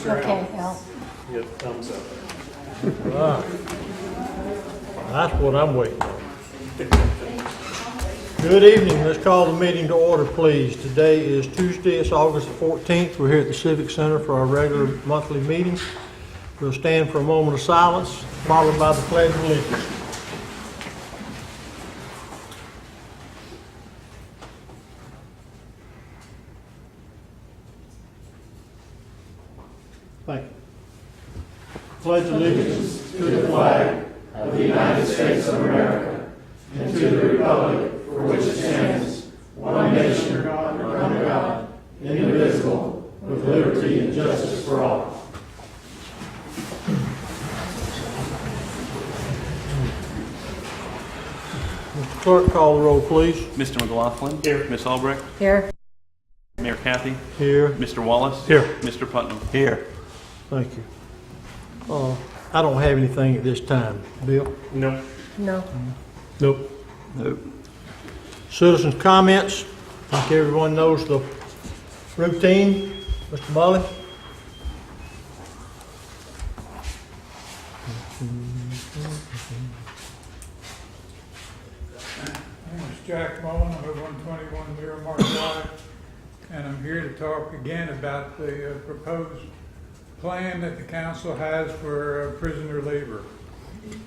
Mr. Okay, Al. Al. Yep, thumbs up. Right. That's what I'm waiting on. Good evening. Let's call the meeting to order, please. Today is Tuesday. It's August the 14th. We're here at the Civic Center for our regular monthly meeting. We'll stand for a moment of silence, followed by the Pledge of Allegiance. Thank you. Pledge allegiance to the flag of the United States of America and to the republic for which it stands, one nation, under God, indivisible, with liberty and justice for all. Mr. Clerk, call the roll, please. Mr. McLaughlin. Here. Ms. Albrecht. Here. Mayor Kathy. Here. Mr. Wallace. Here. Mr. Putnam. Here. Thank you. I don't have anything at this time. Bill? No. No. Nope. Nope. Citizens' comments. I think everyone knows the routine. Mr. Mully? My name is Jack Mullen. I'm at 121 Miramar Drive, and I'm here to talk again about the proposed plan that the council has for prisoner labor.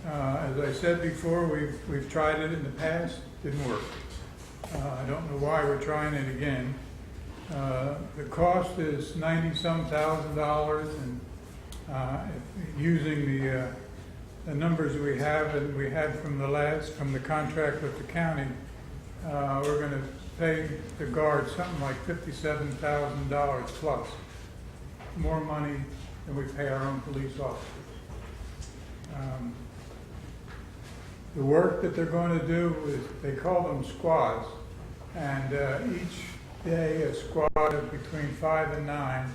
As I said before, we've tried it in the past, didn't work. I don't know why we're trying it again. The cost is $90-some thousand, and using the numbers we have and we had from the contract with the county, we're going to pay the guard something like $57,000 plus, more money than we pay our own police officers. The work that they're going to do is, they call them squads, and each day a squad of between 5 and 9, I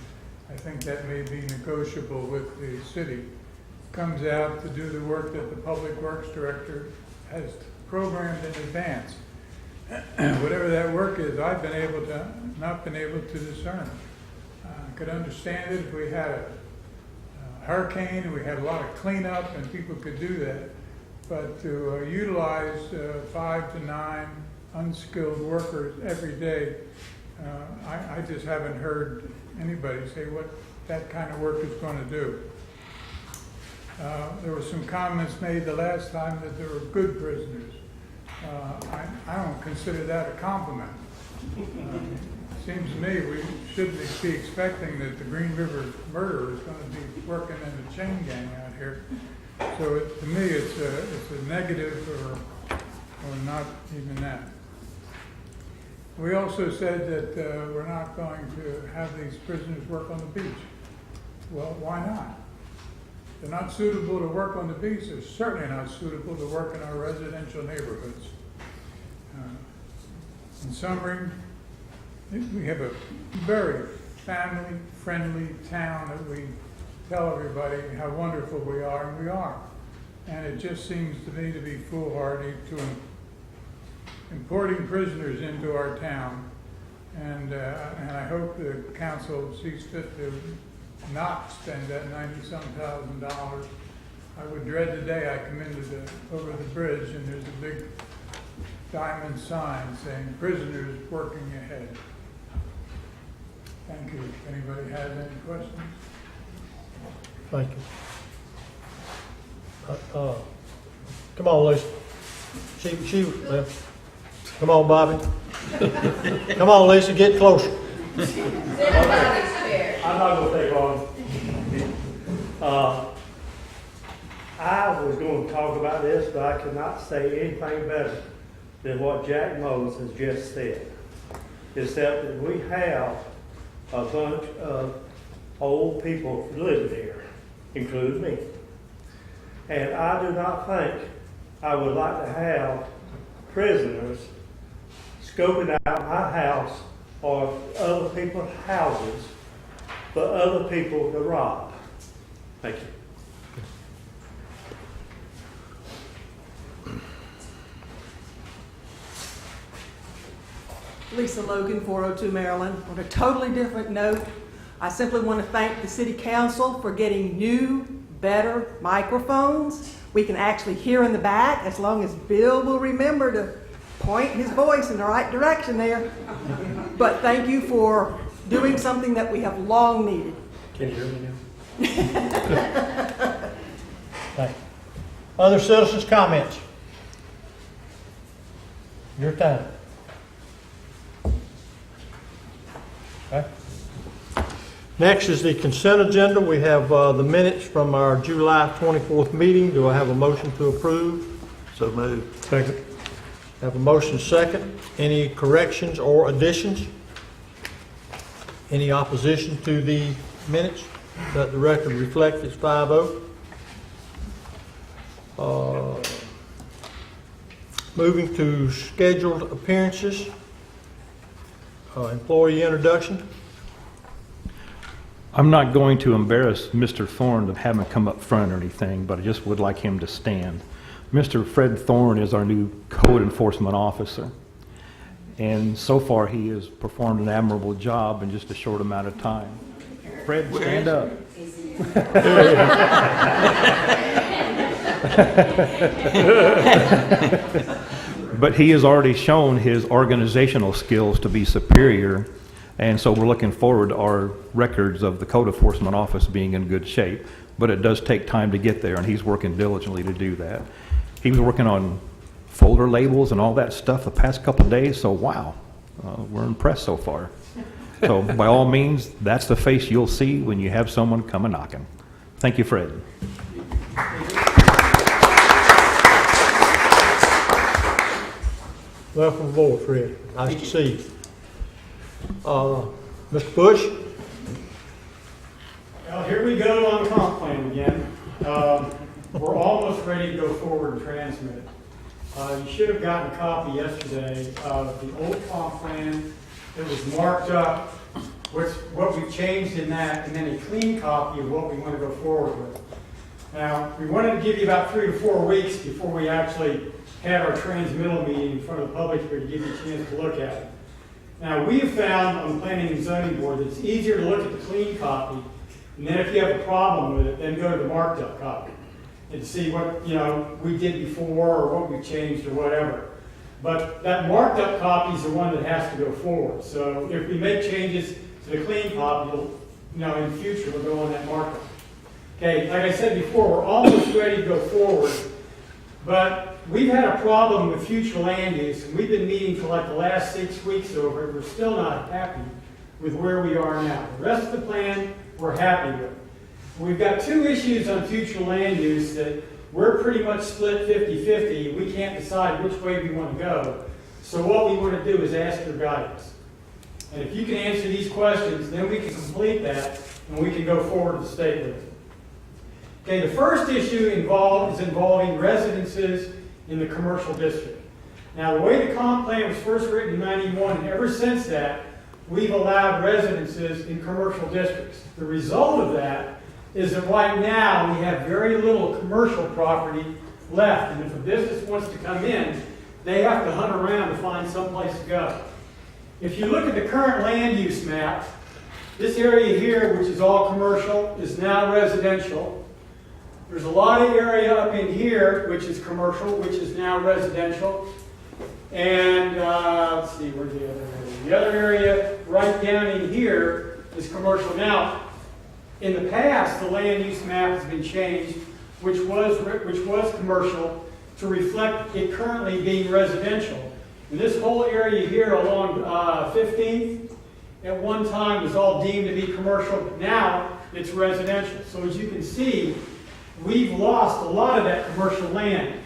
think that may be negotiable with the city, comes out to do the work that the Public Works Director has programmed in advance. Whatever that work is, I've not been able to discern. I could understand it if we had a hurricane and we had a lot of cleanup and people could do that. But to utilize 5 to 9 unskilled workers every day, I just haven't heard anybody say what that kind of work is going to do. There were some comments made the last time that there were good prisoners. I don't consider that a compliment. Seems to me we shouldn't be expecting that the Green River murderer is going to be working in a chain gang out here. So to me, it's a negative or not even that. We also said that we're not going to have these prisoners work on the beach. Well, why not? They're not suitable to work on the beach. They're certainly not suitable to work in our residential neighborhoods. In summary, we have a very family-friendly town that we tell everybody how wonderful we are, and we are. And it just seems to me to be foolhardy to importing prisoners into our town. And I hope the council sees fit to not spend that $90-some thousand. I would dread the day I come over the bridge and there's a big diamond sign saying prisoners working ahead. Thank you. If anybody has any questions. Thank you. Come on, Lisa. She come on, Bobby. Come on, Lisa, get closer. I'm not going to take long. I was going to talk about this, but I could not say anything better than what Jack Mose has just said. Except that we have a bunch of old people living here, including me. And I do not think I would like to have prisoners scoping out my house or other people's houses for other people to rob. Thank you. Lisa Logan, 402 Maryland. On a totally different note, I simply want to thank the City Council for getting new, better microphones. We can actually hear in the back as long as Bill will remember to point his voice in the right direction there. But thank you for doing something that we have long needed. Can you hear me now? Thank you. Other citizens' comments? Your time. Okay. Next is the consent agenda. We have the minutes from our July 24th meeting. Do I have a motion to approve? So moved. Second. Have a motion second. Any corrections or additions? Any opposition to the minutes? Let the record reflect it's 5-0. Moving to scheduled appearances. Employee introduction. I'm not going to embarrass Mr. Thorne to have him come up front or anything, but I just would like him to stand. Mr. Fred Thorne is our new code enforcement officer. And so far, he has performed an admirable job in just a short amount of time. Fred, stand up. But he has already shown his organizational skills to be superior, and so we're looking forward to our records of the Code Enforcement Office being in good shape. But it does take time to get there, and he's working diligently to do that. He was working on folder labels and all that stuff the past couple of days, so wow, we're impressed so far. So by all means, that's the face you'll see when you have someone come a knocking. Thank you, Fred. Welcome aboard, Fred. Nice to see you. Mr. Bush? Well, here we go on the comp plan again. We're almost ready to go forward and transmit it. You should have gotten a copy yesterday of the old comp plan that was marked up, what we've changed in that, and then a clean copy of what we want to go forward with. Now, we wanted to give you about 3 to 4 weeks before we actually had our transmittal meeting in front of the public here to give you a chance to look at it. Now, we have found on the Planning and Zoning Board that it's easier to look at the clean copy, and then if you have a problem with it, then go to the marked up copy and see what we did before or what we changed or whatever. But that marked up copy is the one that has to go forward. So if we make changes to the clean copy, in the future we'll go on that markup. Okay, like I said before, we're almost ready to go forward, but we've had a problem with future land use, and we've been meeting for like the last 6 weeks over it. We're still not happy with where we are now. The rest of the plan, we're happy with. We've got 2 issues on future land use that we're pretty much split 50-50. We can't decide which way we want to go. So what we want to do is ask your guidance. And if you can answer these questions, then we can complete that, and we can go forward to the state with it. Okay, the first issue is involving residences in the commercial district. Now, the way the comp plan was first written in '91, and ever since that, we've allowed residences in commercial districts. The result of that is that right now we have very little commercial property left, and if a business wants to come in, they have to hunt around to find someplace to go. If you look at the current land use map, this area here, which is all commercial, is now residential. There's a lot of area up in here, which is commercial, which is now residential. And let's see, where's the other area? The other area right down in here is commercial. Now, in the past, the land use map has been changed, which was commercial, to reflect it currently being residential. And this whole area here along 15th, at one time was all deemed to be commercial. Now it's residential. So as you can see, we've lost a lot of that commercial land.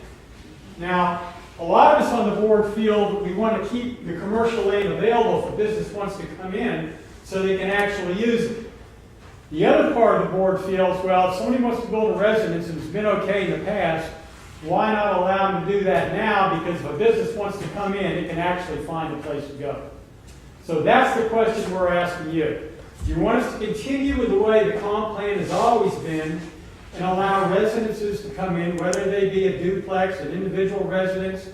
Now, a lot of us on the board feel that we want to keep the commercial land available if a business wants to come in so they can actually use it. The other part of the board feels, well, if somebody wants to build a residence and it's been okay in the past, why not allow them to do that now? Because if a business wants to come in, it can actually find a place to go. So that's the question we're asking you. Do you want us to continue with the way the comp plan has always been and allow residences to come in, whether they be a duplex, an individual residence,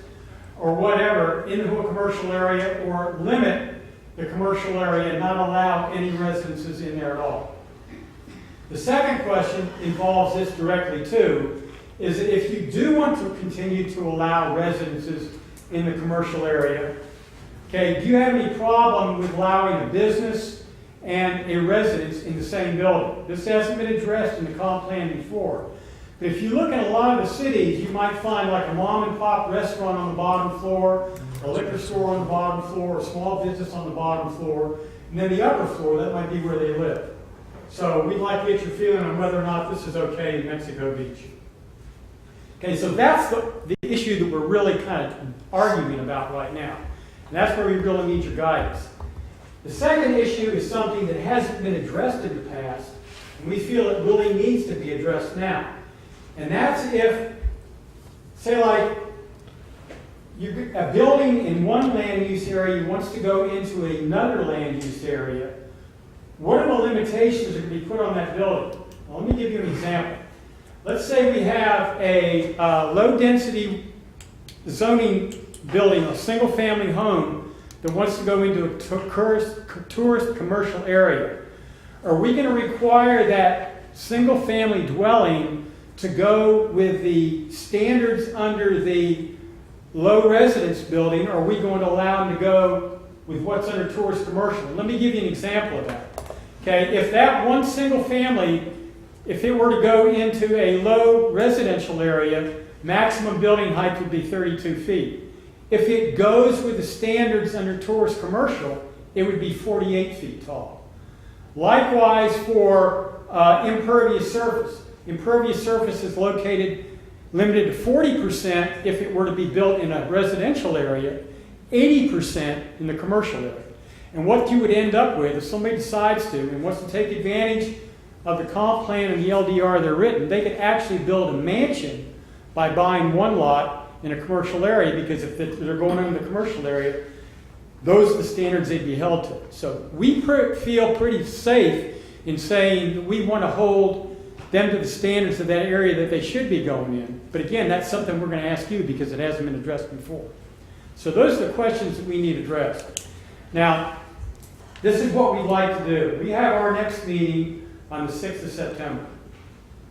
or whatever, into a commercial area, or limit the commercial area and not allow any residences in there at all. The second question involves this directly too, is that if you do want to continue to allow residences in the commercial area, okay, do you have any problem with allowing a business and a residence in the same building? This hasn't been addressed in the comp plan before. But if you look at a lot of the cities, you might find like a mom and pop restaurant on the bottom floor, a liquor store on the bottom floor, a small business on the bottom floor, and then the upper floor, that might be where they live. So we'd like to get your feeling on whether or not this is okay in Mexico Beach. Okay, so that's the issue that we're really kind of arguing about right now. And that's where we really need your guidance. The second issue is something that hasn't been addressed in the past, and we feel it really needs to be addressed now. And that's if, say like, a building in one land use area wants to go into another land use area, what are the limitations that can be put on that building? Well, let me give you an example. Let's say we have a low-density zoning building, a single-family home that wants to go into a tourist commercial area. Are we going to require that single-family dwelling to go with the standards under the low residence building, or are we going to allow them to go with what's under tourist commercial? Let me give you an example of that. Okay, if that one single family, if it were to go into a low residential area, maximum building height would be 32 feet. If it goes with the standards under tourist commercial, it would be 48 feet tall. Likewise for impervious surface. Impervious surface is limited to 40% if it were to be built in a residential area, 80% in the commercial area. And what you would end up with, if somebody decides to and wants to take advantage of the comp plan and the LDR they're written, they could actually build a mansion by buying one lot in a commercial area, because if they're going into the commercial area, those are the standards they'd be held to. So we feel pretty safe in saying that we want to hold them to the standards of that area that they should be going in. But again, that's something we're going to ask you because it hasn't been addressed before. So those are the questions that we need addressed. Now, this is what we'd like to do. We have our next meeting on the 6th of September.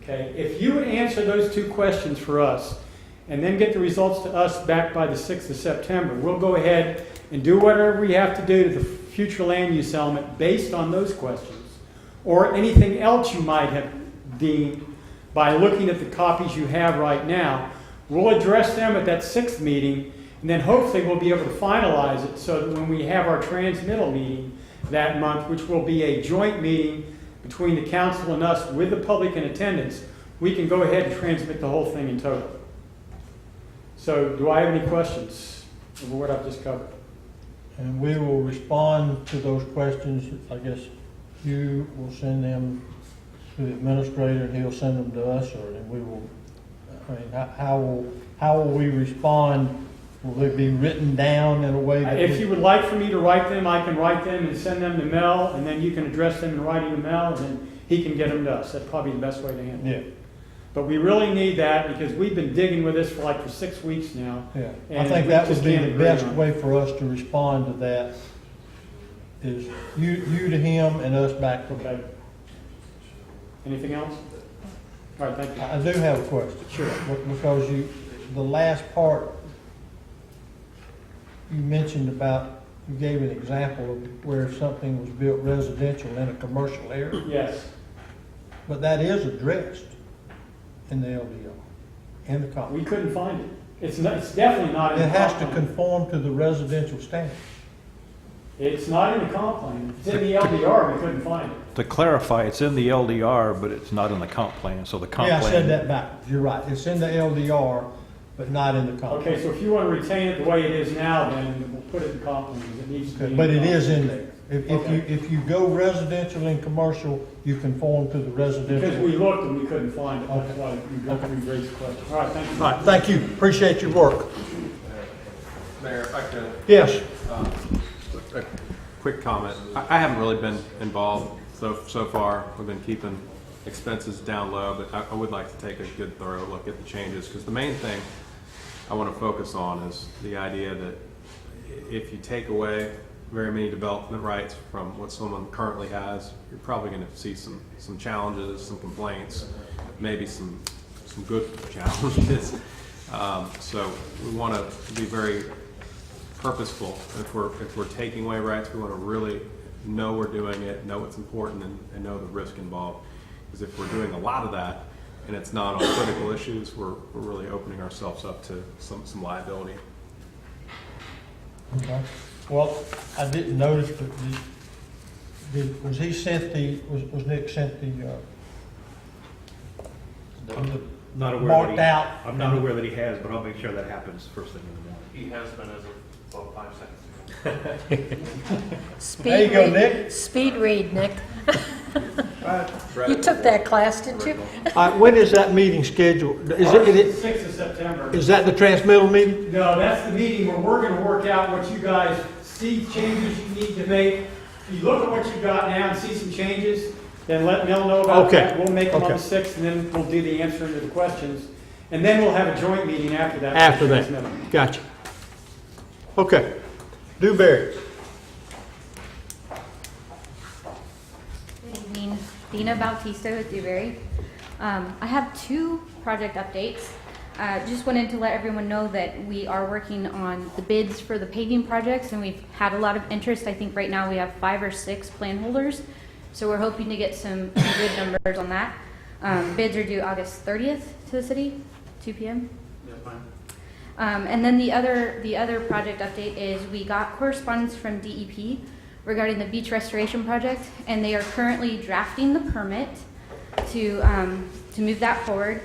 Okay, if you would answer those two questions for us and then get the results to us back by the 6th of September, we'll go ahead and do whatever we have to do to the future land use element based on those questions, or anything else you might have deemed by looking at the copies you have right now. We'll address them at that 6th meeting, and then hopefully we'll be able to finalize it so that when we have our transmittal meeting that month, which will be a joint meeting between the council and us with the public in attendance, we can go ahead and transmit the whole thing in total. So do I have any questions over what I've just covered? And we will respond to those questions. I guess you will send them to the administrator and he'll send them to us, or then we will, I mean, how will we respond? Will they be written down in a way that... If you would like for me to write them, I can write them and send them to Mel, and then you can address them in writing to Mel, and then he can get them to us. That's probably the best way to handle it. Yeah. But we really need that because we've been digging with this for 6 weeks now. Yeah, I and think we that just would be can't the agree best on it. way for us to respond to that, is you to him and us back to him. Okay. Anything else? All right, thank you. I do have a question. Sure. Because the last part, you mentioned about, you gave an example of where something was built residential in a commercial area. Yes. But that is addressed in the LDR, in the comp. We couldn't find it. It's definitely not in It the has comp to plan. conform to the residential standard. It's not in the comp plan. If it's in the LDR, we couldn't find it. To clarify, it's in the LDR, but it's not in the comp plan, so the comp Yeah, I plan... said that backwards. You're right. It's in the LDR, but not in the comp. Okay, so if you want to retain it the way it is now, then we'll put it in comp plan because it needs to be. Okay, in but the it comp is plan. in there. If Okay. you go residential and commercial, you conform to the residential. Because we looked and we couldn't find it. That's Okay. why we raised the question. All right, thank you. All right, thank you. Appreciate your work. Mayor, if I could, Yes. a quick comment. I haven't really been involved so far. We've been keeping expenses down low, but I would like to take a good thorough look at the changes, because the main thing I want to focus on is the idea that if you take away very many development rights from what someone currently has, you're probably going to see some challenges, some complaints, maybe some good challenges. So we want to be very purposeful. If we're taking away rights, we want to really know we're doing it, know what's important, and know the risk involved. Because if we're doing a lot of that and it's not on critical issues, we're really opening ourselves up to some liability. Okay. Well, I didn't notice, but was he sent was Nick sent the, Not aware marked that out? I'm not aware that he has, but I'll make sure that happens first thing in the morning. He has been as of about 5 seconds ago. There you go, Nick. Speed read, Nick. You took that class, didn't you? All right, when is that meeting scheduled? Is 6th of September. is that the transmittal meeting? No, that's the meeting where we're gonna work out what you guys see changes you need to make. If you look at what you've got now and see some changes, then let Mel know about Okay. that. We'll make them on the Okay. 6th, and then we'll do the answering to the questions. And then we'll have a joint meeting after that. After that. Gotcha. Okay. Dewberry. Good evening, Dina Bautista with Dewberry. I have 2 project updates. Just wanted to let everyone know that we are working on the bids for the paving projects, and we've had a lot of interest. I think right now we have 5 or 6 plan holders, so we're hoping to get some good numbers on that. Bids are due August 30th to the city, 2 p.m. And then the other project update is we got correspondence from DEP regarding the beach restoration project, and they are currently drafting the permit to move that forward.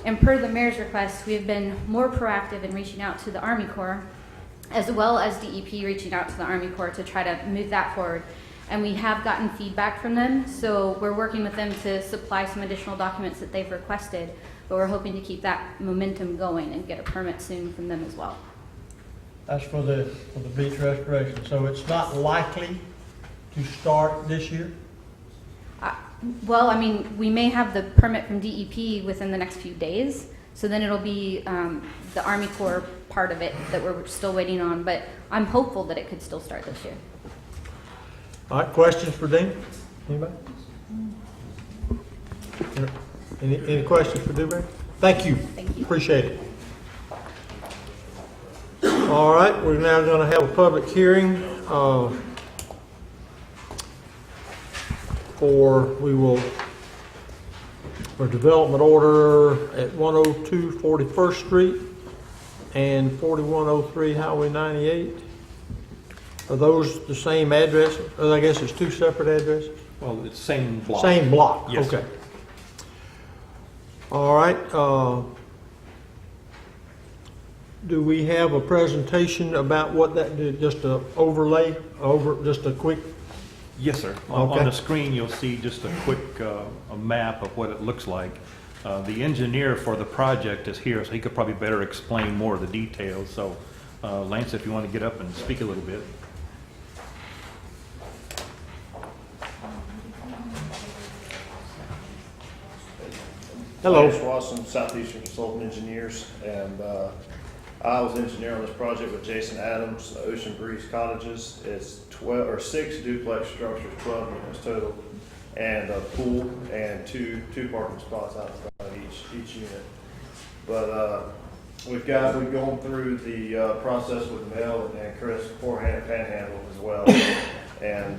And per the mayor's request, we have been more proactive in reaching out to the Army Corps, as well as DEP reaching out to the Army Corps to try to move that forward. And we have gotten feedback from them, so we're working with them to supply some additional documents that they've requested, but we're hoping to keep that momentum going and get a permit soon from them as well. That's for the beach restoration. So it's not likely to start this year? Well, I mean, we may have the permit from DEP within the next few days, so then it'll be the Army Corps part of it that we're still waiting on, but I'm hopeful that it could still start this year. All right, questions for Dean? Anybody? Any questions for Dewberry? Thank you. Thank you. Appreciate it. All right, we're now going to have a public hearing for development order at 102 41st Street and 4103 Highway 98. Are those the same address? I guess it's 2 separate addresses? Well, it's same block. Same block? Yes, Okay. sir. All right. Do we have a presentation about what that did? Just a overlay, just a quick? Yes, sir. Okay. On the screen, you'll see just a quick a map of what it looks like. The engineer for the project is here, so he could probably better explain more of the details. So, Lance, if you want to get up and speak a little bit. Hello. Lance Watson, Southeastern Consultant Engineers, and I was engineer on this project with Jason Adams, Ocean Breeze Cottages. It's 6 duplex structures, 12 units total, and a pool and two parking spots outside of each unit. But we've gone through the process with Mel and Chris beforehand at Panhandle as well, and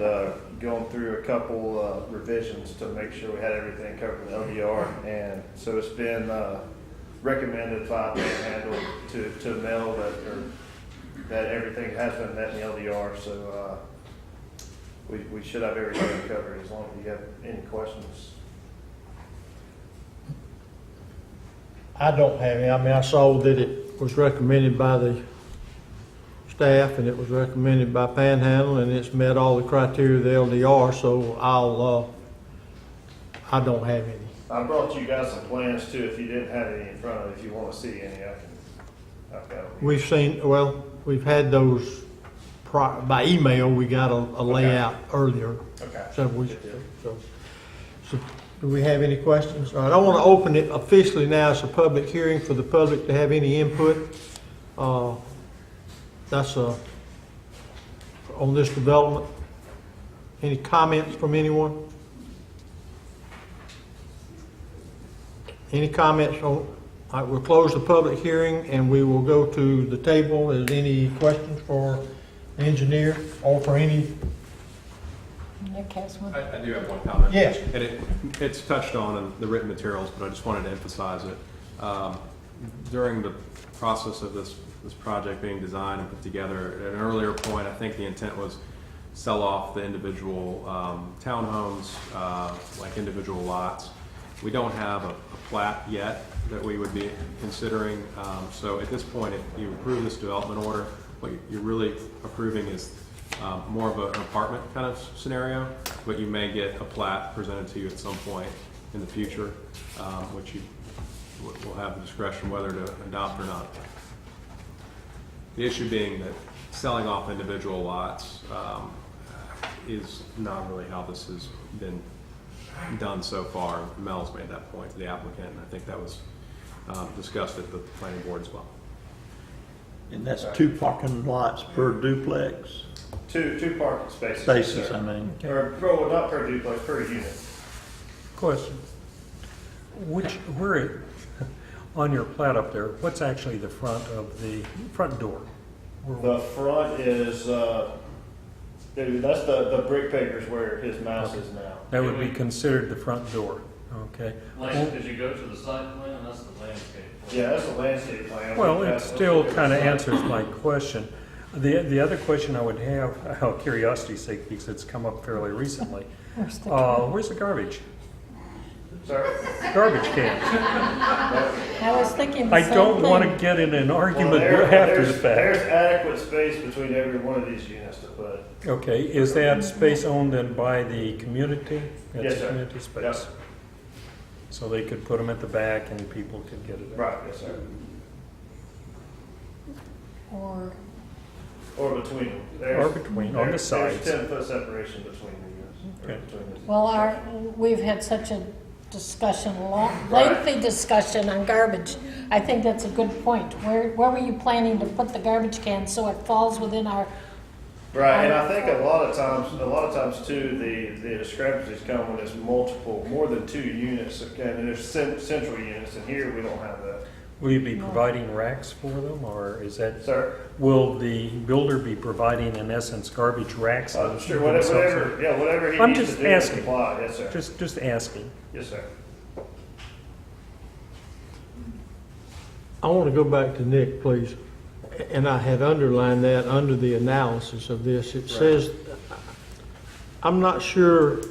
going through a couple revisions to make sure we had everything covered in LDR. And so it's been recommended by Panhandle to Mel that everything has been met in the LDR. So we should have everything covered as long as you have any questions. I don't have any. I mean, I saw that it was recommended by the staff and it was recommended by Panhandle and it's met all the criteria of the LDR, so I don't have any. I brought you guys some plans too, if you didn't have any in front of you. If you want to see any, I've got them. We've had those by email. We got a layout earlier, Okay. several weeks ago. So do we have any questions? All right, I want to open it officially now as a public hearing for the public to have any input. That's on this development? Any comments from anyone? Any comments on, all right, we'll close the public hearing and we will go to the table. Is any questions for the engineer or for any? Nick has one. I do have one comment. Yes. And it's touched on in the written materials, but I just wanted to emphasize it. During the process of this project being designed and put together, at an earlier point, I think the intent was sell off the individual townhomes, like individual lots. We don't have a plat yet that we would be considering. So at this point, if you approve this development order, what you're really approving is more of an apartment kind of scenario, but you may get a plat presented to you at some point in the future, which you will have the discretion whether to adopt or not. The issue being that selling off individual lots is not really how this has been done so far. Mel's made that point to the applicant, and I think that was discussed at the planning board as well. And that's 2 parking lots per duplex? Two parking spaces. Spaces, sir. I mean. Or, well, not per duplex, per unit. Question. Where, on your plat up there, what's actually the front of the front door? The front is, that's the brick pavers where his mouse is now. That would be considered the front door, okay? As you go to the site plan, that's the landscape. Yeah, that's the landscape plan. Well, it still kind of answers my question. The other question I would have, out of curiosity's sake, because it's come up fairly recently, where's the garbage? Sorry? Garbage cans. I was thinking the I same don't want to thing. get in an argument Well, after the there's fact. adequate space between every one of these units to put. Okay, is that space owned then by the community? It's Yes, sir. community space. Yep. So they could put them at the back and people could get it. Right, yes, sir. Or between them. Or between, on the sides. There's 10-foot separation between the units. or Okay. between the- Well, we've had such a discussion, lengthy discussion on garbage. I think that's a good point. Where were you planning to put the garbage can so it falls within our? Right, and I think a lot of times too, the discrepancies come when there's more than 2 units, and there's central units, and here we don't have that. Will you be providing racks for them, or is that? Sir? Will the builder be providing, in essence, garbage racks? Sure, whatever he I'm needs just to do to asking. comply, yes, sir. Just asking. Yes, sir. I want to go back to Nick, please. And I had underlined that under the analysis of this. It says, I'm not sure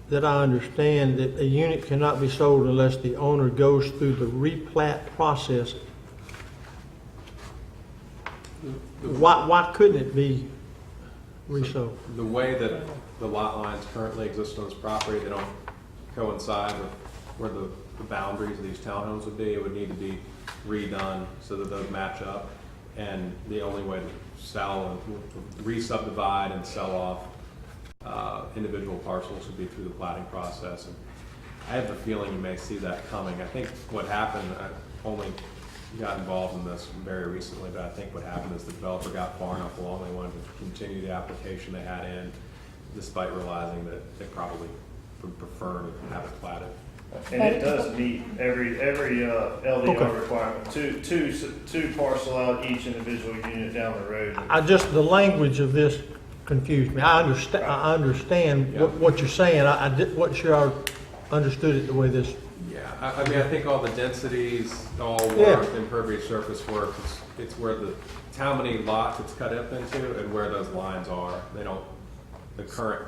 that I understand that a unit cannot be sold unless the owner goes through the replat process. Why couldn't it be resold? The way that the lot lines currently exist on this property, they don't coincide with where the boundaries of these townhomes would be. It would need to be redone so that those match up. And the only way to sell, re-subdivide and sell off individual parcels would be through the platting process. And I have the feeling you may see that coming. I think what happened, I only got involved in this very recently, but I think what happened is the developer got far enough along, they wanted to continue the application they had in, despite realizing that they probably would prefer to have it platted. And it does meet every LDR requirement, two parcel out each individual unit down the road. The language of this confused me. I understand what you're saying. I wasn't sure I understood it the way this. Yeah, I mean, I think all the densities all work, impervious surface work. It's where how many lots it's cut up into and where those lines are. The current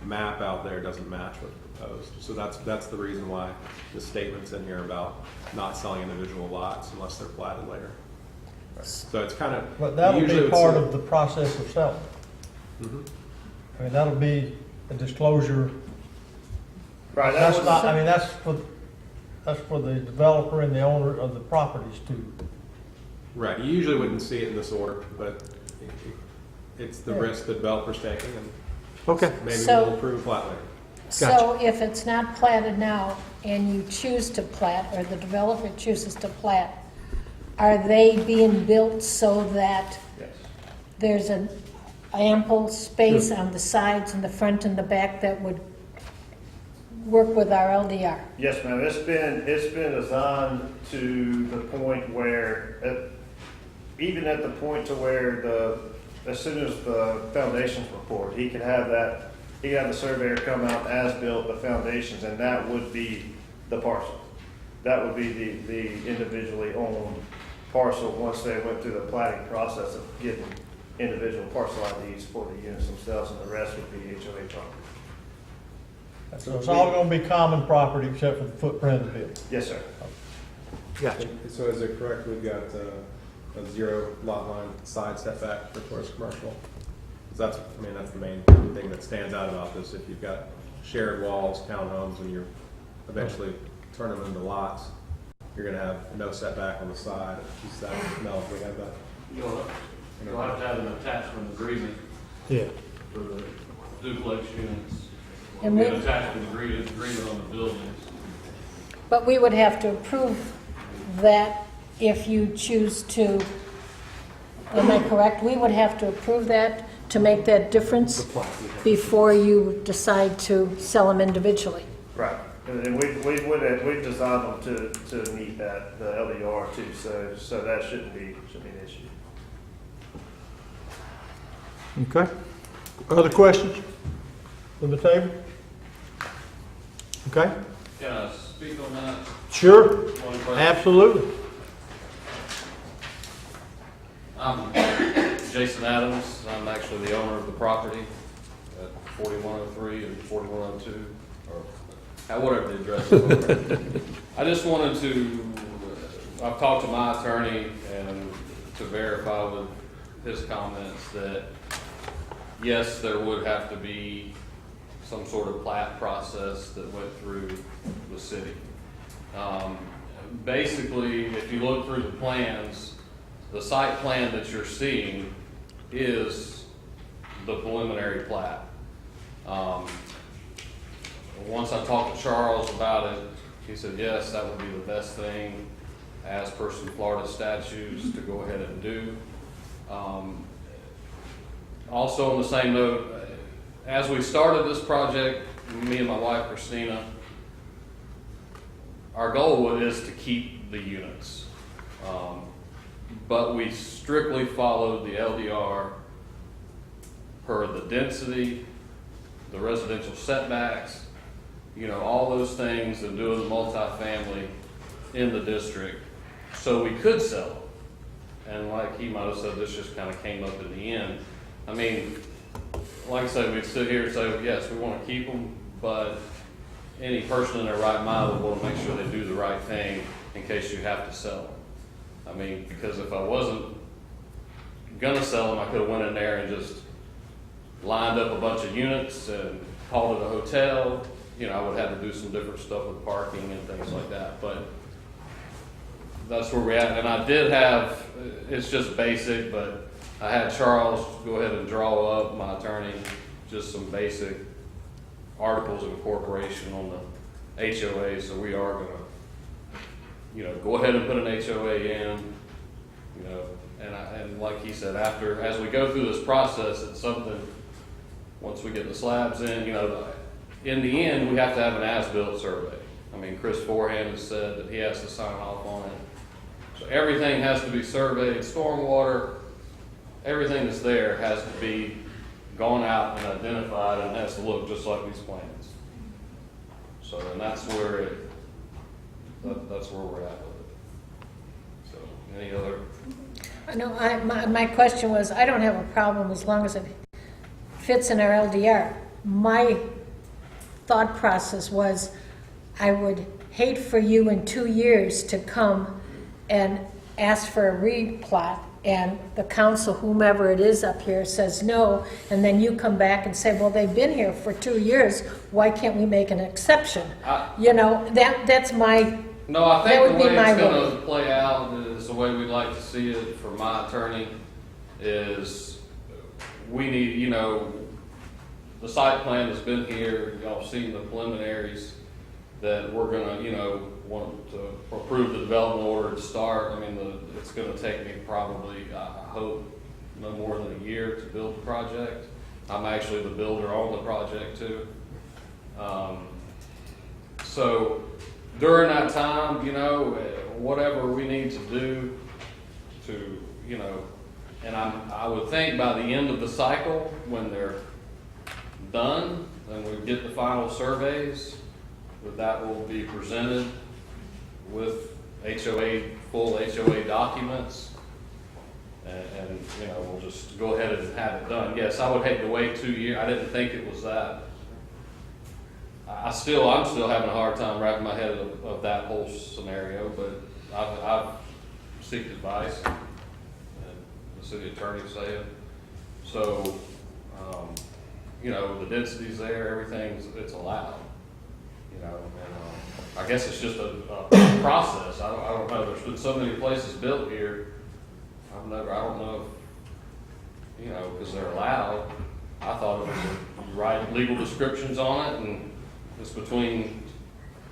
map out there doesn't match what's proposed. So that's the reason why the statement's in here about not selling individual lots unless they're platted later. So it's kind of. But that'll be part of the process of selling. Mm-hmm. I mean, that'll be a disclosure. Right. That's not. I mean, that's for the developer and the owner of the properties too. Right. You usually wouldn't see it in this order, but it's the risk the developer's taking, and maybe we'll approve flat later. So if it's not platted now and you choose to plat, or the developer chooses to plat, are they being built so that there's ample space on the sides and the front and the back that would work with our LDR? Yes, ma'am. It's been designed to the point where, even at the point to where as soon as the foundations were poured, he could have the surveyor come out as built the foundations, and that would be the parcel. That would be the individually owned parcel once they went through the planning process of getting individual parcel IDs for the units themselves, and the rest would be HOA property. So it's all gonna be common property except for the footprint of the building? Yes, sir. Gotcha. So is it correct, we've got a 0 lot line side setback for tourist commercial? 'Cause that's the main thing that stands out about this. If you've got shared walls, townhomes, and you're eventually turn them into lots, you're gonna have no setback on the side. Is that, no, we have that? You'll have to have an attachment agreement Yeah. for the duplex units. And Be we- an attachment agreement on the buildings. But we would have to approve that if you choose to, am I correct? We would have to approve that to make that difference before you decide to sell them individually. Right. And we've designed them to meet that, the LDR too, so that shouldn't be an issue. Okay. Other questions from the table? Okay. Can I speak on that? Sure. One question? Absolutely. I'm Jason Adams. I'm actually the owner of the property at 4103 and 4102, or whatever the address is. I just wanted to, I've talked to my attorney and to verify with his comments that, yes, there would have to be some sort of plat process that went through the city. Basically, if you look through the plans, the site plan that you're seeing is the preliminary plat. Once I talked to Charles about it, he said, yes, that would be the best thing as per some Florida statutes to go ahead and do. Also on the same note, as we started this project, me and my wife Christina, our goal is to keep the units. But we strictly followed the LDR per the density, the residential setbacks, all those things, and doing the multifamily in the district so we could sell them. And like he might have said, this just kind of came up in the end. I mean, like I said, we'd sit here and say, yes, we want to keep them, but any person in their right mind would want to make sure they do the right thing in case you have to sell them. I mean, because if I wasn't gonna sell them, I could have went in there and just lined up a bunch of units and called it a hotel. I would have to do some different stuff with parking and things like that, but that's where we're at. And I did have, it's just basic, but I had Charles go ahead and draw up, my attorney, just some basic articles of incorporation on the HOA, so we are gonna, go ahead and put an HOA in, and like he said, as we go through this process, it's something, once we get the slabs in the end, we have to have an as-built survey. I mean, Chris Forehand has said that he has to sign off on it. So everything has to be surveyed, stormwater, everything that's there has to be gone out and identified and has to look just like these plans. So, and that's where that's where we're at with it. So, any other? No, my question was, I don't have a problem as long as it fits in our LDR. My thought process was, I would hate for you in 2 years to come and ask for a replat, and the council, whomever it is up here, says no, and then you come back and say, well, they've been here for 2 years, why can't we make an exception? That's my, No, I that think would the be way my it's way. going to play out is the way we'd like to see it for my attorney is we need, the site plan has been here, y'all seen the preliminaries that we're going to, want to approve the development order to start. I mean, it's going to take me probably, I hope, no more than a year to build the project. I'm actually the builder on the project too. So during that time, you know, whatever we need to do to, you know, and I would think by the end of the cycle, when they're done, and we get the final surveys, that will be presented with HOA, full HOA documents. And, you know, we'll just go ahead and have it done. Yes, I would hate to wait 2 years. I didn't think it was that. I'm still having a hard time wrapping my head of that whole scenario, but I've sought advice, and the city attorney said. So, you know, the density's there, it's allowed, you know, and, I guess it's just a process. I don't know. There's been so many places built here. I don't know if, you know, because they're allowed. I thought it was you write legal descriptions on it and it's between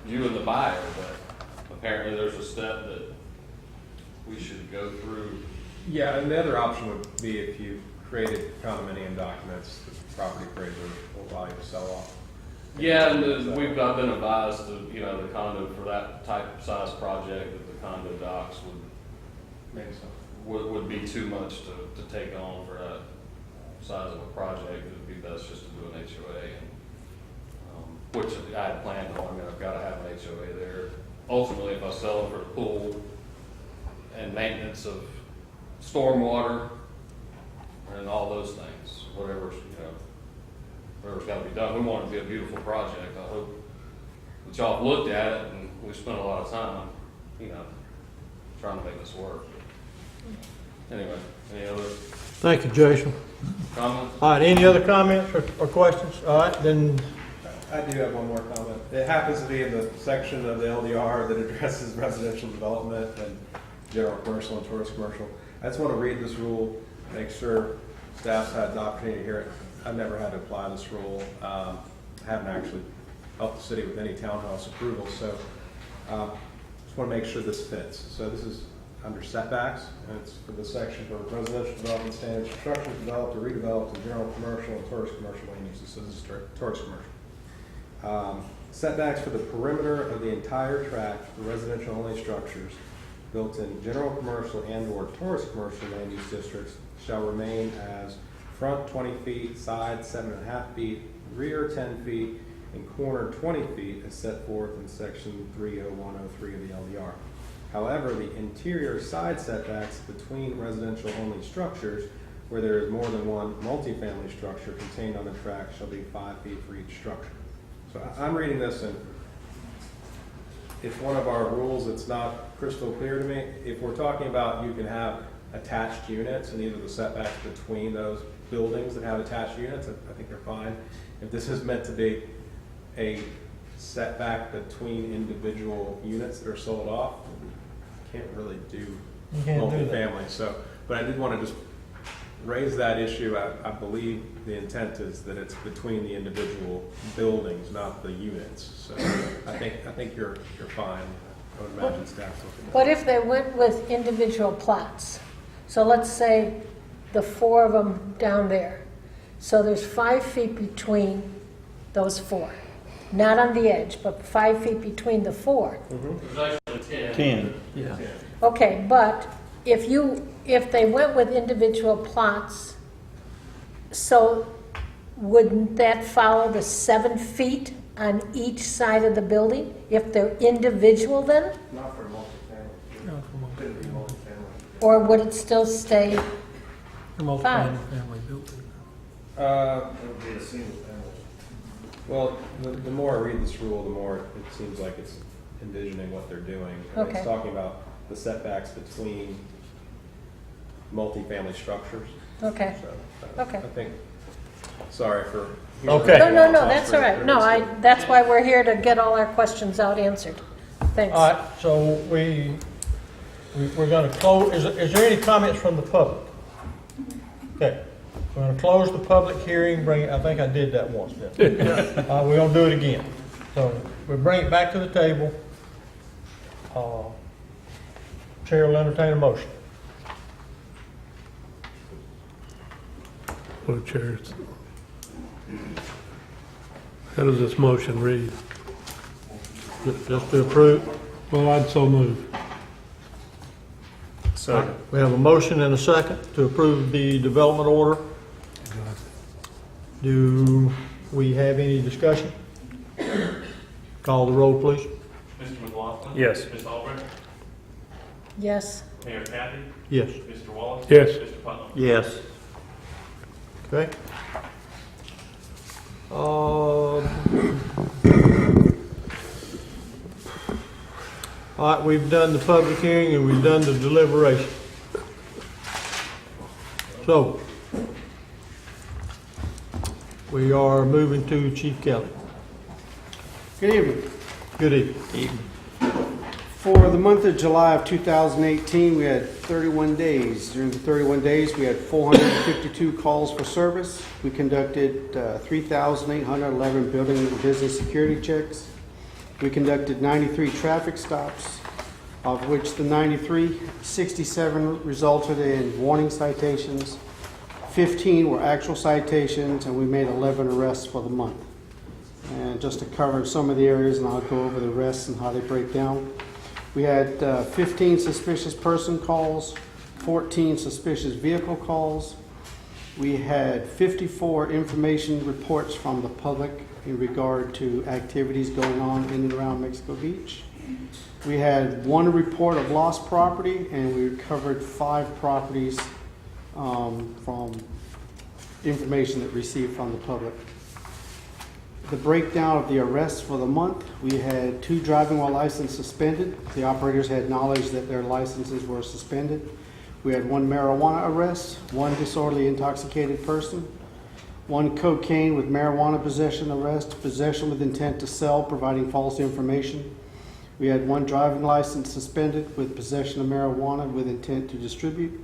you and the buyer, but apparently there's a step that we should go through. Yeah, and the other option would be if you created condominium documents, the property appraiser will allow you to sell off. Yeah, and I've been advised that, you know, the condo for that type of size project, that the condo docs would be too much to take on for that size of a project. It would be best just to do an HOA, and, which I had planned on. I mean, I've got to have an HOA there. Ultimately, if I sell it for the pool and maintenance of stormwater and all those things, whatever's, you know, whatever's got to be done. We want it to be a beautiful project. I hope that y'all have looked at it, and we spent a lot of time, you know, trying to make this work. Anyway, any other Thank you, Jason. comments? All right, any other comments or questions? All right, then, I do have one more comment. It happens to be in the section of the LDR that addresses residential development and general commercial and tourist commercial. I just want to read this rule, make sure staff's had the opportunity to hear it. I've never had to apply this rule. I haven't actually helped the city with any townhouse approval, so just want to make sure this fits. So this is under setbacks, and it's for the section for residential development standards, structures developed or redeveloped in general commercial and tourist commercial land uses. So this is tourist commercial. Setbacks for the perimeter of the entire tract for residential only structures built in general commercial and or tourist commercial land use districts shall remain as front 20 feet, side 7.5 feet, rear 10 feet, and corner 20 feet as set forth in section 30103 of the LDR. However, the interior side setbacks between residential only structures where there is more than one multifamily structure contained on the tract shall be 5 feet for each structure. So I'm reading this, and it's one of our rules. It's not crystal clear to me. If we're talking about you can have attached units, and these are the setbacks between those buildings that have attached units, I think they're fine. If this is meant to be a setback between individual units that are sold off, you can't really do multifamily. So, but I did want to just raise that issue. I believe the intent is that it's between the individual buildings, not the units. So I think you're fine. I would imagine staff's looking at it. What if they went with individual plots? So let's say the 4 of them down there. So there's 5 feet between those 4. Not on the edge, but 5 feet between the 4. There's actually 10. yeah. Okay, but if they went with individual plots, so wouldn't that follow the 7 feet on each side of the building if they're individual then? Not for multifamily. Couldn't be multifamily. Or would it still stay? Multi-family building. It would be a single family. Well, the more I read this rule, the more it seems like it's envisioning what they're doing. And Okay. It's talking about the setbacks between multifamily structures. Okay. So, Okay. I think, sorry for. Okay. No, that's all right. No, that's why we're here, to get all our questions out answered. Thanks. All right, so we're going to close, is there any comments from the public? Okay, we're going to close the public hearing, I think I did that once, didn't I? We're going to do it again. So we'll bring it back to the table. Chair will entertain a motion. Couple of chairs. How does this motion read? Just to approve. Well, I'd so move. Second. We have a motion and a second to approve the development order. Do we have any discussion? Call the roll, please. Mr. McLaughlin? Yes. Ms. Albrecht? Yes. Mayor Kathy? Yes. Mr. Wallace? Yes. Mr. Putnam? Yes. Okay. All right, we've done the public hearing and we've done the deliberation. So, we are moving to Chief Kelly. Good evening. Good evening. For the month of July of 2018, we had 31 days. During the 31 days, we had 452 calls for service. We conducted 3,811 building and business security checks. We conducted 93 traffic stops, of which the 67 resulted in warning citations, 15 were actual citations, and we made 11 arrests for the month. And just to cover some of the areas, and I'll go over the rest and how they break down. We had 15 suspicious person calls, 14 suspicious vehicle calls. We had 54 information reports from the public in regard to activities going on in and around Mexico Beach. We had 1 report of lost property, and we recovered 5 properties from information that received from the public. The breakdown of the arrests for the month: we had 2 driving while license suspended. The operators had knowledge that their licenses were suspended. We had 1 marijuana arrest, 1 disorderly intoxicated person, 1 cocaine with marijuana possession arrest, possession with intent to sell, providing false information. We had 1 driving license suspended with possession of marijuana with intent to distribute.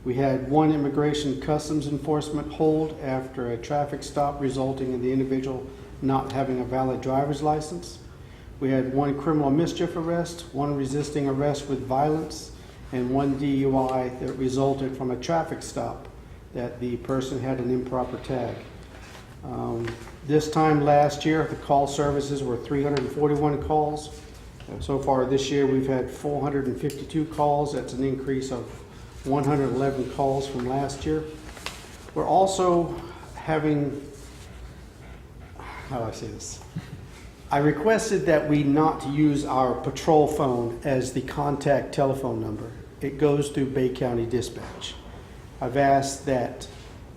We had 1 immigration customs enforcement hold after a traffic stop resulting in the individual not having a valid driver's license. We had 1 criminal mischief arrest, 1 resisting arrest with violence, and 1 DUI that resulted from a traffic stop that the person had an improper tag. This time last year, the call services were 341 calls. So far this year, we've had 452 calls. That's an increase of 111 calls from last year. We're also having, how do I say this? I requested that we not use our patrol phone as the contact telephone number. It goes through Bay County Dispatch. I've asked that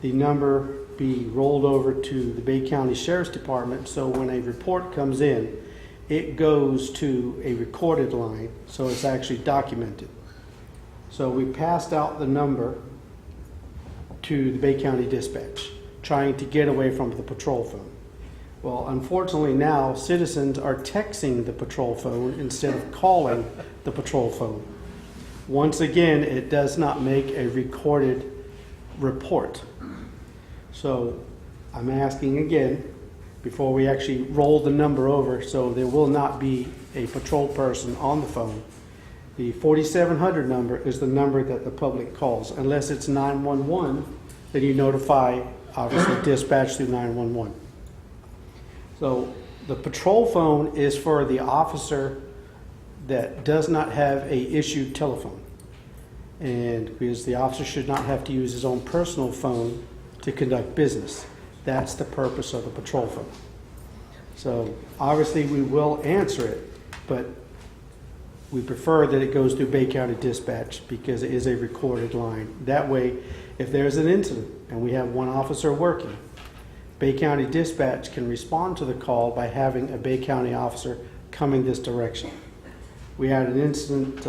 the number be rolled over to the Bay County Sheriff's Department, so when a report comes in, it goes to a recorded line, so it's actually documented. So we passed out the number to the Bay County Dispatch, trying to get away from the patrol phone. Well, unfortunately now, citizens are texting the patrol phone instead of calling the patrol phone. Once again, it does not make a recorded report. So I'm asking again, before we actually roll the number over, so there will not be a patrol person on the phone. The 4700 number is the number that the public calls. Unless it's 911, then you notify, obviously, dispatch through 911. So the patrol phone is for the officer that does not have a issued telephone. And because the officer should not have to use his own personal phone to conduct business. That's the purpose of the patrol phone. So obviously we will answer it, but we prefer that it goes through Bay County Dispatch because it is a recorded line. That way, if there's an incident and we have 1 officer working, Bay County Dispatch can respond to the call by having a Bay County officer coming this direction. We had an incident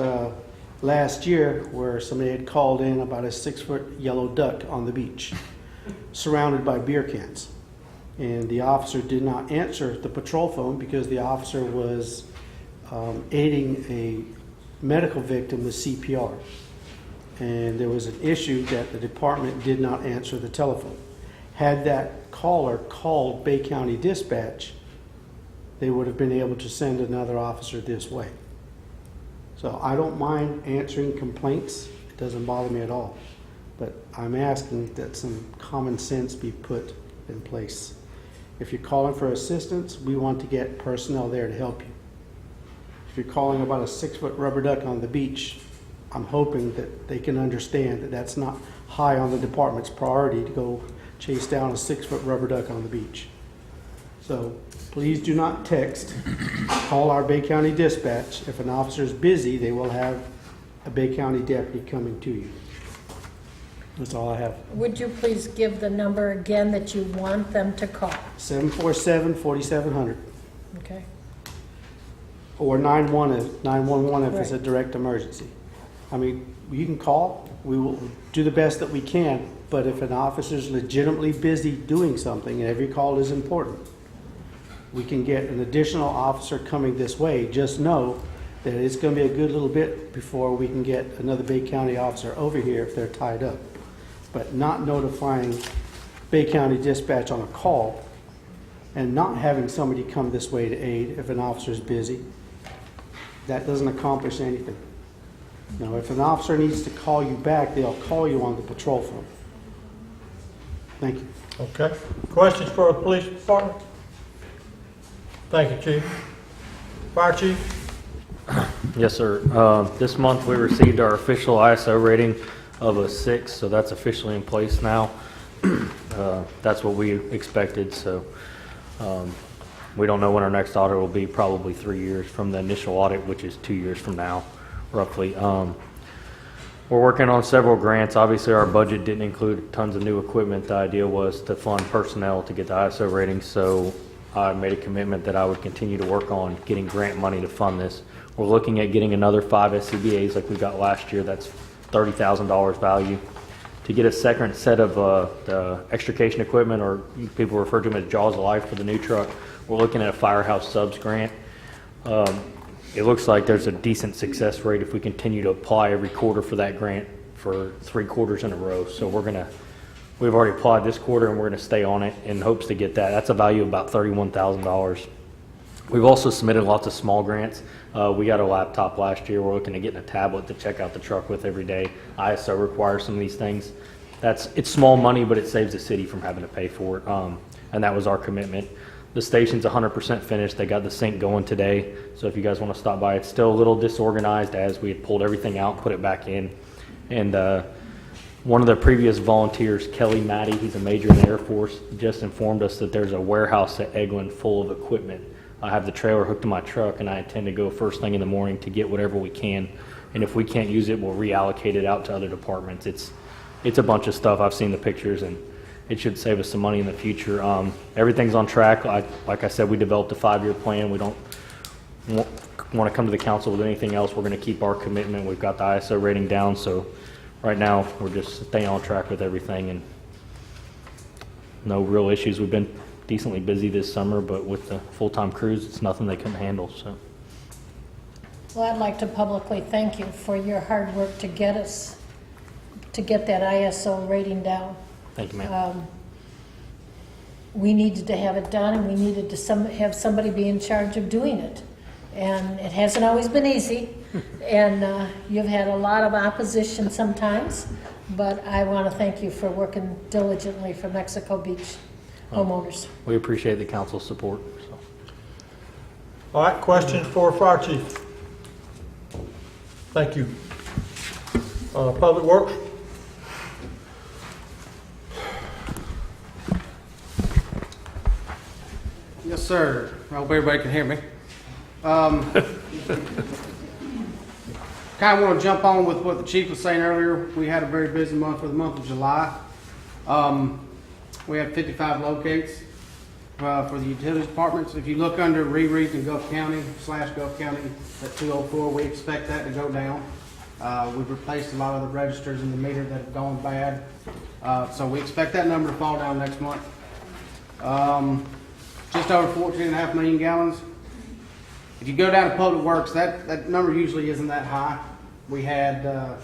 last year where somebody had called in about a 6-foot yellow duck on the beach, surrounded by beer cans. And the officer did not answer the patrol phone because the officer was aiding a medical victim with CPR. And there was an issue that the department did not answer the telephone. Had that caller called Bay County Dispatch, they would have been able to send another officer this way. So I don't mind answering complaints. It doesn't bother me at all. but I'm asking that some common sense be put in place. If you're calling for assistance, we want to get personnel there to help you. If you're calling about a 6-foot rubber duck on the beach, I'm hoping that they can understand that that's not high on the department's priority to go chase down a 6-foot rubber duck on the beach. So please do not text. Call our Bay County Dispatch. If an officer is busy, they will have a Bay County deputy coming to you. That's all I have. Would you please give the number again that you want them to call? 747-4700 Okay. or 911 if it's a direct emergency. I mean, you can call. We will do the best that we can. But if an officer is legitimately busy doing something, and every call is important, we can get an additional officer coming this way. Just know that it's going to be a good little bit before we can get another Bay County officer over here if they're tied up. But not notifying Bay County Dispatch on a call and not having somebody come this way to aid if an officer is busy, that doesn't accomplish anything. You know, if an officer needs to call you back, they'll call you on the patrol phone. Thank you. Okay. Questions for the police department? Thank you, Chief. Fire Chief? Yes, sir. This month we received our official ISO rating of a 6, so that's officially in place now. That's what we expected, so we don't know when our next audit will be, probably 3 years from the initial audit, which is 2 years from now, roughly. We're working on several grants. Obviously, our budget didn't include tons of new equipment. The idea was to fund personnel to get the ISO rating, so I made a commitment that I would continue to work on getting grant money to fund this. We're looking at getting another 5 SCBAs like we got last year. That's $30,000 value. To get a second set of the extrication equipment, or people refer to them as Jaws of Life for the new truck, we're looking at a Firehouse Subs grant. It looks like there's a decent success rate if we continue to apply every quarter for that grant for 3 quarters in a row. So we've already applied this quarter, and we're going to stay on it in hopes to get that. That's a value of about $31,000. We've also submitted lots of small grants. We got a laptop last year. We're looking at getting a tablet to check out the truck with every day. ISO requires some of these things. It's small money, but it saves the city from having to pay for it. And that was our commitment. The station's 100% finished. They got the sink going today. So if you guys want to stop by, it's still a little disorganized as we had pulled everything out, put it back in. And one of the previous volunteers, Kelly Matty, he's a major in the Air Force, just informed us that there's a warehouse at Eglin full of equipment. I have the trailer hooked to my truck, and I intend to go first thing in the morning to get whatever we can. And if we can't use it, we'll reallocate it out to other departments. It's a bunch of stuff. I've seen the pictures, and it should save us some money in the future. Everything's on track. Like I said, we developed a 5-year plan. We don't want to come to the council with anything else. We're going to keep our commitment. We've got the ISO rating down, so right now we're just staying on track with everything, and no real issues. We've been decently busy this summer, but with the full-time crews, it's nothing they couldn't handle. So, Well, I'd like to publicly thank you for your hard work to get that ISO rating down. thank you, ma'am. We needed to have it done, and we needed to have somebody be in charge of doing it. And it hasn't always been easy, and you've had a lot of opposition sometimes, but I want to thank you for working diligently for Mexico Beach homeowners. We appreciate the council's support. So. All right, questions for Fire Chief? Thank you. Public Works? Yes, sir. I hope everybody can hear me. Kind of want to jump on with what the chief was saying earlier. We had a very busy month for the month of July. We had 55 locates for the utilities departments. If you look under rereads in Gulf County /Gulf County at 204, we expect that to go down. We've replaced a lot of the registers in the meter that have gone bad. So we expect that number to fall down next month. Just over 14.5 million gallons. If you go down to Public Works, that number usually isn't that high. We had a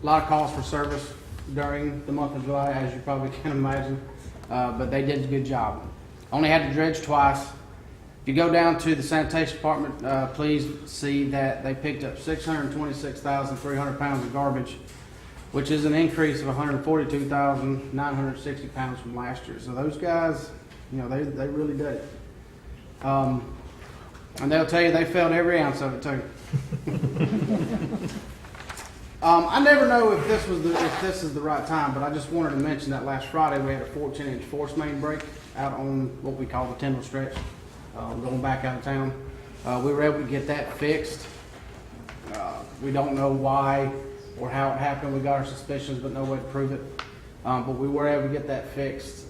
lot of calls for service during the month of July, as you probably can imagine, but they did a good job. Only had to dredge twice. If you go down to the sanitation department, please see that they picked up 626,300 pounds of garbage which is an increase of 142,960 pounds from last year. So those guys, you know, they really did it. And they'll tell you they felt every ounce of it too. I never know if this is the right time, but I just wanted to mention that last Friday we had a 14-inch force main break out on what we call the Tyndall Stretch, going back out of town. We were able to get that fixed. We don't know why or how it happened. We got our suspicions, but no way to prove it. But we were able to get that fixed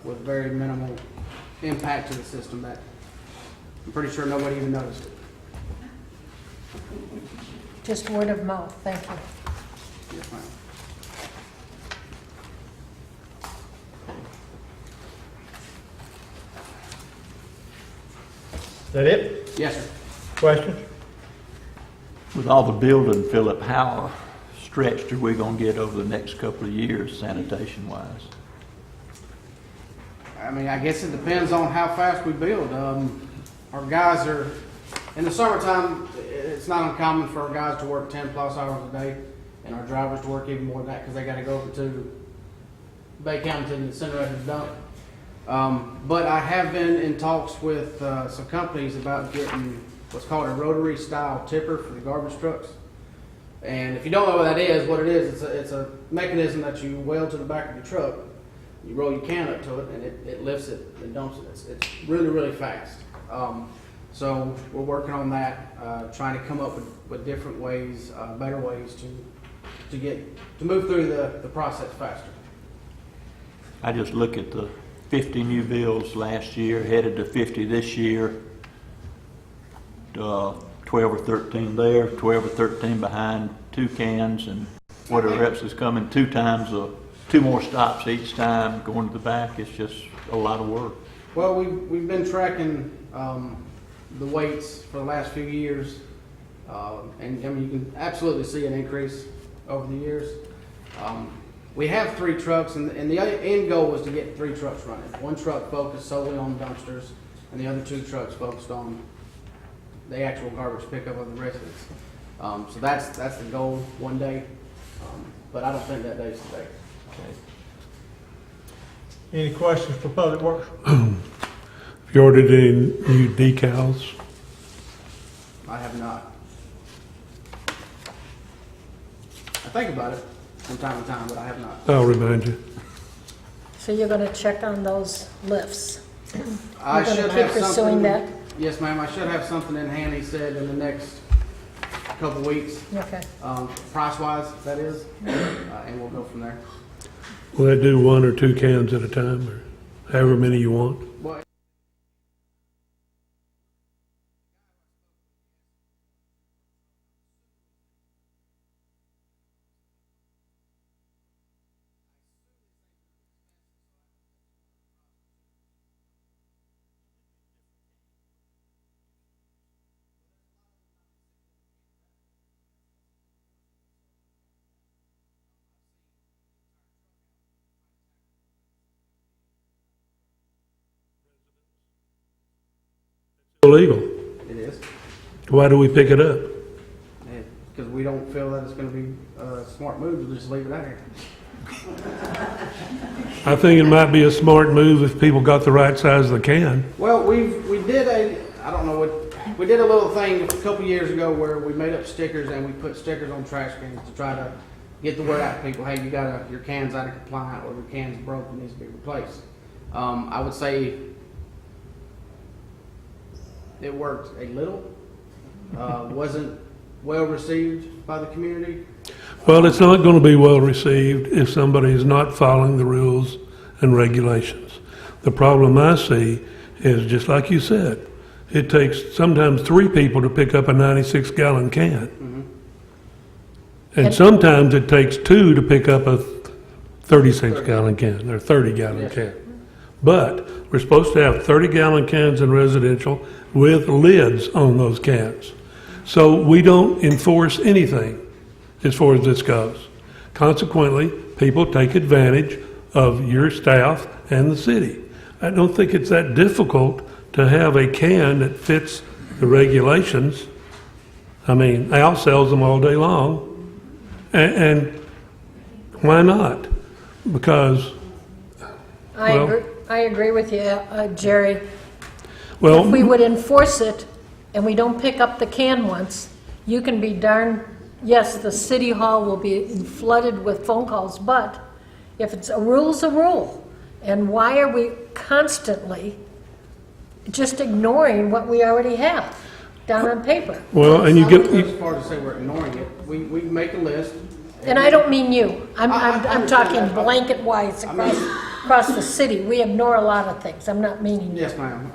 with very minimal impact to the system. That I'm pretty sure nobody even noticed it. Just word of mouth, thank you. Yes, ma'am. Is that it? Yes, sir. Questions? With all the building, Philip, how stretched are we gonna get over the next couple of years sanitation wise? I mean, I guess it depends on how fast we build. Our guys are, in the summertime, it's not uncommon for our guys to work 10 plus hours a day, and our drivers to work even more than that because they got to go over to Bay County to the incinerator to dump. But I have been in talks with some companies about getting what's called a rotary style tipper for the garbage trucks. And if you don't know what that is, what it is, it's a mechanism that you weld to the back of your truck. You roll your can up to it, and it lifts it and dumps it. It's really, really fast. So we're working on that, trying to come up with different ways, better ways to move through the process faster. I just look at the 50 new bills last year, headed to 50 this year. 12 or 13 there, 12 or 13 behind two cans, and whatever else is coming, two more stops each time going to the back. It's just a lot of work. Well, we've been tracking the weights for the last few years, and I mean, you can absolutely see an increase over the years. We have 3 trucks, and the end goal was to get 3 trucks running. One truck focused solely on dumpsters, and the other 2 trucks focused on the actual garbage pickup of the residents. So that's the goal one day, but I don't think that day's today. Okay. Any questions for Public Works? Have you ordered any new decals? I have not. I think about it from time to time, but I have not. I'll remind you. So you're gonna check on those lifts? I You're should gonna have keep pursuing something. that? Yes, ma'am. I should have something in hand. He said in the next couple weeks. Okay. Price-wise, that is, and we'll go from there. Will that do 1 or 2 cans at a time, or however many you want? Well, Illegal. it is, Why do we pick it up? because we don't feel that it's going to be a smart move to just leave it out here. I think it might be a smart move if people got the right size of the can. Well, we did we did a little thing a couple years ago where we made up stickers and we put stickers on trash cans to try to get the word out to people. Hey, your can's out of compliance, or your can's broken, needs to be replaced. I would say it worked a little. Wasn't well received by the community. Well, it's not going to be well received if somebody is not following the rules and regulations. The problem I see is, just like you said, it takes sometimes 3 people to pick up a 96-gallon can. Mm-hmm. And sometimes it takes 2 to pick up a 36-gallon can or 30-gallon can. But we're supposed to have 30-gallon cans in residential with lids on those cans. So we don't enforce anything as far as this goes. Consequently, people take advantage of your staff and the city. I don't think it's that difficult to have a can that fits the regulations. I mean, Al sells them all day long. And Why not? Because, well- I agree with you, Jerry. well. If we would enforce it and we don't pick up the can once, you can be darn, yes, the city hall will be flooded with phone calls, but if it's a rule's a rule. And why are we constantly just ignoring what we already have down on paper? Well, and you I get, wouldn't go as far to say we're ignoring it. We make a list. And I don't mean you. I'm talking blanket wise across the city. We ignore a lot of things. I'm not meaning you. Yes, ma'am.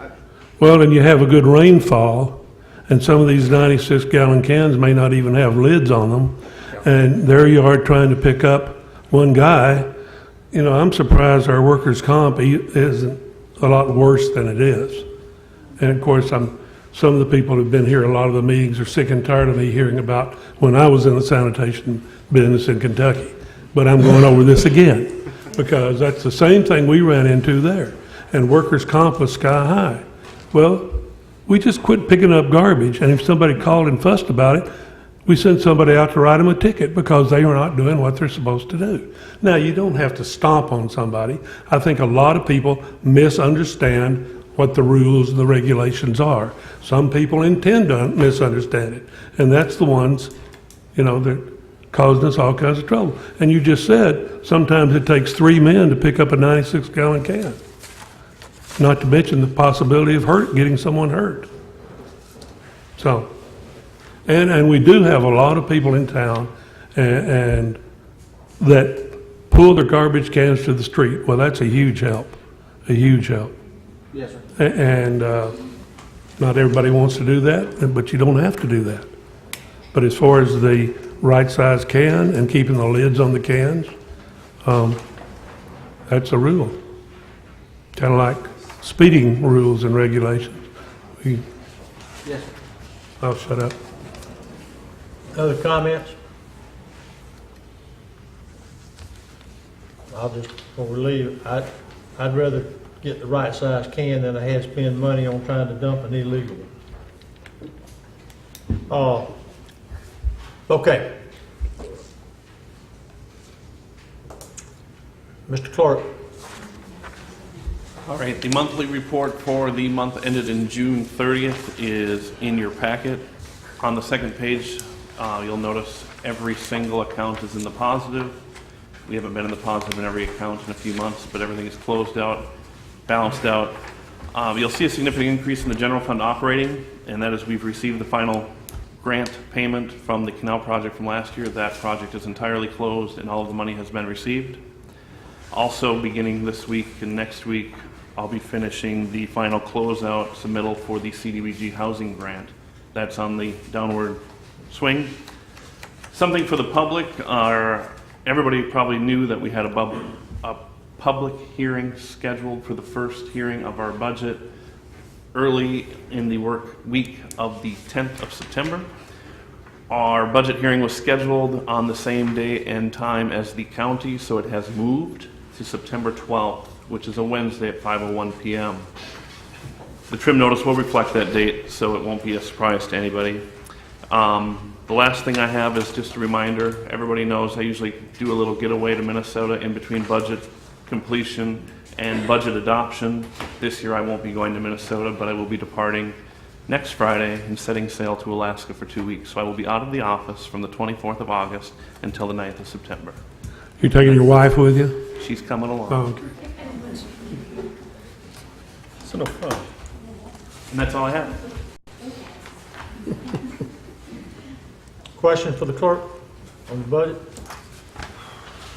well, and you have a good rainfall, and some of these 96-gallon cans may not even have lids on them, and there you are trying to pick up one guy. You know, I'm surprised our workers' comp isn't a lot worse than it is. And of course, some of the people who've been here, a lot of the meetings, are sick and tired of me hearing about when I was in the sanitation business in Kentucky. But I'm going over this again, because that's the same thing we ran into there. And workers' comp was sky high. Well, we just quit picking up garbage, and if somebody called and fussed about it, we sent somebody out to write them a ticket because they were not doing what they're supposed to do. Now, you don't have to stomp on somebody. I think a lot of people misunderstand what the rules and the regulations are. Some people intend to misunderstand it, and that's the ones, you know, that causing us all kinds of trouble. And you just said sometimes it takes 3 men to pick up a 96-gallon can, not to mention the possibility of getting someone hurt. So, and we do have a lot of people in town and that pull their garbage cans to the street. Well, that's a huge help, a huge help. Yes, sir. And not everybody wants to do that, but you don't have to do that. But as far as the right size can and keeping the lids on the cans, that's a rule. Kind of like speeding rules and regulations. Yes, sir. I'll shut up. Other comments? Before we leave, I'd rather get the right size can than I had to spend money on trying to dump an illegal one. Okay. Mr. Clark. All right, the monthly report for the month ended in June 30th is in your packet. On the second page, you'll notice every single account is in the positive. We haven't been in the positive in every account in a few months, but everything is closed out, balanced out. You'll see a significant increase in the general fund operating, and that is we've received the final grant payment from the canal project from last year. That project is entirely closed and all of the money has been received. Also, beginning this week and next week, I'll be finishing the final closeout submittal for the CDBG housing grant. That's on the downward swing. Something for the public, everybody probably knew that we had a public hearing scheduled for the first hearing of our budget early in the work week of the 10th of September. Our budget hearing was scheduled on the same day and time as the county, so it has moved to September 12th, which is a Wednesday at 5:01 p.m. The trim notice will reflect that date, so it won't be a surprise to anybody. The last thing I have is just a reminder. Everybody knows I usually do a little getaway to Minnesota in between budget completion and budget adoption. This year I won't be going to Minnesota, but I will be departing next Friday and setting sail to Alaska for 2 weeks. So I will be out of the office from the 24th of August until the 9th of September. You taking your wife with you? She's coming along. Oh, okay. So no fun. And that's all I have. Question for the clerk on the budget?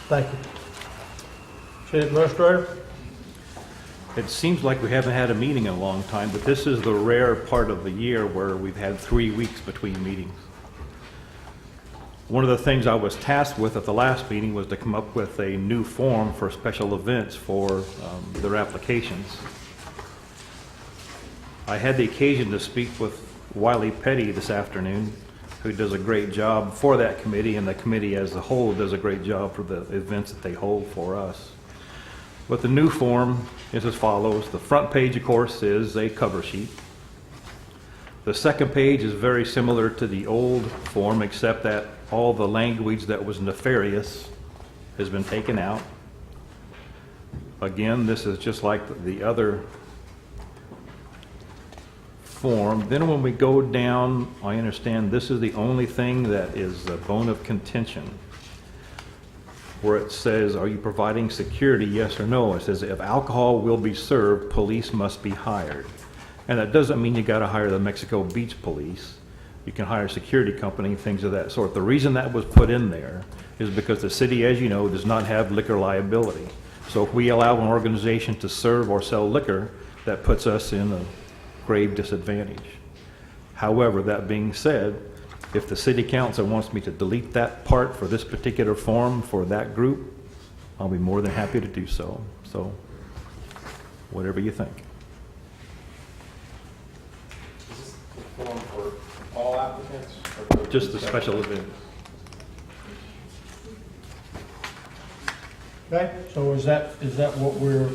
Thank you. City Administrator? It seems like we haven't had a meeting in a long time, but this is the rare part of the year where we've had 3 weeks between meetings. One of the things I was tasked with at the last meeting was to come up with a new form for special events for their applications. I had the occasion to speak with Wiley Petty this afternoon, who does a great job for that committee, and the committee as a whole does a great job for the events that they hold for us. But the new form is as follows. The front page, of course, is a cover sheet. The second page is very similar to the old form, except that all the language that was nefarious has been taken out. Again, this is just like the other form. Then when we go down, I understand this is the only thing that is a bone of contention, where it says, are you providing security, yes or no? It says, if alcohol will be served, police must be hired. And that doesn't mean you gotta hire the Mexico Beach Police. You can hire a security company, things of that sort. The reason that was put in there is because the city, as you know, does not have liquor liability. So if we allow an organization to serve or sell liquor, that puts us in a grave disadvantage. However, that being said, if the city council wants me to delete that part for this particular form for that group, I'll be more than happy to do so. So, whatever you think. Is this the form for all applicants? Or for Just the special event. Okay, so is that what we're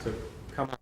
to come up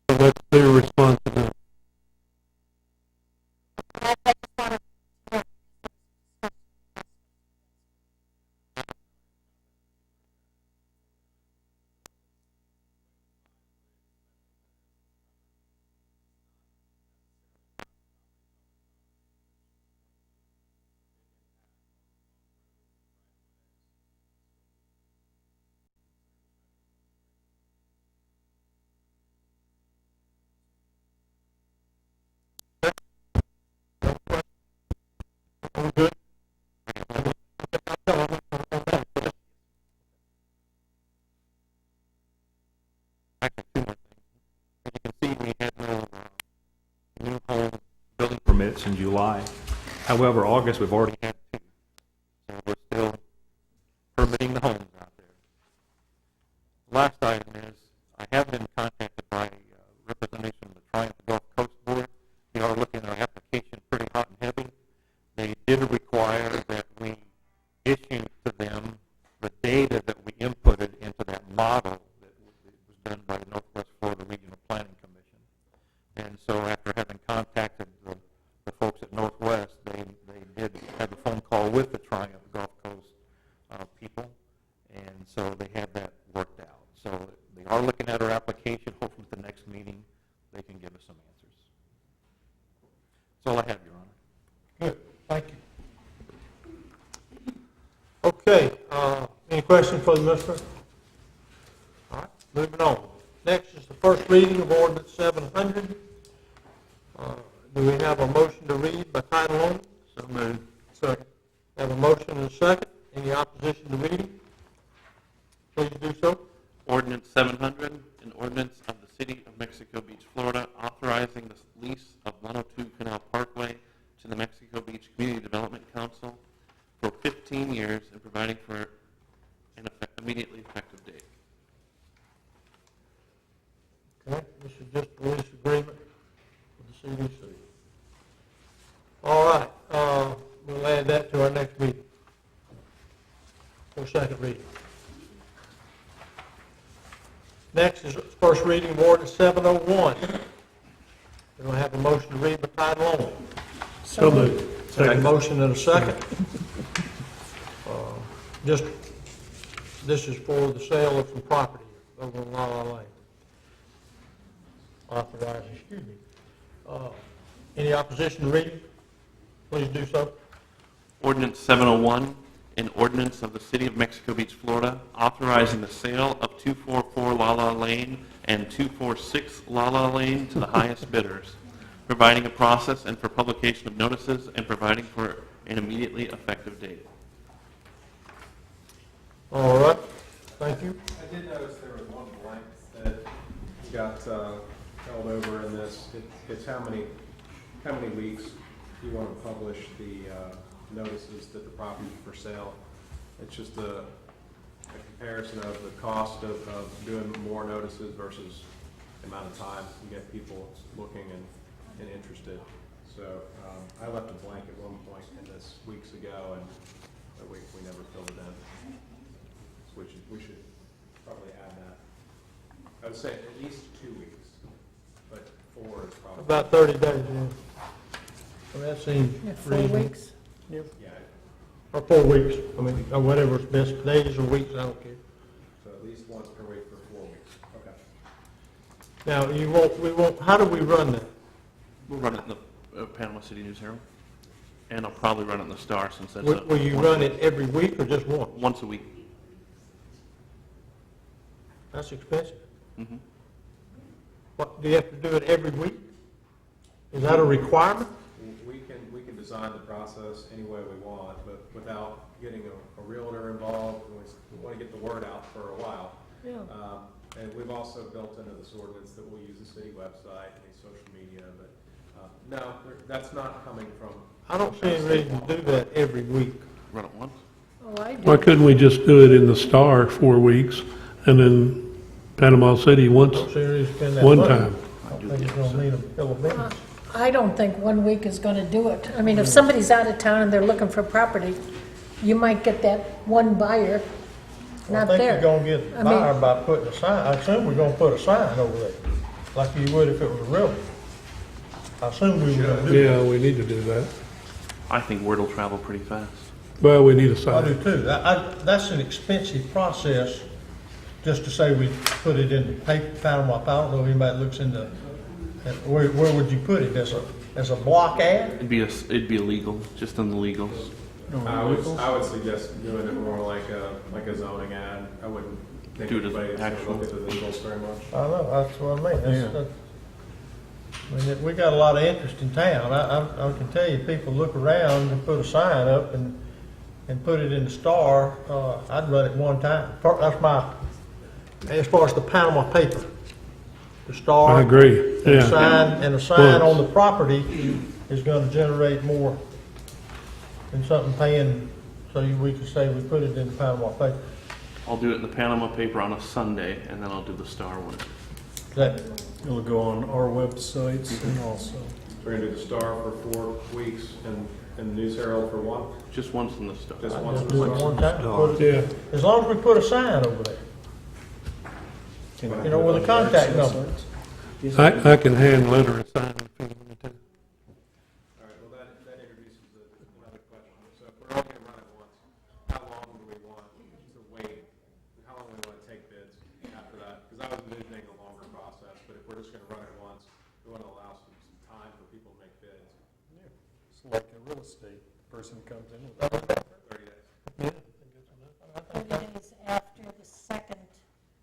So that's their responsibility. New home building permits in July. However, August, we've already had 2. So we're still permitting the homes out there. Last item is, I have been contacted by representation of the Triumph Gulf Coast Board. They are looking at our application pretty hot and heavy. They did require that we issue to them the data that we inputted into that model that was done by the Northwest Florida Regional Planning Commission. And so after having contacted the folks at Northwest, they did have a phone call with the Triumph Gulf Coast people, and so they have that worked out. So they are looking at our application. Hopefully at the next meeting they can give us some answers. That's all I have, Your Honor. Good, thank you. Okay, any questions for the minister? All right, moving on. Next is the first reading of ordinance 700. Do we have a motion to read by title only? So moved. Second. Have a motion and a second. Any opposition to reading? Please do so. Ordinance 700, an ordinance of the City of Mexico Beach, Florida, authorizing the lease of 102 Canal Parkway to the Mexico Beach Community Development Council for 15 years and providing for an immediately effective date. Okay, this is just a lease agreement with the CDC. All right, we'll add that to our next meeting for second reading. Next is first reading of ordinance 701. We're going to have a motion to read by title only. So moved. Have a motion and a second. Just, this is for the sale of some property over in La La Lane. Authorizing, excuse me. Any opposition to reading? Please do so. Ordinance 701, an ordinance of the City of Mexico Beach, Florida, authorizing the sale of 244 La La Lane and 246 La La Lane to the highest bidders, providing a process and for publication of notices, and providing for an immediately effective date. All right, thank you. I did notice there was one blank that got held over in this. It's how many weeks you want to publish the notices that the property is for sale. It's just a comparison of the cost of doing more notices versus the amount of time you get people looking and interested. So I left a blank at one point in this weeks ago, and we never filled it in. So we should probably add that. I would say at least 2 weeks, but 4 is probably About 30 days, yeah. Well, that seems 4 reasonable. weeks. Yep. yeah. Or 4 weeks, I mean, or whatever's best, days or weeks, I don't care. So at least once per week for 4 weeks. Okay. Now, we won't, how do we run that? We'll run it in the Panama City News Herald, and I'll probably run it in the Star since that's Will you run it every week or just once? once a week. That's expensive. Mm-hmm. What, do you have to do it every week? Is that a requirement? We can design the process any way we want, but without getting a realtor involved, we want to get the word out for a while. Yeah. And we've also built into this ordinance that we'll use the city website and social media, but no, that's not coming from. I don't see any reason to do that every week. Run it once. Oh, I do. Why couldn't we just do it in the Star 4 weeks and then Panama City once, Don't see any reason to spend that one money. time? I don't think it's going to need a fill of minutes. I don't think 1 week is going to do it. I mean, if somebody's out of town and they're looking for property, you might get that one buyer Well, not I think there. you're going to get I a buyer by putting a sign, I assume we're going to put a sign over there. like you would if it was real. I assume we would do Yeah, we need to do that. I think word will travel pretty fast. Well, we need a that. I do sign. too. That's an expensive process, just to say we put it in the paper, Panama. I don't know if anybody looks into, where would you put it? As a block ad? It'd be illegal, just in the legals. I would suggest doing it more like a zoning ad. I wouldn't think Do it as anybody's gonna actual. look at the legals very much. I know, that's what I mean. I mean, we got a lot of interest in town. I can tell you, people look around and put a sign up and put it in the Star. I'd run it one time. That's my, as far as the Panama paper. The Star. I agree, And yeah. a sign Once. on the property is gonna generate more than something paying, so we can say we put it in the Panama paper. I'll do it in the Panama paper on a Sunday, and then I'll do the Star one. That, It'll go on our websites and also. We're gonna do the Star for 4 weeks and the News Herald for 1. Just once in the Star. Just once. do it one time. Put it- Yeah. As long as we put a sign over there, you know, with a contact number. I can hand letter a sign if you want me to. All right, well, that introduces another question. So if we're only gonna run it once, how long do we want to wait? How long do we want to take bids after that? Because I was envisioning a longer process, but if we're just gonna run it once, we want to allow some time for people to make bids. It's like a real estate person comes in with 30 days. 30 days after the second.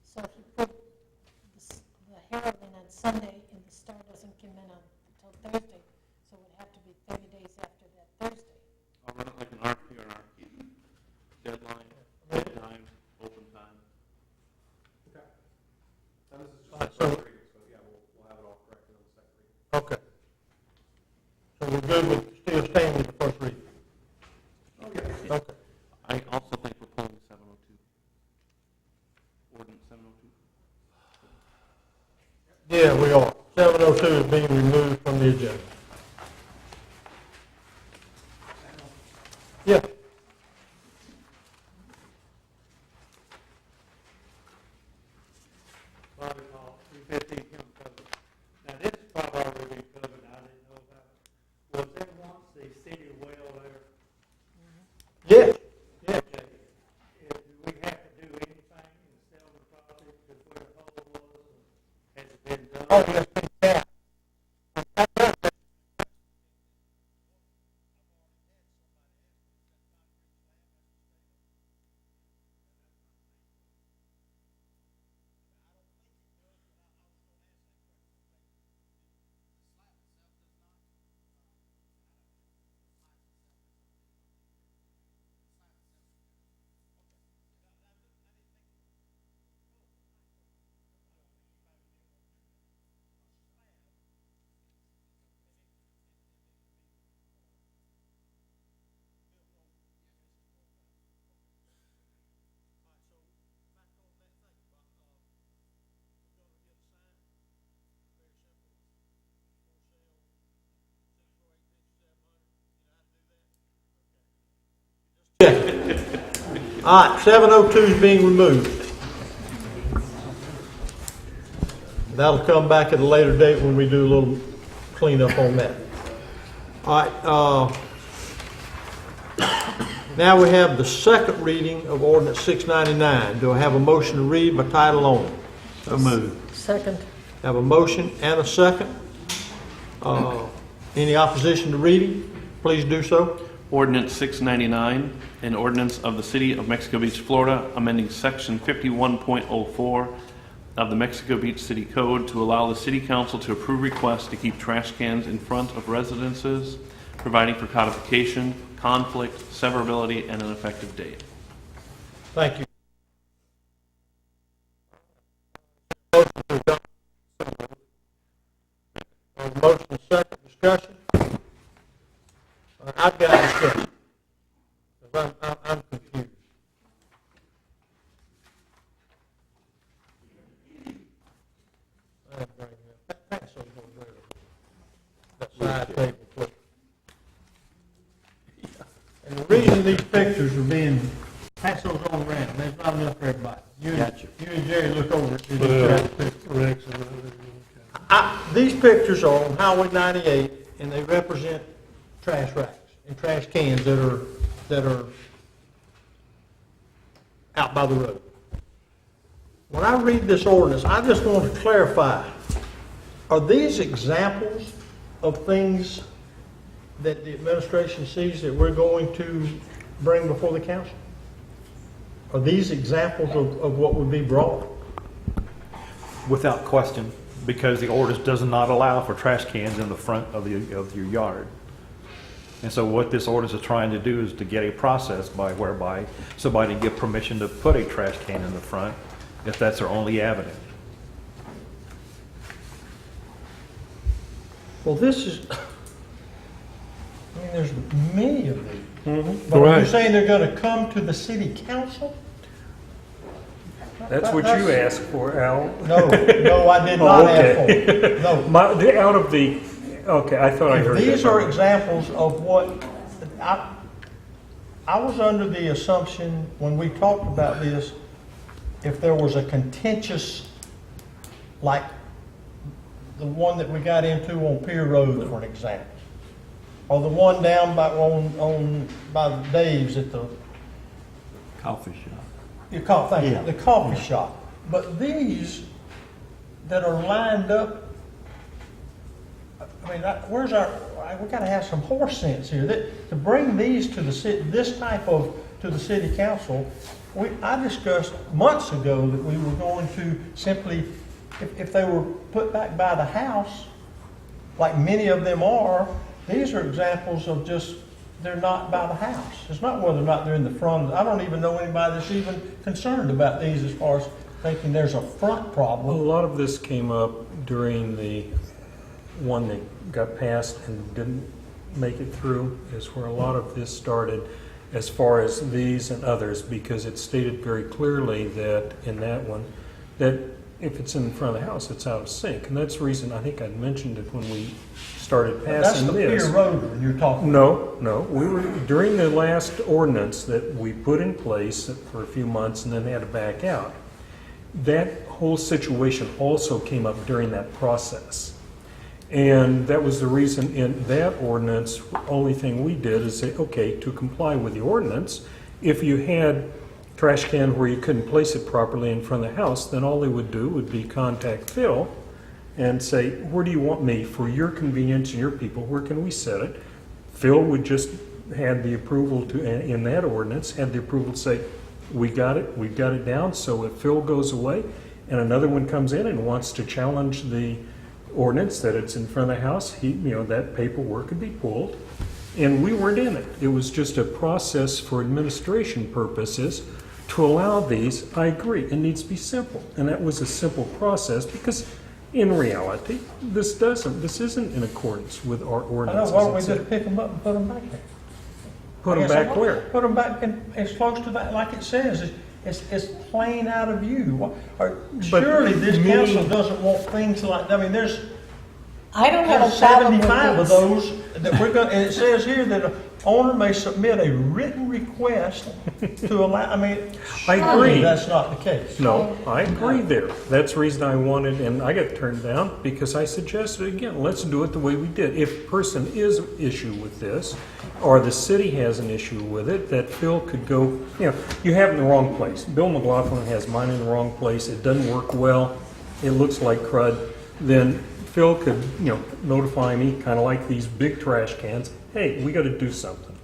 So if you put the Herald in on Sunday and the Star doesn't come in until Thursday, so it would have to be 30 days after that Thursday. I'll run it like an RP or an RP. Deadline, bid time, open time. Okay. And this is just the first reading, so yeah, we'll have it all corrected on the second reading. Okay. So we're good with, still staying with the first reading? Oh, yeah. Okay. I also think we're pulling 702. Ordinance 702. Yeah, we are. 702 is being removed from the agenda. Yeah. Bobby Hall, 315 Kemp Covered. Now, this is probably already been covered, I didn't know about it. Was there once the city well there? Yeah. Yeah. Okay. Do we have to do anything in selling the property because where the hole was, and has it been done? Oh, yes, yeah. All right, 702 is being removed. That'll come back at a later date when we do a little cleanup on that. All right, now we have the second reading of ordinance 699. Do I have a motion to read by title only? So moved. Second. Have a motion and a second. Any opposition to reading? Please do so. Ordinance 699, an ordinance of the City of Mexico Beach, Florida, amending Section 51.04 of the Mexico Beach City Code to allow the City Council to approve requests to keep trash cans in front of residences, providing for codification, conflict, severability, and an effective date. Thank you. Motion and second discussion. I've got a discussion. 'Cause I'm confused. Pass those over there. That side table, please. And the reason these pictures are being, pass those on around, there's not enough for everybody. You and Jerry look over it. Well, Rex and I, These pictures are on Highway 98, and they represent trash racks and trash cans that are out by the road. When I read this ordinance, I just want to clarify, are these examples of things that the administration sees that we're going to bring before the council? Are these examples of what would be brought? Without question, because the ordinance does not allow for trash cans in the front of your yard. And so what this ordinance is trying to do is to get a process whereby somebody can get permission to put a trash can in the front if that's their only avenue. Well, this is, I mean, there's many of these. Mhm. But are you Right. saying they're going to come to the city council? That's what you asked for, Al. No, no, I did not ask for it. No. Okay, I thought I heard that. These are examples of what, I was under the assumption when we talked about this, if there was a contentious, like the one that we got into on Pier Road, for an example, or the one down by by Dave's at the Coffee shop. the coffee shop. But these that are lined up, I mean, we got to have some horse sense here. To bring these to the city, to the city council, I discussed months ago that we were going to simply, if they were put back by the house, like many of them are, these are examples of just, they're not by the house. It's not whether or not they're in the front. I don't even know anybody that's even concerned about these as far as thinking there's a front problem. A lot of this came up during the one that got passed and didn't make it through, is where a lot of this started as far as these and others, because it stated very clearly that in that one, that if it's in front of the house, it's out of sync. And that's the reason, I think I mentioned it when we started passing this. That's the Pier Road you're talking about. No, we were, during the last ordinance that we put in place for a few months and then had to back out, that whole situation also came up during that process. And that was the reason in that ordinance, only thing we did is say, okay, to comply with the ordinance, if you had trash can where you couldn't place it properly in front of the house, then all they would do would be contact Phil and say, where do you want me for your convenience and your people, where can we set it? Phil would just had the approval to, in that ordinance, had the approval to say, we've got it down, so if Phil goes away and another one comes in and wants to challenge the ordinance that it's in front of the house, that paperwork could be pulled. And we weren't in it. It was just a process for administration purposes to allow these. I agree, it needs to be simple. And that was a simple process because in reality, this isn't in accordance with our I ordinances. know, why don't we just pick them up and put them back there? Put them back where? Put them back as close to that, like it says, it's plain out of view. Surely this council doesn't want things like, I mean, there's I don't have a problem with 75 of these. those that we're going, and it says here that an owner may submit a written request to allow, I mean, I surely agree. that's not the case. No, I agree there. That's the reason I wanted, and I got turned down because I suggested, again, let's do it the way we did. If a person is an issue with this, or the city has an issue with it, that Phil could go, you have it in the wrong place. Bill McLaughlin has mine in the wrong place. It doesn't work well. It looks like crud. Then Phil could, notify me, kind of like these big trash cans, hey, we got to do something.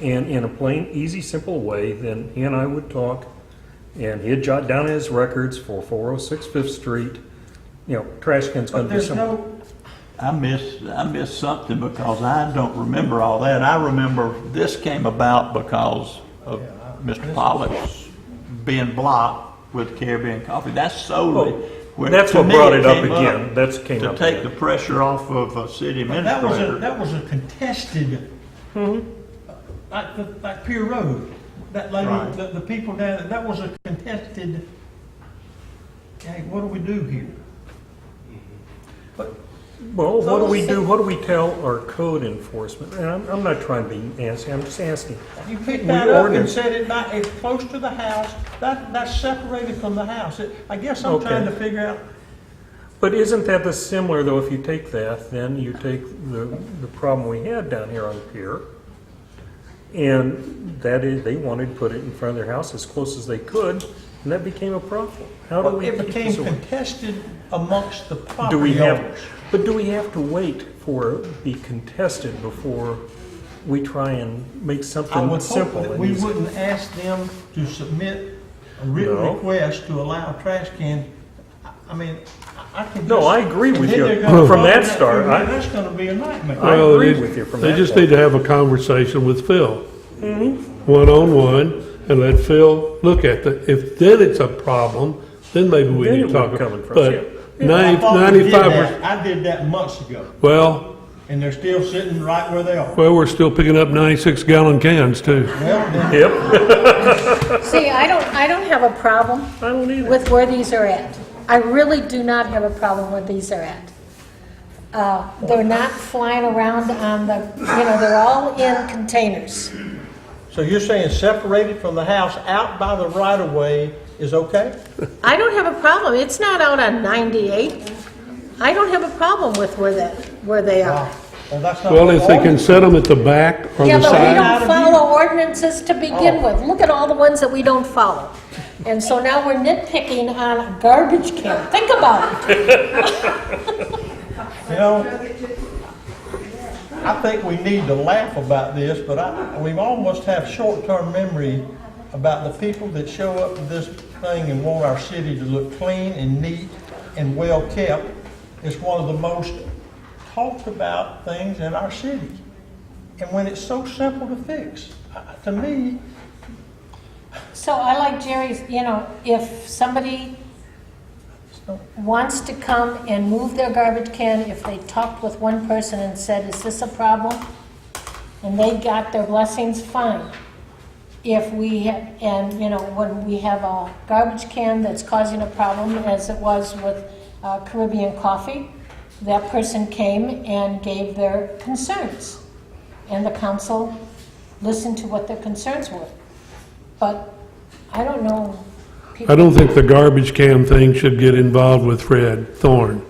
And in a plain, easy, simple way, then he and I would talk, and he'd jot down his records for 406 Fifth Street. Trash cans going to do something. I missed something because I don't remember all that. I remember this came about because of Mr. Pollock's being blocked with Caribbean Coffee. That's solely. That's what brought it up again. That's came to up take again. the pressure off of a city administrator. That was a contested, like Pier Road. That lady, Right. the people down there, that was a contested, hey, what do we do here? But Well, what do we do? What do we tell our code enforcement? And I'm not trying to be nasty. I'm just asking. you picked We that up and ordinance- said it's close to the house, that's separated from the house. I guess I'm Okay. trying to figure out, But isn't that the similar, though, if you take that, then you take the problem we had down here on Pier, and that is, they wanted to put it in front of their house as close as they could, and that became a problem. How do Well, we? it became contested amongst the Do we property have, owners. but do we have to wait for it to be contested before we try and make I something would hope simple? that and we easy? wouldn't ask them to submit a written No. request to allow trash cans. I mean, I can No, just- I agree and with then you. they're gonna From vote that that start, through, I- and that's gonna be a nightmare. I Well, agree they- with you from They that just point. need to have a conversation with Phil, Mm-hmm. one-on-one, and let Phil look at it. If then it's a problem, then maybe we Then need it to talk would about come in it. front, But Yeah, I thought we did 95%, that. I did that months ago, well, and they're still sitting right where they are. we're still picking up 96-gallon cans too. Well, then, Yep. See, I don't have a problem I don't either. with where these are at. I really do not have a problem where these are at. They're not flying around on the, they're all in containers. so you're saying separated from the house out by the right of way is okay? I don't have a problem. It's not out on 98. I don't have a problem with where they are. Well, that's not. Well, what if they can ordinance- set them at the back or Yeah, the but we side. don't follow ordinances to begin with. Look at all the ones that we don't follow. And so now we're nitpicking on a garbage can. Think about it. You know, I think we need to laugh about this, but we almost have short-term memory about the people that show up to this thing and want our city to look clean and neat and well-kept. It's one of the most talked about things in our city. And when it's so simple to fix, to me, So I like Jerry's, if somebody wants to come and move their garbage can, if they talked with one person and said, is this a problem? And they got their blessings, fine. If we, when we have a garbage can that's causing a problem, as it was with Caribbean Coffee, that person came and gave their concerns. And the council listened to what their concerns were. But I don't know. I don't think the garbage can thing should get involved with Fred Thorne.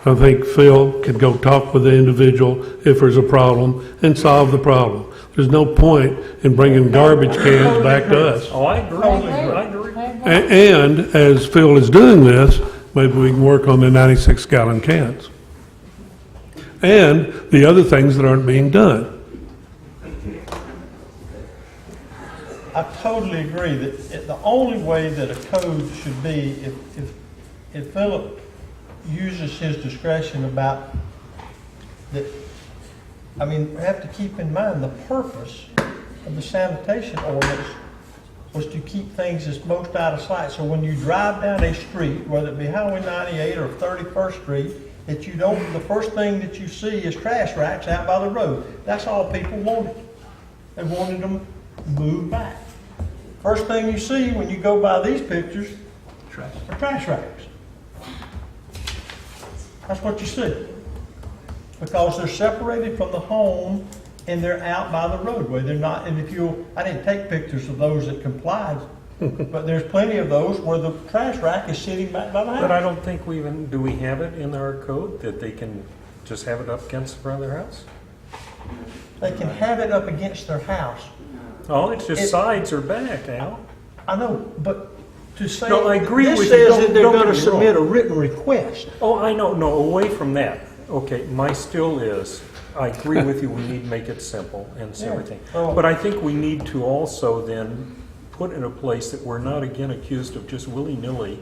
I think Phil can go talk with the individual if there's a problem and solve the problem. There's no point in bringing garbage cans back to us. Oh, I agree. I agree. And as Phil is doing this, maybe we can work on the 96-gallon cans. And the other things that aren't being done. I totally agree that the only way that a code should be, if Philip uses his discretion about that, I mean, we have to keep in mind the purpose of the sanitation ordinance was to keep things as most out of sight. So when you drive down a street, whether it be Highway 98 or 31st Street, that you don't, the first thing that you see is trash racks out by the road. That's all people wanted. They wanted them moved back. First thing you see when you go by these pictures are trash racks. That's what you see. Because they're separated from the home and they're out by the roadway. They're not, and I didn't take pictures of those that complied, but there's plenty of those where the trash rack is sitting back by the house. But I don't think do we have it in our code that they can just have it up against the front of their house? They can have it up against their house. Oh, it's just sides or back, Al. I know, but to say. No, I agree this with you. says that they're Don't gonna get me wrong. submit a written request. Oh, I know, no, away from that. Okay, my still is, I agree with you, we need to make it simple and Yeah. everything. Oh. But I think we need to also then put in a place that we're not again accused of just willy-nilly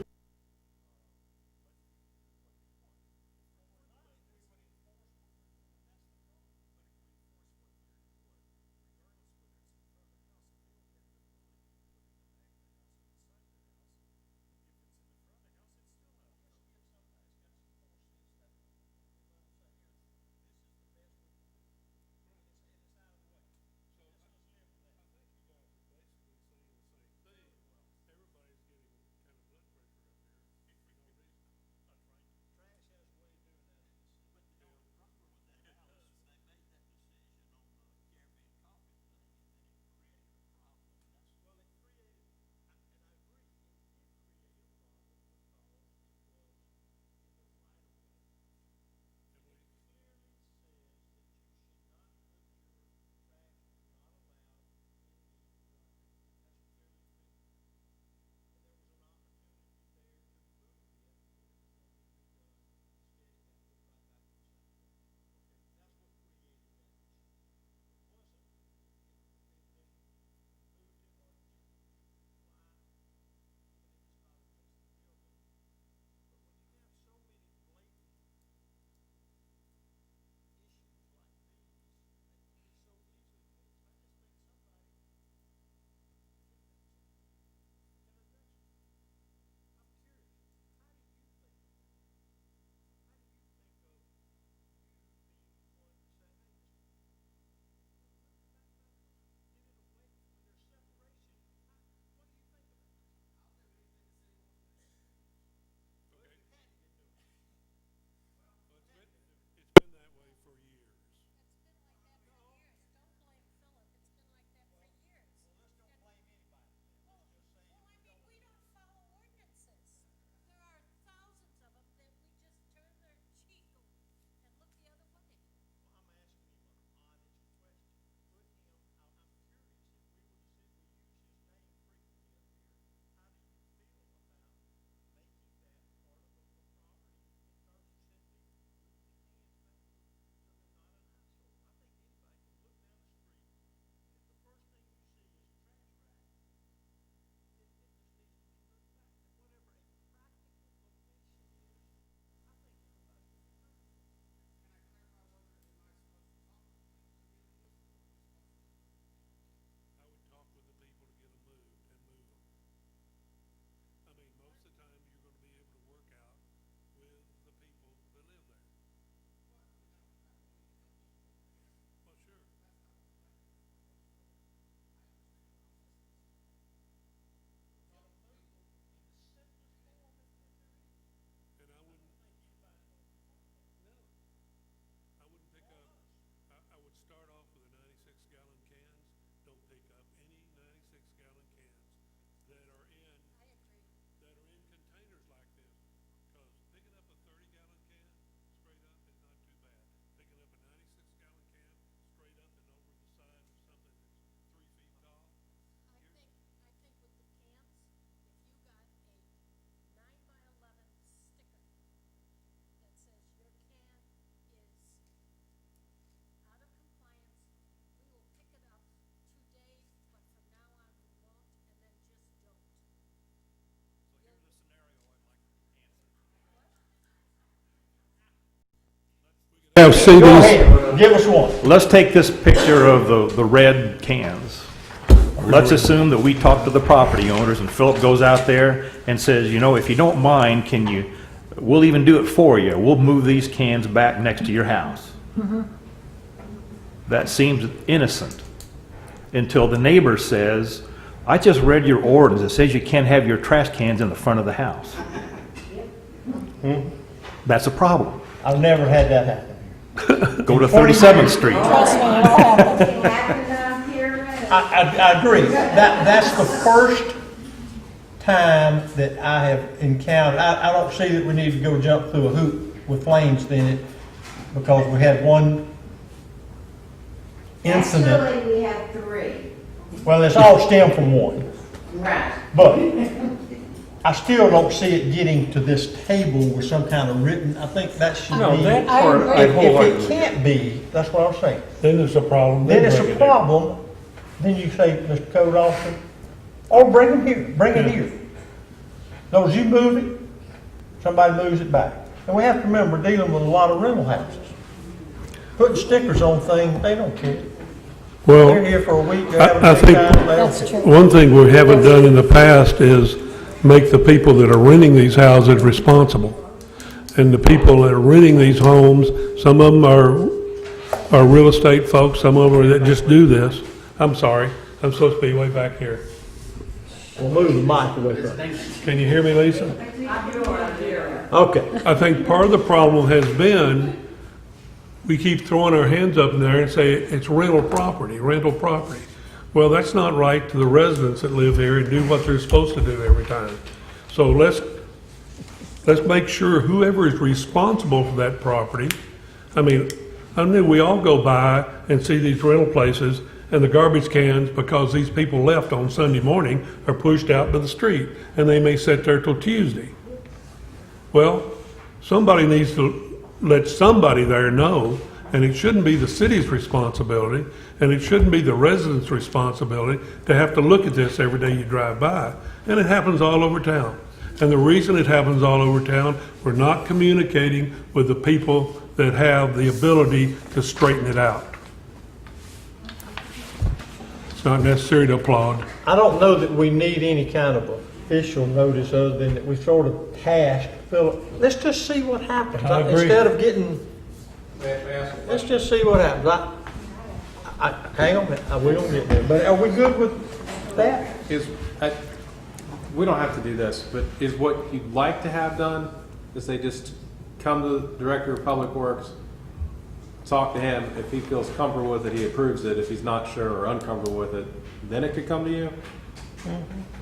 Have Go CDs, ahead, give us one. Let's take this picture of the red cans. Let's assume that we talk to the property owners and Philip goes out there and says, you know, if you don't mind, we'll even do it for you. We'll move these cans back next to your house. That seems innocent until the neighbor says, I just read your ordinance. It says you can't have your trash cans in the front of the house. That's a problem. I've never had that happen. Go to 37th Street. Trust me, it'll happen. I agree. That's the first time that I have encountered, I don't see that we need to go jump through a hoop with flames in it, because we had one incident. Actually, we have 3. Well, it's all stemmed from one. Right. But I still don't see it getting to this table with some kind of written, I think that should No, be. that part I If it wholeheartedly can't be, that's what I'm saying. then it's a problem. Then it's bring a it in. problem, then you say, Mr. Code Officer, or bring them here, bring it here. Those you move it, somebody moves it back. And we have to remember, we're dealing with a lot of rental houses. Putting stickers on things, they don't care. Well, They're here for a week, they're having I a think good time, they don't That's care. true. one thing we haven't done in the past is make the people that are renting these houses responsible. And the people that are renting these homes, some of them are real estate folks, some of them are that just do this. I'm sorry, I'm supposed to be way back here. We'll move the mic away from it. Can you hear me, Lisa? Okay. I think part of the problem has been, we keep throwing our hands up in there and say, it's rental property, rental property. Well, that's not right to the residents that live here and do what they're supposed to do every time. So let's make sure whoever is responsible for that property, I mean, we all go by and see these rental places and the garbage cans, because these people left on Sunday morning, are pushed out to the street, and they may sit there till Tuesday. Well, somebody needs to let somebody there know, and it shouldn't be the city's responsibility, and it shouldn't be the residents' responsibility to have to look at this every day you drive by. And it happens all over town. And the reason it happens all over town, we're not communicating with the people that have the ability to straighten it out. It's not necessary to applaud. I don't know that we need any kind of official notice other than that we sort of tasked Philip. Let's just see what happens. I agree. Instead of getting, let's just see what happens. Hang on a minute, we don't get there, but are we good with that? We don't have to do this, but is what you'd like to have done, is they just come to the Director of Public Works, talk to him, if he feels comfortable with it, he approves it, if he's not sure or uncomfortable with it, then it could come to you?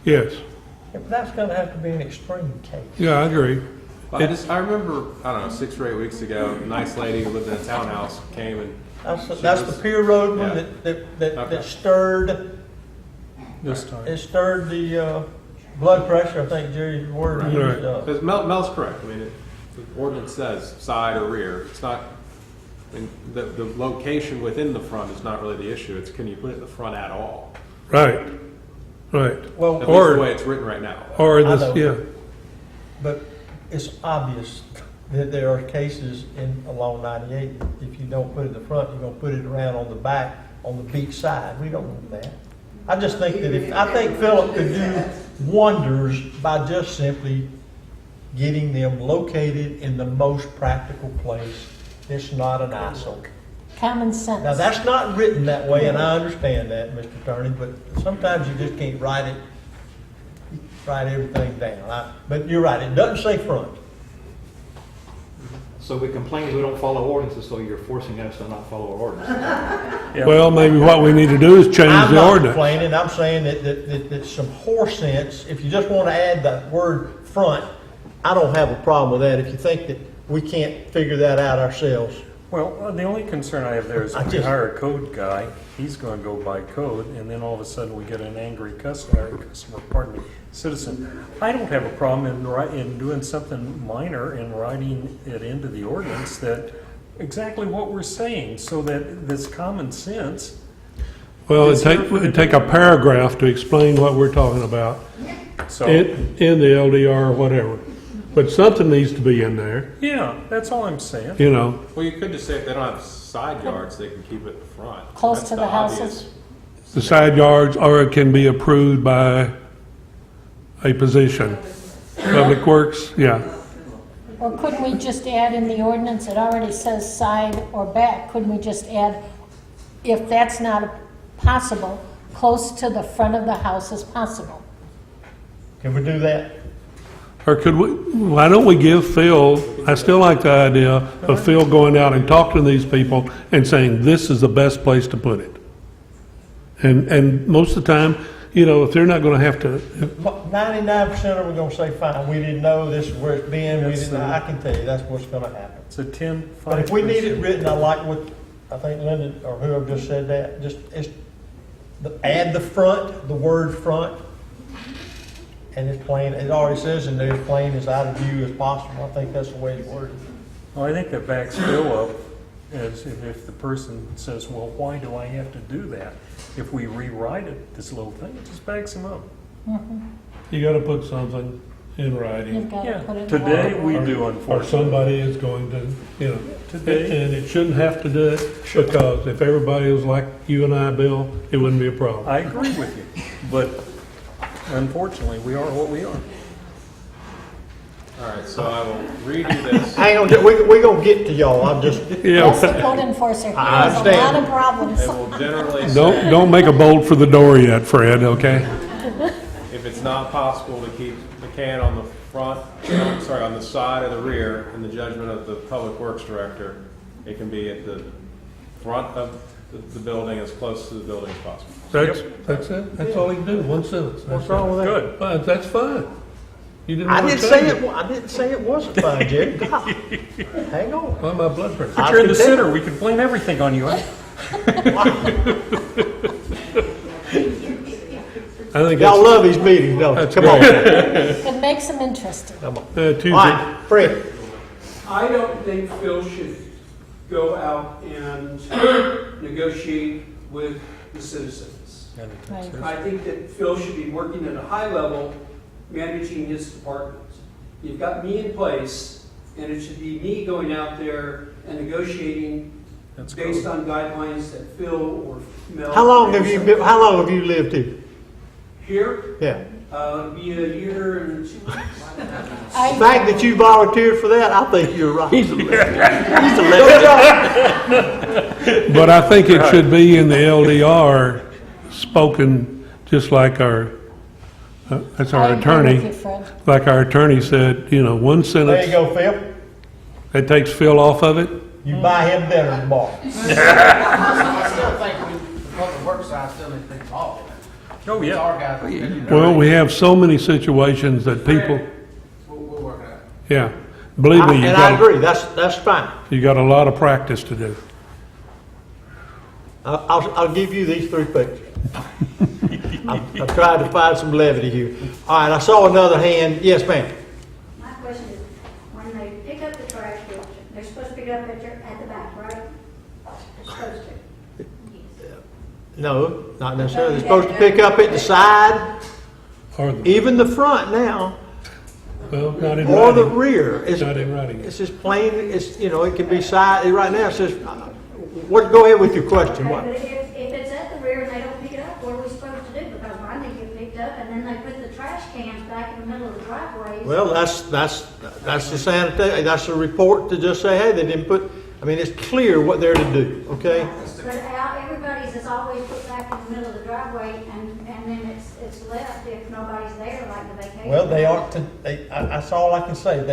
Yes. Yeah, but that's gonna have to be an extreme case. Yeah, I agree. I remember, I don't know, 6 or 8 weeks ago, a nice lady who lived in a townhouse came and. That's the Pier Road one Yeah. that stirred, this time. it stirred the, blood pressure, I think Jerry's word Right. used. Because Mel's correct, I mean, the ordinance says side or rear, it's not, I mean, the location within the front is not really the issue, it's can you put it in the front at all? Right, right. Well, At least the way it's written right now. Or I this, know. yeah. But it's obvious that there are cases along 98, if you don't put it in the front, you're gonna put it around on the back, on the beach side. We don't want that. I just think that I think Philip could do wonders by just simply getting them located in the most practical place. It's not an eyesore. Common sense. Now, that's not written that way, and I understand that, Mr. Attorney, but sometimes you just can't write everything down. But you're right, it doesn't say front. So we complain we don't follow ordinances, so you're forcing us to not follow our ordinances. Well, maybe what we need to do is change I'm the not ordinance. complaining, I'm saying that some horse sense, if you just want to add the word front, I don't have a problem with that, if you think that we can't figure that out ourselves. Well, the only concern I have there is if we hire a code guy, he's going to go by code, and then all of a sudden we get an angry citizen. I don't have a problem in doing something minor and writing it into the ordinance that exactly what we're saying, so that this common sense. Well, it'd take a paragraph to explain what we're talking about So in the LDR or whatever. but something needs to be in there, Yeah, that's all I'm saying. you know. Well, you could just say if they don't have side yards, they can keep it in the front. Close That's to the obvious. houses. The side yards, or it can be approved by a position. Public Works, yeah. Or couldn't we just add in the ordinance, it already says side or back, couldn't we just add, if that's not possible, close to the front of the house as possible? Can we do that? Or could we, why don't we give Phil, I still like the idea of Phil going out and talking to these people and saying, this is the best place to put it. And most of the time, you know, if they're not gonna have to, 99% of them are gonna say, fine, we didn't know this is where it's been, we didn't know. I can tell you, that's what's gonna happen. It's a 10-5. But if we need it written, I like what, I think Linda, or whoever just said that, add the front, the word front, and it's plain, it already says in there, as plain as out of view as possible. I think that's the way it's worded. Well, I think that backs Phil up, as if the person says, well, why do I have to do that? If we rewrite it, this little thing, it just backs him up. you gotta put something in writing. You've got to put it in Today, writing. we do, Or unfortunately. somebody is going to, you know, Today. and it shouldn't have to do it, because if everybody was like you and I, Bill, it wouldn't be a problem. I agree with you, but unfortunately, we are what we are. All right, so I will redo this. Hang on, we gonna get to y'all, I'm just, That's the code enforcer, he I has a lot understand. of problems. It will generally Don't make a bolt for the door yet, Fred, okay? if it's not possible to keep the can on the front, on the side or the rear, in the judgment of the Public Works Director, it can be at the front of the building, as close to the building as possible. That's it, that's all he can do, one sentence. what's wrong with that? Good. But that's fine. You didn't I want didn't to say change it, I didn't say it wasn't fine, Jerry. God. Hang on. Well, my blood pressure. But you're in the center, we can blame everything on you. I think Y'all that's, love these meetings, don't you? That's Come on. It makes them interesting. Come on. Tuesday. All right, Fred. I don't think Phil should go out and negotiate with the citizens. Right. I think that Phil should be working at a high level, managing his department. You've got me in place, and it should be me going out there and negotiating based on guidelines that Phil or Mel. How long have you lived here? Here, Yeah. it'll be a year and 2 months. The fact that you volunteered for that, I think you're right. He's a But I think it should be in the LDR, spoken just like our, that's our I agree attorney. with you, Fred. Like our attorney said, you know, one There you sentence, go, Phil. that takes Phil off of it. You buy him dinner tomorrow. I still think the public works side still needs to be involved in it. Oh, It's yeah. our guys. that's been- Well, we have so many situations that people, We'll work it out. yeah, believe me, And I agree, that's fine. you got a lot of practice to do. I'll give you these 3 pictures. I've tried to find some levity here. All right, I saw another hand. Yes, ma'am. My question is, when they pick up the trash, they're supposed to pick it up at the back, right? They're supposed to. No, not necessarily. They're supposed to pick up at the side, Or, even the front now, well, not in or the writing. rear. It's Not in writing. It's just plain, it's, you know, it can be side, right now it says, go ahead with your question. Okay, What? but if it's at the rear and they don't pick it up, what are we supposed to do? Because mine didn't get picked up, and then they put the trash cans back in the middle of the driveways. Well, that's the sanitary, that's a report to just say, hey, they didn't put, I mean, it's clear what they're to do, okay? But everybody's is always put back in the middle of the driveway, and then it's left if nobody's there, like the vacation. Well, they aren't, that's all I can say, if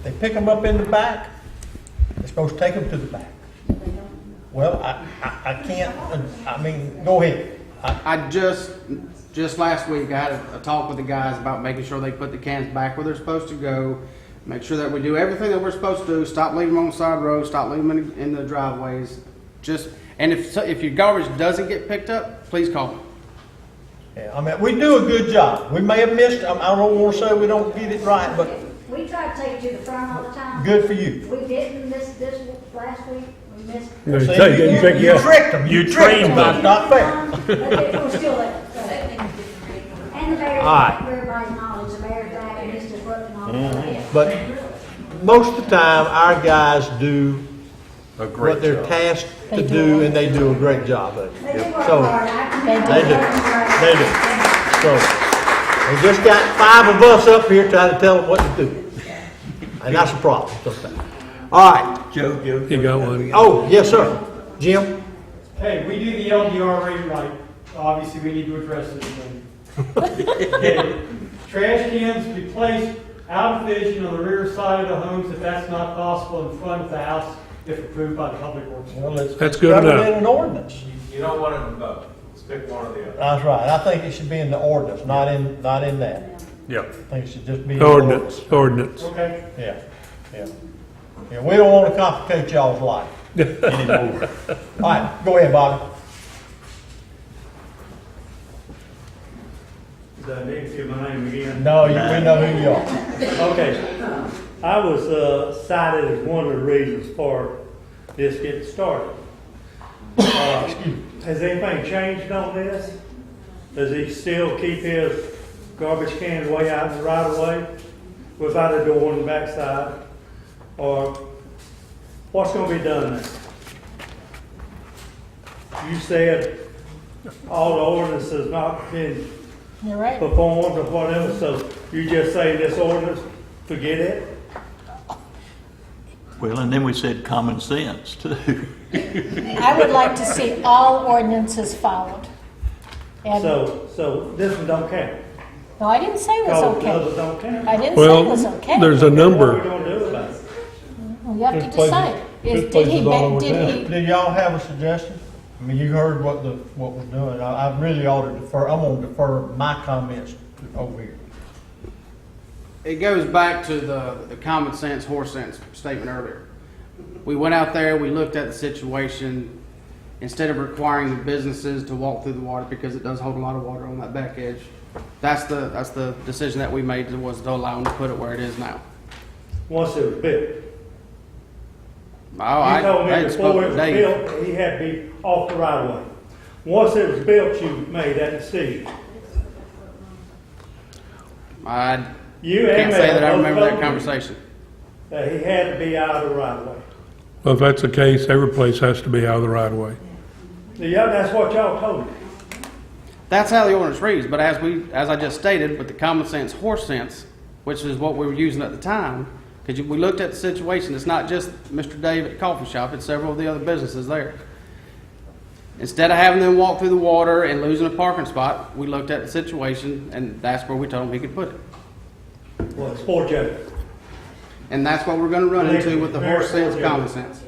they pick them up in the back, they're supposed to take them to the back. Well, I can't, I mean, go ahead. I just last week, I had a talk with the guys about making sure they put the cans back where they're supposed to go, make sure that we do everything that we're supposed to do, stop leaving them on the side road, stop leaving them in the driveways. And if your garbage doesn't get picked up, please call me. Yeah, I mean, we do a good job. We may have missed, I don't want to say we don't get it right, but We try to take it to the front all the time. good for you. We didn't this last week, we missed. No, See, they didn't pick you you up. tricked them. You tricked trained them. them. Not fair. But it was still there. And the mayor's, All right. for everybody's knowledge, the mayor's back, and he's just But most of the time, our guys do A great what they're job. tasked to do, and they do a great job of They do it. work So, hard. I they commend do, them. they do. So, we just got 5 of us up here trying to tell them what to do. And that's a problem sometimes. All right. Joe, you got one? Oh, yes, sir. Jim? Hey, we do the LDR rewrite. Obviously, we need to address this thing. Okay, trash cans be placed out of vision on the rear side of the homes if that's not possible in front of the house if approved by the public works. That's good Cover it enough. in an ordinance. You don't want it in both. Pick one or the other. That's right. I think it should be in the ordinance, not in that. Yep. I think it should just be in the Ordinance, ordinance. Okay. Yeah, yeah. Yeah, we don't want to complicate y'all's life anymore. All right, go ahead, Bobby. Do I need to give my name again? No, we know who you are. Okay. I was cited as one of the reasons for this getting started. Has anything changed on this? Does he still keep his garbage can way out in the right of way without a door on the backside? Or what's going to be done there? You said all the ordinances not been You're right. performed or whatever, so you just say this ordinance, forget it? Well, and then we said common sense, too. I would like to see all ordinances followed. And, So this one don't count? no, I didn't say it was Oh, the okay. others don't count? I didn't say it was Well, okay. there's a What are we number. gonna do about it? Well, you have to There's places- decide. there's Did he, places all over did he, Do y'all have a suggestion? I mean, you heard what we're doing. I really ought to defer, I'm gonna defer my comments to over here. It goes back to the common sense, horse sense statement earlier. We went out there, we looked at the situation, instead of requiring the businesses to walk through the water, because it does hold a lot of water on that back edge. That's the decision that we made, was to allow them to put it where it is now. Once it was built? Oh, You told I me had before spoken it to was Dave. built, he had to be off the right of way. Once it was built, you made that decision. I You can't and say that I Mel remember both that told me conversation. that he had to be out of the right of way. Well, if that's the case, every place has to be out of the right of way. Yeah, that's what y'all told me. That's how the ordinance reads, but as I just stated, with the common sense, horse sense, which is what we were using at the time, because we looked at the situation, it's not just Mr. Dave at the coffee shop, it's several of the other businesses there. Instead of having them walk through the water and losing a parking spot, we looked at the situation, and that's where we told him he could put it. Well, it's poor judgment. And that's what we're gonna run into with the horse sense, common sense.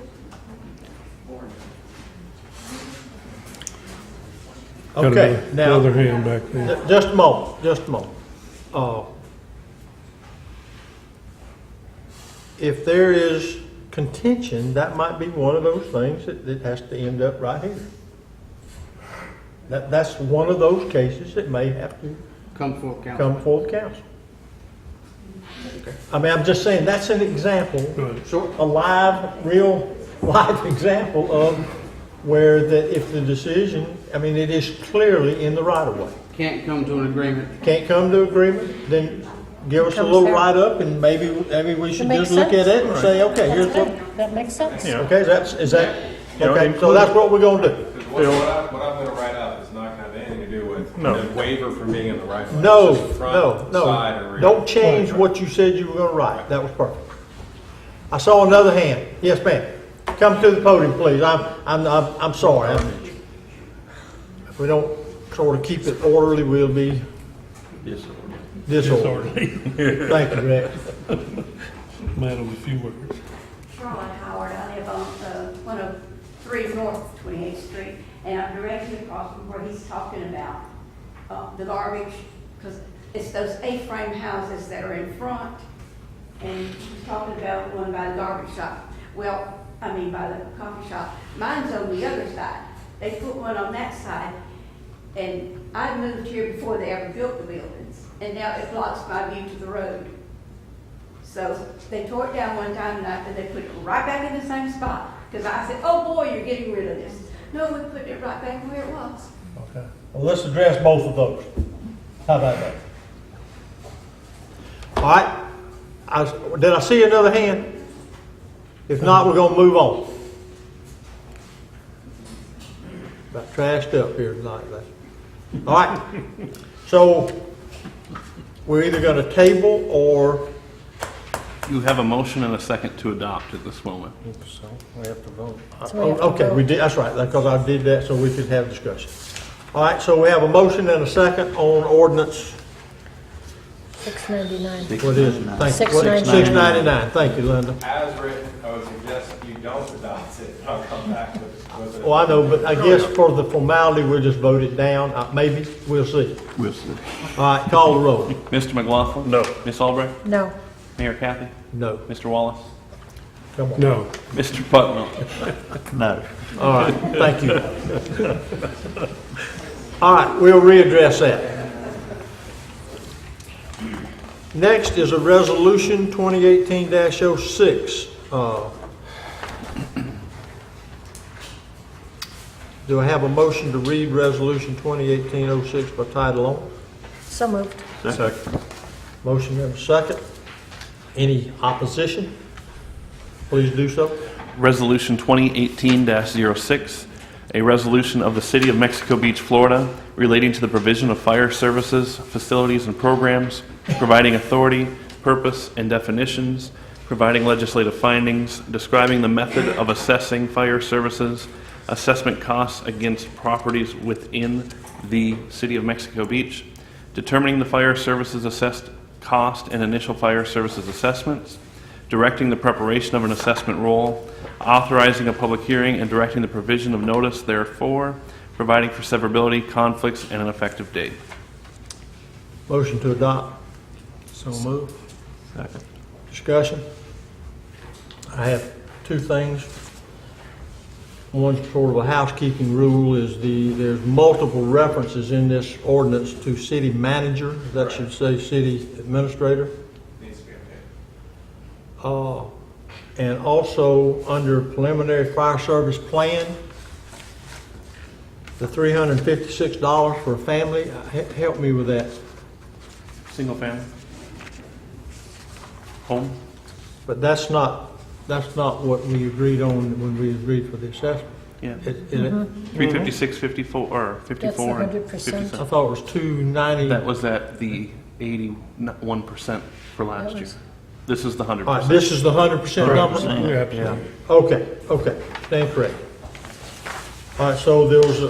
Got Okay, now. another hand back there. Just a moment, just a moment. If there is contention, that might be one of those things that has to end up right here. That's one of those cases that may have to Come forth, council. come forth council. I mean, I'm just saying, that's an example, a live, real live example of where if the decision, I mean, it is clearly in the right of way. Can't come to an agreement. Can't come to agreement, then give us a Comes little there. write-up, and maybe we should makes just look at sense. it and say, okay, here's that's what, good. That makes sense. okay, is that, You know, okay, so that's what we're gonna do. What I'm gonna write up is not gonna have anything to do with No. the waiver from being in the right of way. No, It's just front, side, and no, rear. don't change what you said you were gonna write, that was perfect. I saw another hand, yes, ma'am, come to the podium, please, I'm sorry, if we don't sort of keep it orderly, we'll be disorderly. Thank you, Rex. Man of a few words. Charlotte Howard, I live on 103 North 28th Street, and I'm directly across from where he's talking about the garbage, because it's those A-frame houses that are in front, and he's talking about one by the garbage shop. Well, I mean by the coffee shop. Mine's on the other side. They put one on that side, and I moved here before they ever built the buildings, and now it blocks my view to the road. So they tore it down one time, and they put it right back in the same spot. Because I said, oh boy, you're getting rid of this. No, we put it right back where it was. Okay, well, let's address both of those. How about that? All right, Did I see another hand? If not, we're gonna move on. About trashed up here tonight. All right. So we're either gonna table or You have a motion and a second to adopt at this moment. So we have to vote. okay, we did. That's right. Because I did that so we could have discussion. All right. So we have a motion and a second on ordinance. 699. What is it? Thank you. 699. 699. Thank you, Linda. As written, I would suggest you don't adopt it. I'll come back with it. Well, I know, but I guess for the formality, we'll just vote it down. Maybe. We'll see. We'll see. All right. Call the roll. Mr. McLaughlin? No. Ms. Albrecht? No. Mayor Kathy? No. Mr. Wallace? Come on. No. Mr. Putnam? No. All right. Thank you. All right. We'll readdress that. Next is a resolution 2018-06. Do I have a motion to read resolution 2018-06 by title only? So moved. Second. Motion and a second. Any opposition? Please do so. Resolution 2018-06, a resolution of the City of Mexico Beach, Florida, relating to the provision of fire services, facilities, and programs, providing authority, purpose, and definitions, providing legislative findings, describing the method of assessing fire services, assessment costs against properties within the City of Mexico Beach, determining the fire services assessed cost and initial fire services assessments, directing the preparation of an assessment roll, authorizing a public hearing and directing the provision of notice therefore, providing for severability, conflicts, and an effective date. Motion to adopt. So move. Second. Discussion. I have two things. One sort of a housekeeping rule is there's multiple references in this ordinance to city manager. That should say city administrator. Needs to be okay. And also under preliminary fire service plan, the $356 for a family. Help me with that. Single family? Home? But that's not what we agreed on when we agreed for the assessment. Yeah. Is it? 356, 54, or 54. That's and 100%. 57. I thought it was 290. That was at the 81% for last year. This is the 100%. All right, this is the 100% number? Yeah, absolutely. Okay, stand correct. All right, so there was,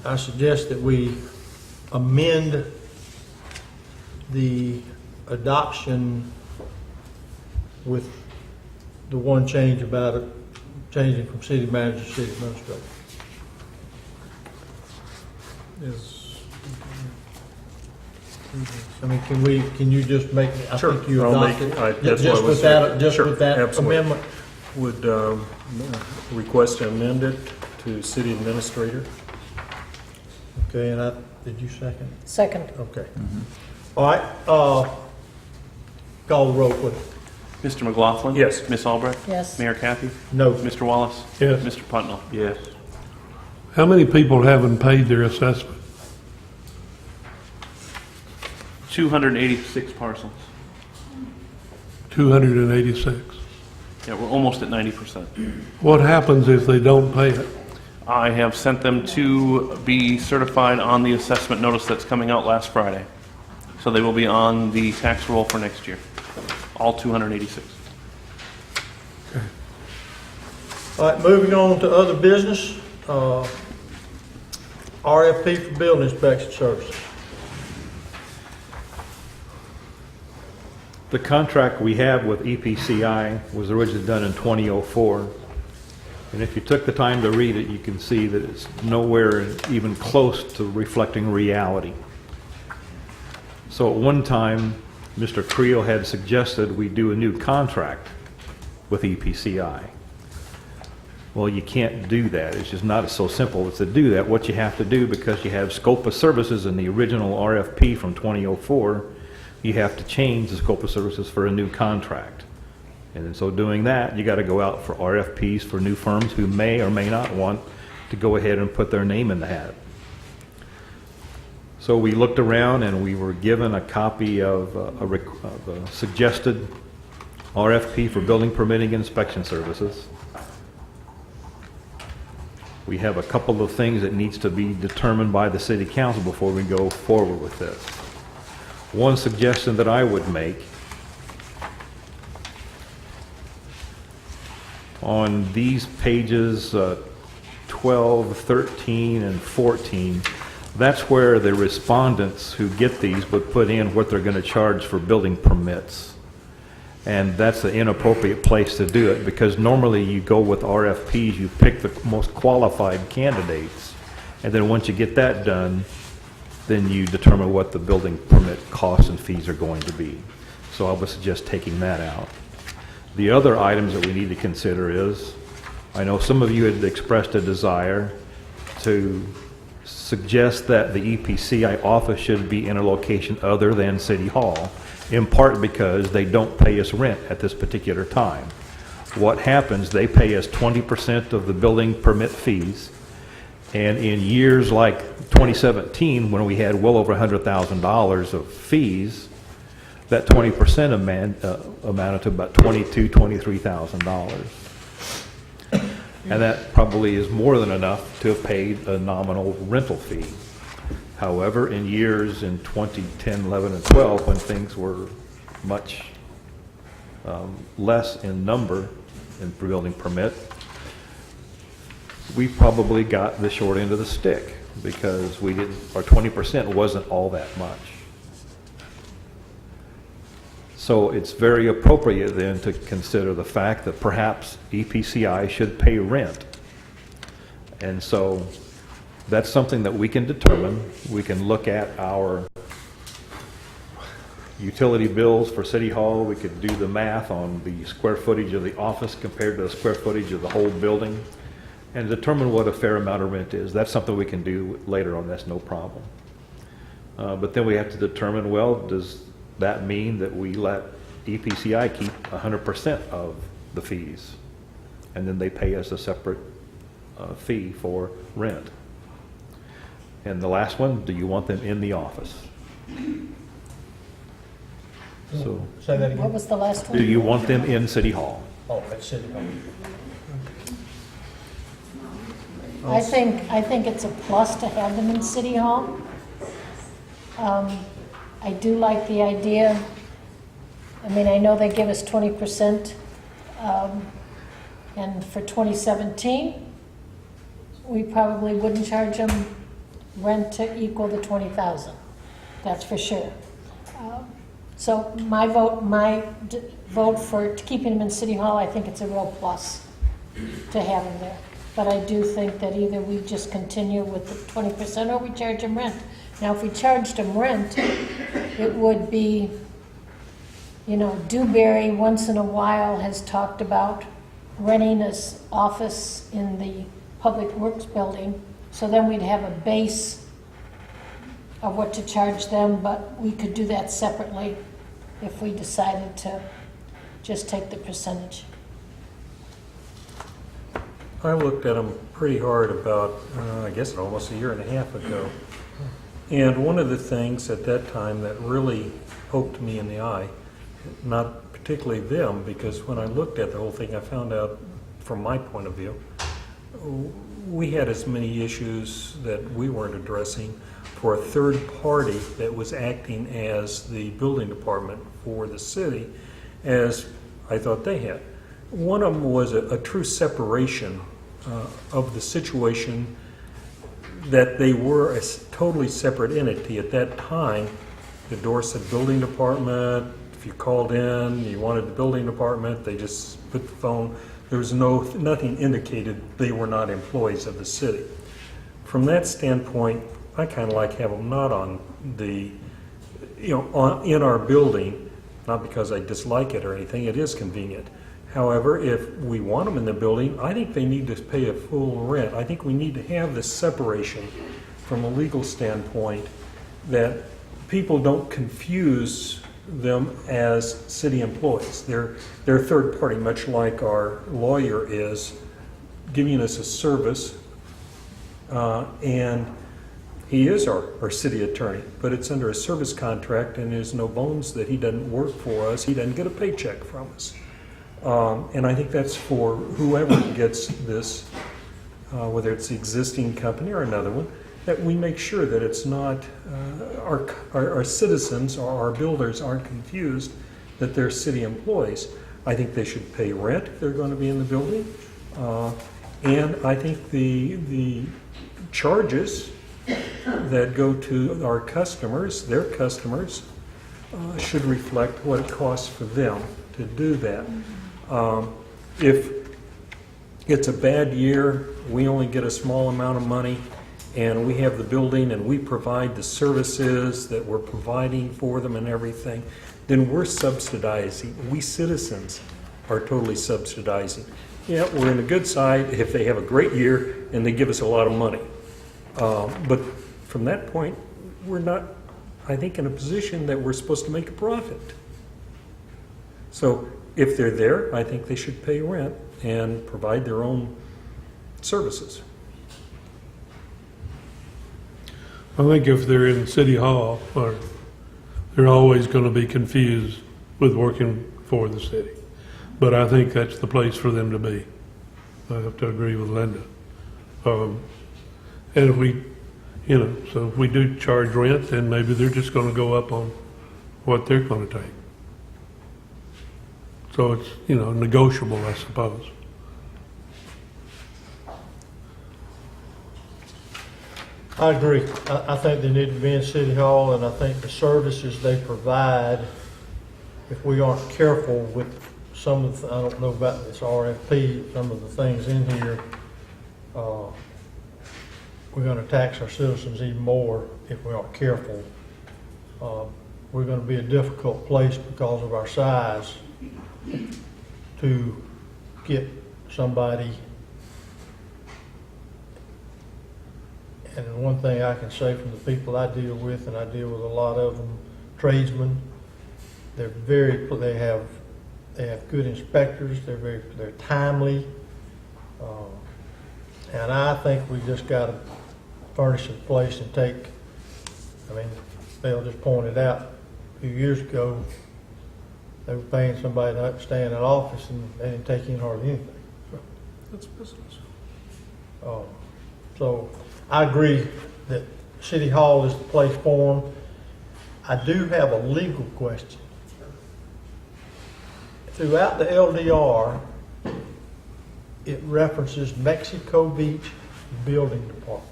I suggest that we amend the adoption with the one change about it, changing from city manager to city administrator. I mean, can you just make, I Sure, think you I'll make adopted. it. That's what I Just was with that, saying. just Sure, with that absolutely. amendment? Would request to amend it to city administrator. Okay, and did you second? Second. Okay. All right, call the roll, please. Mr. McLaughlin? Yes. Ms. Albrecht? Yes. Mayor Kathy? No. Mr. Wallace? Yes. Mr. Putnam? Yes. How many people haven't paid their assessment? 286 parcels. 286. Yeah, we're almost at 90%. What happens if they don't pay it? I have sent them to be certified on the assessment notice that's coming out last Friday. So they will be on the tax roll for next year. All 286. All right, moving on to other business. RFP for building inspection services. The contract we have with EPCI was originally done in 2004. And if you took the time to read it, you can see that it's nowhere even close to reflecting reality. So at one time, Mr. Creel had suggested we do a new contract with EPCI. Well, you can't do that. It's just not so simple as to do that. What you have to do, because you have scope of services in the original RFP from 2004, you have to change the scope of services for a new contract. And in so doing that, you got to go out for RFPs for new firms who may or may not want to go ahead and put their name in the hat. So we looked around and we were given a copy of a suggested RFP for building permitting inspection services. We have a couple of things that needs to be determined by the city council before we go forward with this. One suggestion that I would make on these pages 12, 13, and 14, that's where the respondents who get these would put in what they're going to charge for building permits. And that's an inappropriate place to do it, because normally you go with RFPs, you pick the most qualified candidates, and then once you get that done, then you determine what the building permit costs and fees are going to be. So I would suggest taking that out. The other items that we need to consider is, I know some of you had expressed a desire to suggest that the EPCI office should be in a location other than City Hall, in part because they don't pay us rent at this particular time. What happens, they pay us 20% of the building permit fees, and in years like 2017, when we had well over $100,000 of fees, that 20% amounted to about $22,000, $23,000. And that probably is more than enough to have paid a nominal rental fee. However, in years in 2010, 11, and 12, when things were much less in number in building permit, we probably got the short end of the stick, because we didn't, our 20% wasn't all that much. So it's very appropriate then to consider the fact that perhaps EPCI should pay rent. And so that's something that we can determine. We can look at our utility bills for City Hall. We could do the math on the square footage of the office compared to the square footage of the whole building and determine what a fair amount of rent is. That's something we can do later on. That's no problem. But then we have to determine, well, does that mean that we let EPCI keep 100% of the fees, and then they pay us a separate fee for rent? And the last one, do you want them in the office? So, say that again. What was the last one? do you want them in City Hall? Oh, at City Hall. I think it's a plus to have them in City Hall. I do like the idea. I mean, I know they give us 20%, and for 2017, we probably wouldn't charge them rent to equal the 20,000. That's for sure. So my vote for keeping them in City Hall, I think it's a real plus to have them there. But I do think that either we just continue with the 20% or we charge them rent. Now, if we charged them rent, it would be, you know, Dewberry once in a while has talked about renting his office in the Public Works building, so then we'd have a base of what to charge them, but we could do that separately if we decided to just take the percentage. I looked at them pretty hard about, I guess almost a year and a half ago. And one of the things at that time that really poked me in the eye, not particularly them, because when I looked at the whole thing, I found out from my point of view, we had as many issues that we weren't addressing for a third party that was acting as the building department for the city as I thought they had. One of them was a true separation of the situation, that they were a totally separate entity. At that time, the Dorset Building Department, if you called in, you wanted the building department, they just put the phone. There was nothing indicated they were not employees of the city. From that standpoint, I kind of like having them not on the, in our building, not because I dislike it or anything, it is convenient. However, if we want them in the building, I think they need to pay a full rent. I think we need to have this separation from a legal standpoint, that people don't confuse them as city employees. They're third party, much like our lawyer is giving us a service, and He is our city attorney, but it's under a service contract, and there's no bones that he doesn't work for us. He doesn't get a paycheck from us. And I think that's for whoever gets this, whether it's the existing company or another one, that we make sure that it's not, our citizens or our builders aren't confused that they're city employees. I think they should pay rent if they're going to be in the building. And I think the charges that go to our customers, their customers, should reflect what it costs for them to do that. If it's a bad year, we only get a small amount of money, and we have the building and we provide the services that we're providing for them and everything, then we're subsidizing. We citizens are totally subsidizing. Yeah, we're in the good side if they have a great year and they give us a lot of money. But from that point, we're not, I think, in a position that we're supposed to make a profit. So if they're there, I think they should pay rent and provide their own services. I think if they're in City Hall, or they're always going to be confused with working for the city. But I think that's the place for them to be. I have to agree with Linda. And if we, so if we do charge rent, then maybe they're just going to go up on what they're going to take. So it's, negotiable, I suppose. I agree. I think they need to be in City Hall, and I think the services they provide, if we aren't careful with some of the, I don't know about this RFP, some of the things in here, we're going to tax our citizens even more if we aren't careful. We're going to be a difficult place because of our size to get somebody. And one thing I can say from the people I deal with, and I deal with a lot of them, tradesmen, they have good inspectors. They're timely, and I think we just got to furnish a place and take. I mean, Bill just pointed out a few years ago they were paying somebody to stay in an office and they didn't take in hardly anything. That's business. So I agree that City Hall is the place for them. I do have a legal question. Throughout the LDR, it references Mexico Beach Building Department.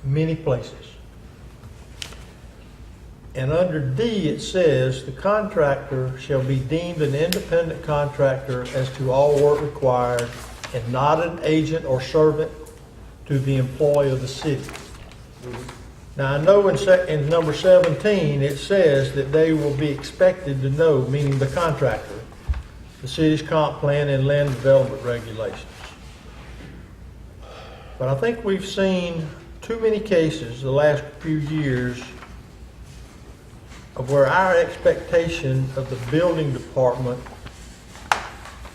Many places. And under D, it says the contractor shall be deemed an independent contractor as to all work required and not an agent or servant to the employee of the city. Now, I know in number 17, it says that they will be expected to know, meaning the contractor, the city's comp plan and land development regulations. But I think we've seen too many cases the last few years of where our expectation of the building department,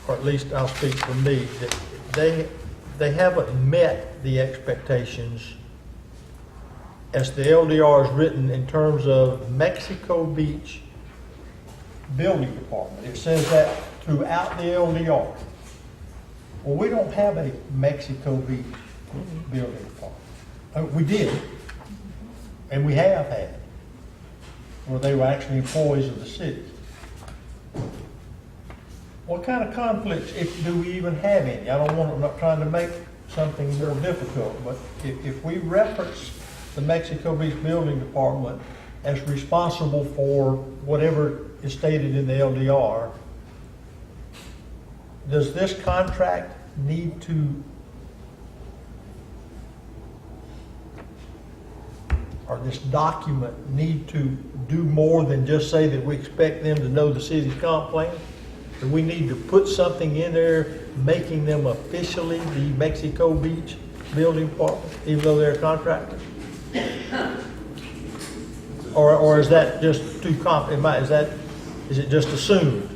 or at least I'll speak for me, that they haven't met the expectations as the LDR is written in terms of Mexico Beach Building Department. It says that throughout the LDR. Well, we don't have a Mexico Beach Building Department. We did, and we have had, where they were actually employees of the city. What kind of conflicts do we even have any? I'm not trying to make something more difficult, but if we reference the Mexico Beach Building Department as responsible for whatever is stated in the LDR, does this contract need to, or this document need to do more than just say that we expect them to know the city's comp plan? Do we need to put something in there making them officially the Mexico Beach Building Department, even though they're a contractor? Or is that just too is it just assumed?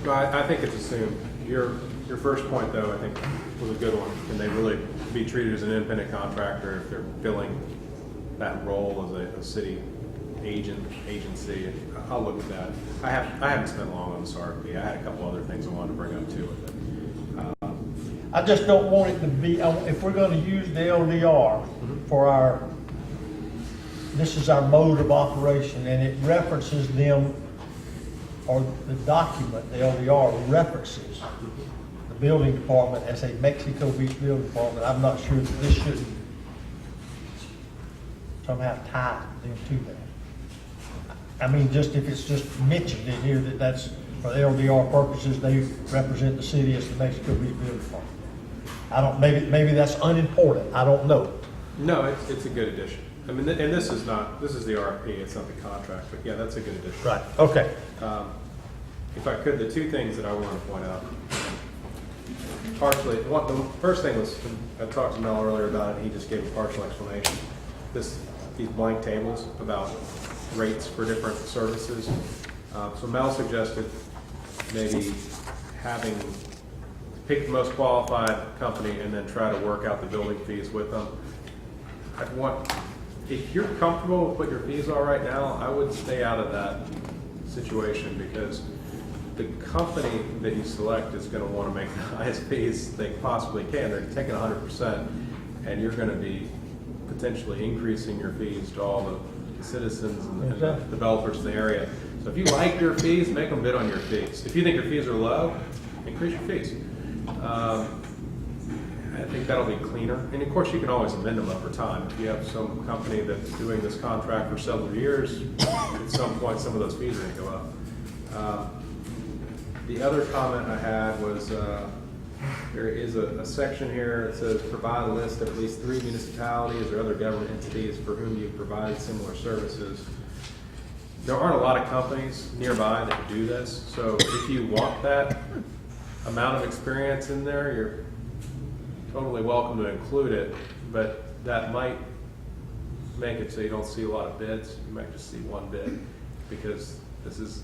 No, I think it's assumed. Your first point, though, I think was a good one. Can they really be treated as an independent contractor if they're filling that role as a city agency? I'll look at that. I haven't spent long on this RFP. I had a couple other things I wanted to bring up too with it. I just don't want it to be, if we're gonna use the LDR for this is our mode of operation, and it references them, or the document, the LDR references the building department as a Mexico Beach building department. I'm not sure that this shouldn't somehow tie them to that. I mean, just if it's just mentioned in here that that's, for LDR purposes, they represent the city as the Mexico Beach building department. I don't, maybe that's unimportant, I don't know. No, it's a good addition. I mean, and this is the RFP, it's not the contract, but yeah, that's a good addition. Right, okay. If I could, the two things that I want to point out. Partially, the first thing was, I talked to Mel earlier about it, and he just gave a partial explanation. These blank tables about rates for different services. So Mel suggested maybe pick the most qualified company and then try to work out the building fees with them. If you're comfortable with what your fees are right now, I would stay out of that situation, because the company that you select is going to want to make the highest fees they possibly can. They're taking 100%, and you're going to be potentially increasing your fees to all the citizens and the developers in the area. So if you like your fees, make them bid on your fees. If you think your fees are low, increase your fees. I think that'll be cleaner. And of course, you can always amend them over time. If you have some company that's doing this contract for several years, at some point, some of those fees are going to go up. The other comment I had was there is a section here that says provide a list of at least 3 municipalities or other government entities for whom you provide similar services. There aren't a lot of companies nearby that do this, so if you want that amount of experience in there, you're totally welcome to include it, but that might make it so you don't see a lot of bids. You might just see one bid, because this is,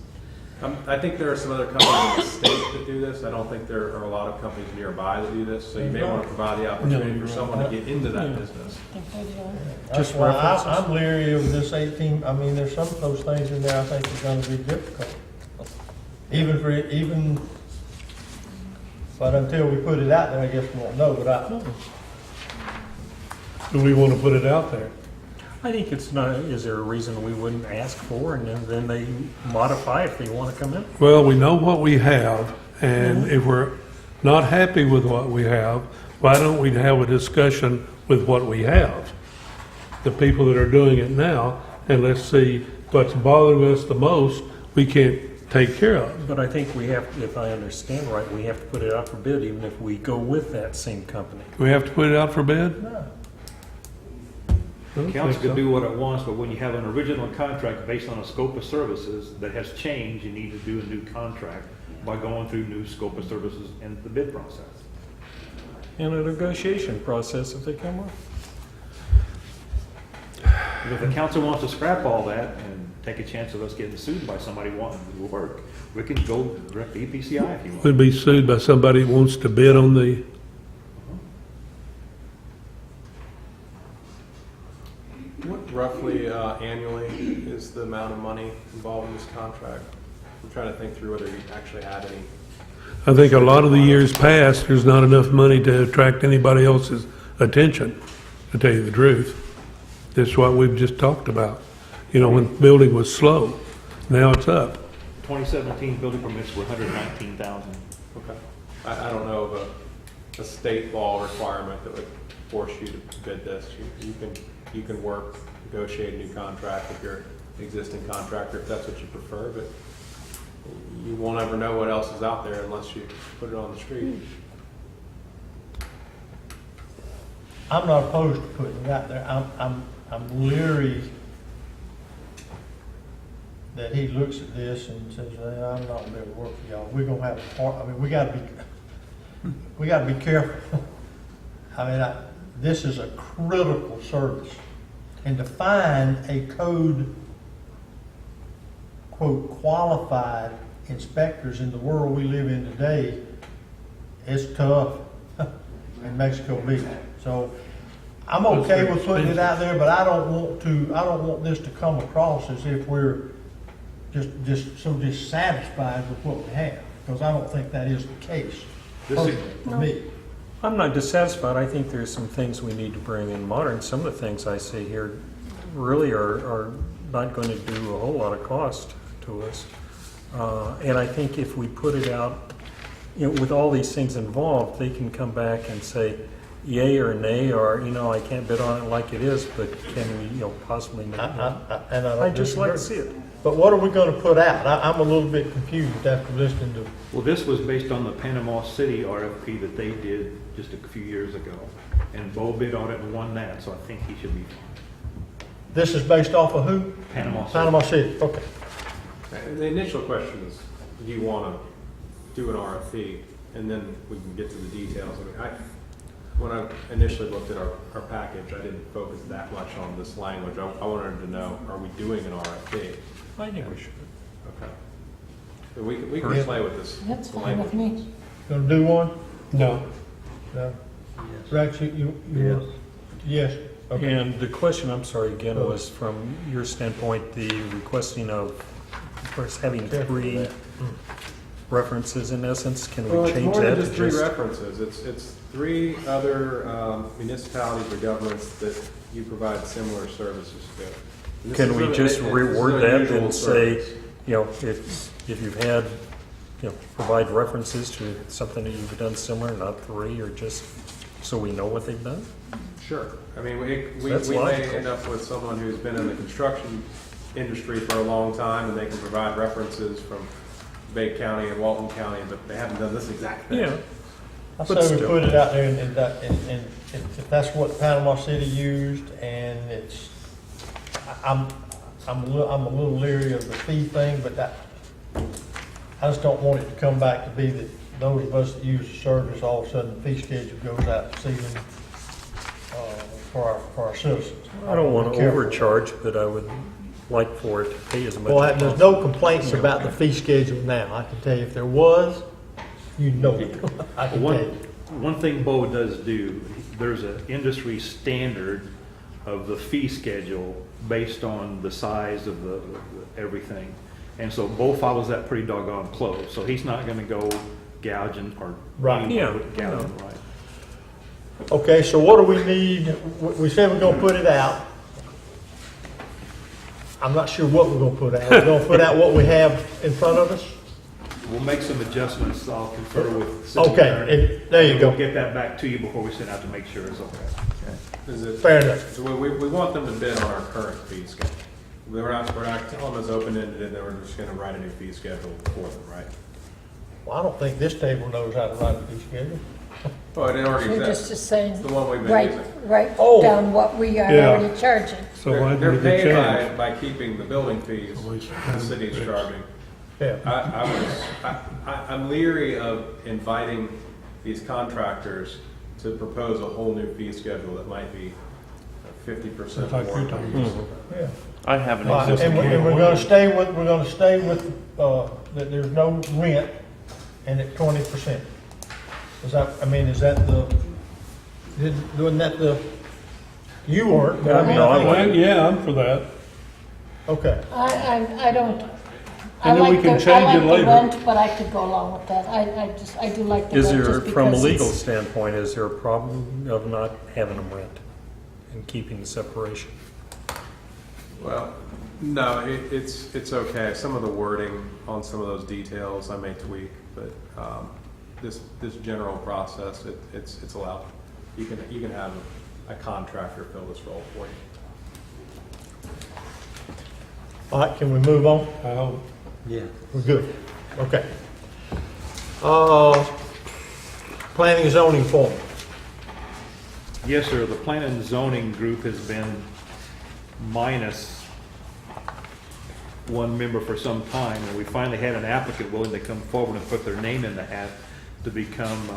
I think there are some other companies in the state that do this. I don't think there are a lot of companies nearby that do this, so you may want to provide the opportunity for someone to get into that business. That's why I'm leery of this 18, I mean, there's some of those things in there I think are gonna be difficult. But until we put it out there, I guess we won't know, Do we want to put it out there? I think it's not, is there a reason we wouldn't ask for, and then they modify if they want to come in? Well, we know what we have, and if we're not happy with what we have, why don't we have a discussion with what we have? The people that are doing it now, and let's see what's bothering us the most, we can't take care of. But I think we have, if I understand right, we have to put it out for bid even if we go with that same company. We have to put it out for bid? No. The council can do what it wants, but when you have an original contract based on a scope of services that has changed, you need to do a new contract by going through new scope of services in the bid process. And a negotiation process if they come up. If the council wants to scrap all that and take a chance of us getting sued by somebody wanting to do work, we can go direct to EPCI if you want. We'd be sued by somebody who wants to bid on the... What roughly annually is the amount of money involved in this contract? I'm trying to think through whether you actually had any. I think a lot of the years past, there's not enough money to attract anybody else's attention, to tell you the truth. That's what we've just talked about. You know, when building was slow, now it's up. 2017 building permits were 119,000. Okay. I don't know of a state law requirement that would force you to bid this. You can work, negotiate a new contract with your existing contractor if that's what you prefer, but you won't ever know what else is out there unless you put it on the street. I'm not opposed to putting it out there. I'm leery that he looks at this and says, hey, I'm not gonna be able to work for y'all. We're gonna have a part, I mean, we gotta be careful. I mean, this is a critical service. And to find a code, quote, qualified inspectors in the world we live in today it's tough in Mexico Beach. So I'm okay with putting it out there, but I don't want this to come across as if we're just so dissatisfied with what we have, because I don't think that is the case, personally, for me. I'm not dissatisfied. I think there's some things we need to bring in modern. Some of the things I see here really are not going to do a whole lot of cost to us. And I think if we put it out, with all these things involved, they can come back and say yay or nay, or, I can't bid on it like it is, but can we, possibly make it? I just like to see it. But what are we going to put out? I'm a little bit confused after listening to. Well, this was based on the Panama City RFP that they did just a few years ago. And Bo bid on it and won that, so I think he should be fine. This is based off of who? Panama City. Panama City, okay. The initial question is, do you want to do an RFP? And then we can get to the details. When I initially looked at our package, I didn't focus that much on this language. I wanted to know, are we doing an RFP? I think we should. Okay. So we can play with this. That's fine with me. Gonna do one? No. No? Rex, you yes. Okay. And the question, I'm sorry, again, was from your standpoint, the requesting of, first having 3 references in essence. Can we change it's more that than to just 3 references. It's 3 other municipalities or governments that you provide similar services to. Can we just reword that and say, if you've had, provide references to something that you've done similar, not 3, or just so we know what they've done? Sure. I mean, we That's may logical. end up with someone who's been in the construction industry for a long time, and they can provide references from Bay County and Walton County, but they haven't done this exact thing. Yeah. I But say we still. put it out there, and if that's what Panama City used, and it's, I'm a little leery of the fee thing, but I just don't want it to come back to be that those of us that use the service, all of a sudden the fee schedule goes out to ceiling for our citizens. I don't want Be to careful. overcharge, but I would like for it to pay as much Well, as there's possible. no complaints about the fee schedule now. I can tell you if there was, it. I can tell you. One thing Bo does do, there's an industry standard of the fee schedule based on the size of the everything. And so Bo follows that pretty doggone close. So he's not going to go gouging or Right. Yeah. gouging, right? Okay, so what do we need? We said we're gonna put it out. I'm not sure what we're gonna put out. We're gonna put out what we have in front of us? We'll make some adjustments. I'll confer with the city Okay, attorney. and there you go. We'll get that back to you before we send out to make sure it's okay. Fair enough. So we want them to bid on our current fee schedule. We're not telling them it's open-ended, and then we're just gonna write a new fee schedule for them, right? Well, I don't think this table knows how to write a fee schedule. Oh, it already You're exists. just saying, The one we've been write, using. write Oh. down what we are Yeah. already charging. So why They're did they paid change? by keeping the building fees the city's charging. Yeah. I'm leery of inviting these contractors to propose a whole new fee schedule that might be 50% It's like more. you're talking. Yeah. I have an All right, existing. and we're gonna stay with, that there's no rent and at 20%. Is that wasn't that the, you weren't, but I mean, No, I think. Well, yeah, I'm for that. Okay, I don't, I And then we like can the, I change like it the later. rent, but I could go along with that. I do like the Is rent there, just from a because legal it's. standpoint, is there a problem of not having them rent and keeping the separation? Well, no, it's okay. Some of the wording on some of those details I may tweak, but this general process, it's allowed. You can have a contractor fill this role for you. all right, can we move on? I hope. Yeah. We're good, okay. Planning and zoning form. Yes, sir. The planning and zoning group has been minus one member for some time, and we finally had an applicant willing to come forward and put their name in the hat to become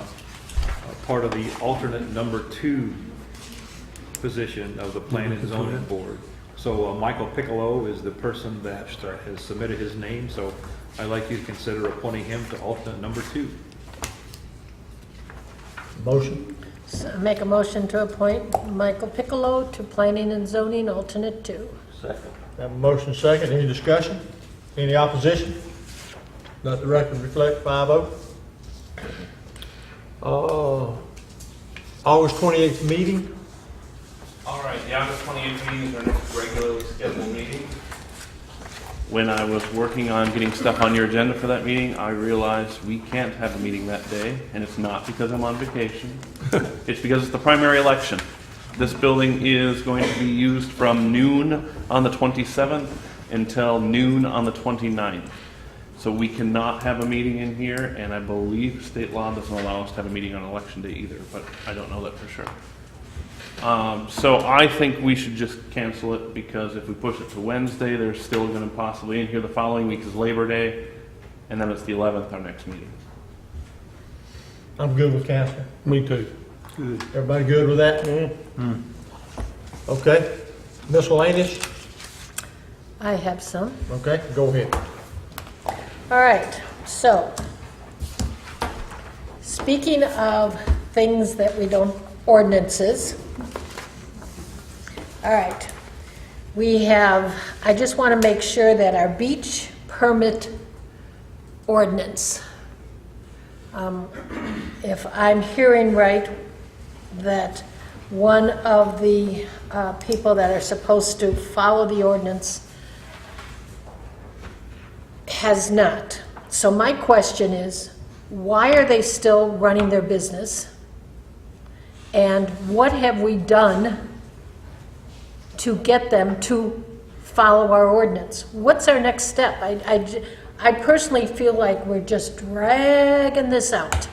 part of the alternate number 2 position of the planning and zoning board. So Michael Piccolo is the person that has submitted his name, so I'd like you to consider appointing him to alternate number 2. Motion? So make a motion to appoint Michael Piccolo to Planning and Zoning Alternate 2. Second. Have a motion second. Any discussion? Any opposition? Let the record reflect 5-0. August 28th meeting. All right, the August 28th meeting is our next regularly scheduled meeting. When I was working on getting stuff on your agenda for that meeting, I realized we can't have a meeting that day, and it's not because I'm on vacation. It's because it's the primary election. This building is going to be used from noon on the 27th until noon on the 29th. So we cannot have a meeting in here, and I believe state law doesn't allow us to have a meeting on election day either, but I don't know that for sure. So I think we should just cancel it, because if we push it to Wednesday, there's still going to possibly in here the following week is Labor Day, and then it's the 11th, our next meeting. I'm good with canceling. Me too. Good. Everybody good with that? Okay. Miscellaneous? I have some. Okay, go ahead. All right, so, speaking of things that we don't, ordinances. All right, I just want to make sure that our beach permit ordinance, if I'm hearing right, that one of the people that are supposed to follow the ordinance has not. So my question is, why are they still running their business? And what have we done to get them to follow our ordinance? What's our next step? I personally feel like we're just dragging this out.